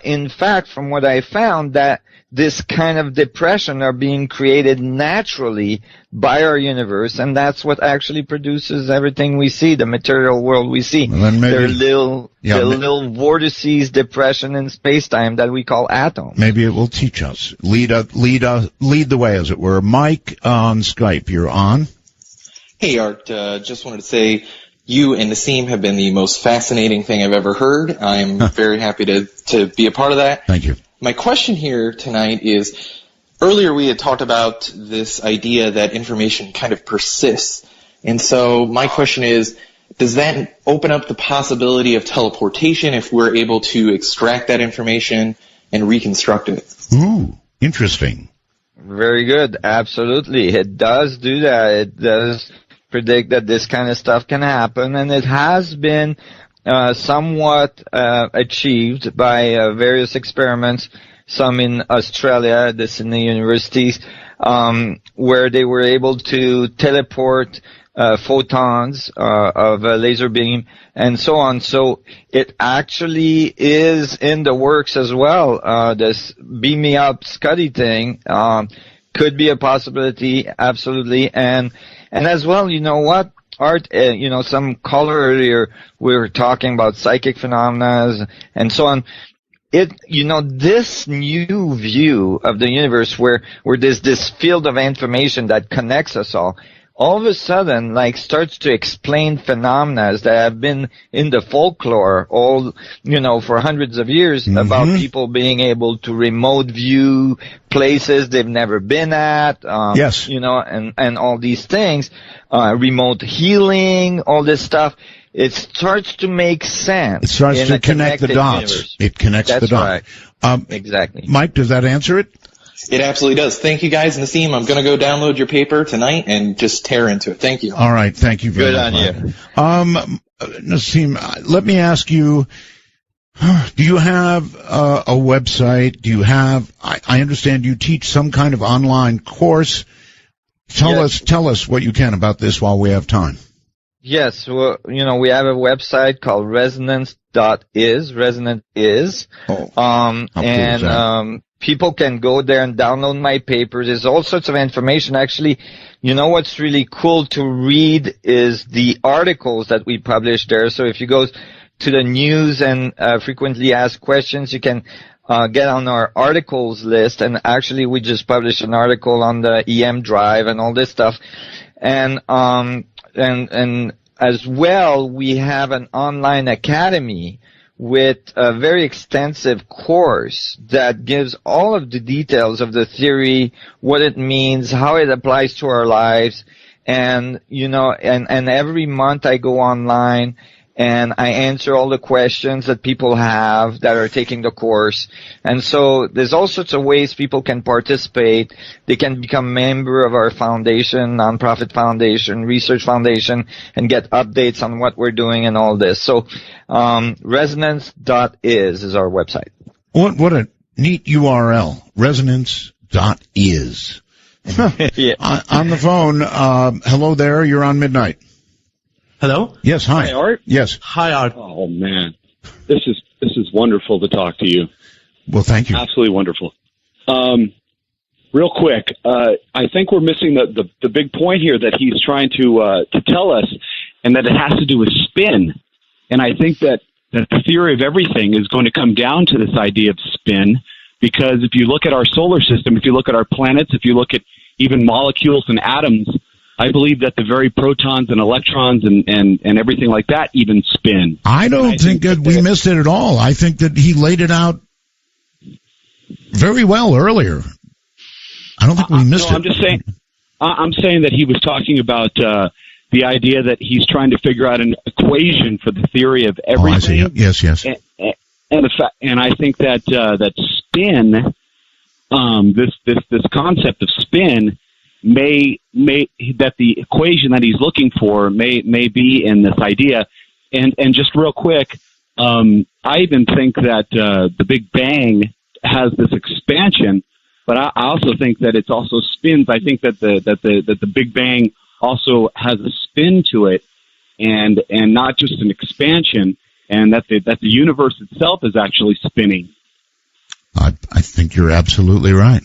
in fact, from what I found, that this kind of depression are being created naturally by our universe, and that's what actually produces everything we see, the material world we see. Well, there are little vortices, depression in space-time that we call atoms.
Maybe it will teach us, lead the way, as it were. Mike on Skype, you're on.
Hey, Art. Just wanted to say you and Nassim have been the most fascinating thing I've ever heard. I'm very happy to be a part of that.
Thank you.
My question here tonight is, earlier we had talked about this idea that information kind of persists. And so my question is, does that open up the possibility of teleportation if we're able to extract that information and reconstruct it?
Ooh, interesting.
Very good. Absolutely. It does do that. It does predict that this kind of stuff can happen, and it has been somewhat achieved by various experiments, some in Australia, the Sydney universities, where they were able to teleport photons of a laser beam and so on. So it actually is in the works as well. This beam me up Scuddy thing could be a possibility, absolutely. And as well, you know what? Art, some caller earlier, we were talking about psychic phenomena and so on. This new view of the universe where there's this field of information that connects us all of a sudden, starts to explain phenomena that have been in the folklore for hundreds of years, mm-hmm. about people being able to remote view places they've never been at,
yes.
And all these things, remote healing, all this stuff. It starts to make sense.
It starts to connect the dots.
Universe.
It connects the dots.
Right. Exactly.
Mike, does that answer it?
It absolutely does. Thank you, guys. Nassim, I'm going to go download your paper tonight and just tear into it. Thank you.
All right. Thank you very much.
Good on you.
Nassim, let me ask you, do you have a website? Do you have, I understand you teach some kind of online course. Tell us what you can about this while we have time.
Yes, well, we have a website called resonance.is, resonant is. People can go there and download my papers. There's all sorts of information. Actually, what's really cool to read is the articles that we publish there. So if you go to the news and frequently asked questions, you can get on our articles list. And actually, we just published an article on the EM drive and all this stuff. And as well, we have an online academy with a very extensive course that gives all of the details of the theory, what it means, how it applies to our lives. And, and every month I go online and I answer all the questions that people have that are taking the course. And so there's all sorts of ways people can participate. They can become a member of our foundation, nonprofit foundation, research foundation, and get updates on what we're doing and all this. So resonance.is is our website.
What a neat URL, resonance.is.
Yeah.
On the phone, hello there, you're on Midnight.
Hello?
Yes, hi.
Hi, Art.
Yes.
Hi, Art.
Oh man, this is wonderful to talk to you.
Well, thank you.
Absolutely wonderful. Real quick, I think we're missing the big point here that he's trying to tell us, and that it has to do with spin. And I think that the theory of everything is going to come down to this idea of spin, because if you look at our solar system, if you look at our planets, if you look at even molecules and atoms, I believe that the very protons and electrons and everything like that even spin.
I don't think that we missed it at all. I think that he laid it out very well earlier. I don't think we missed it.
I'm saying that he was talking about the idea that he's trying to figure out an equation for the theory of everything.
Oh, I see. Yes.
And I think that that spin, this concept of spin, may that the equation that he's looking for may be in this idea. And just real quick, I even think that the Big Bang has this expansion, but I also think that it's also spins. I think that the Big Bang also has a spin to it, and not just an expansion, and that the universe itself is actually spinning.
I think you're absolutely right.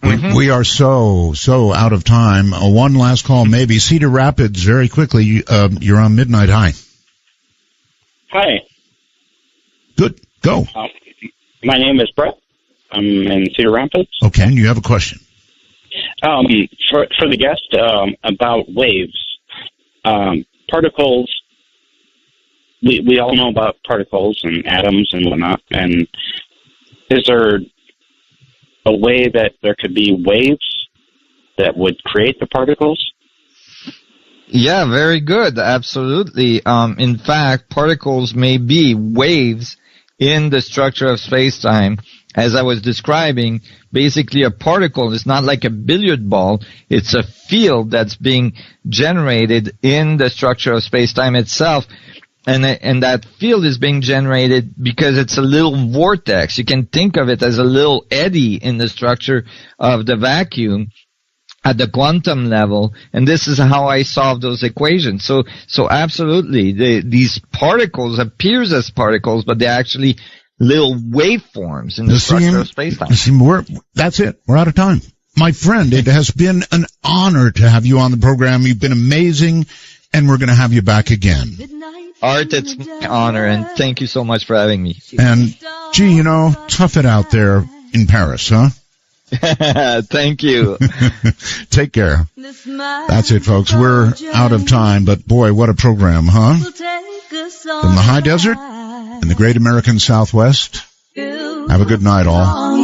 We are so out of time. One last call, maybe. Cedar Rapids, very quickly. You're on Midnight. Hi.
Hi.
Good. Go.
My name is Brett. I'm in Cedar Rapids.
Okay, and you have a question.
For the guest, about waves. Particles, we all know about particles and atoms and whatnot, and is there a way that there could be waves that would create the particles?
Yeah, very good. Absolutely. In fact, particles may be waves in the structure of space-time. As I was describing, basically a particle is not like a billiard ball. It's a field that's being generated in the structure of space-time itself. And that field is being generated because it's a little vortex. You can think of it as a little eddy in the structure of the vacuum at the quantum level. And this is how I solve those equations. So absolutely, these particles appears as particles, but they're actually little waveforms in the structure of space-time.
That's it. We're out of time. My friend, it has been an honor to have you on the program. You've been amazing, and we're going to have you back again.
Art, it's my honor, and thank you so much for having me.
And, gee, tough it out there in Paris, huh?
Thank you.
Take care. That's it, folks. We're out of time, but boy, what a program, huh? From the high desert and the great American Southwest. Have a good night, all.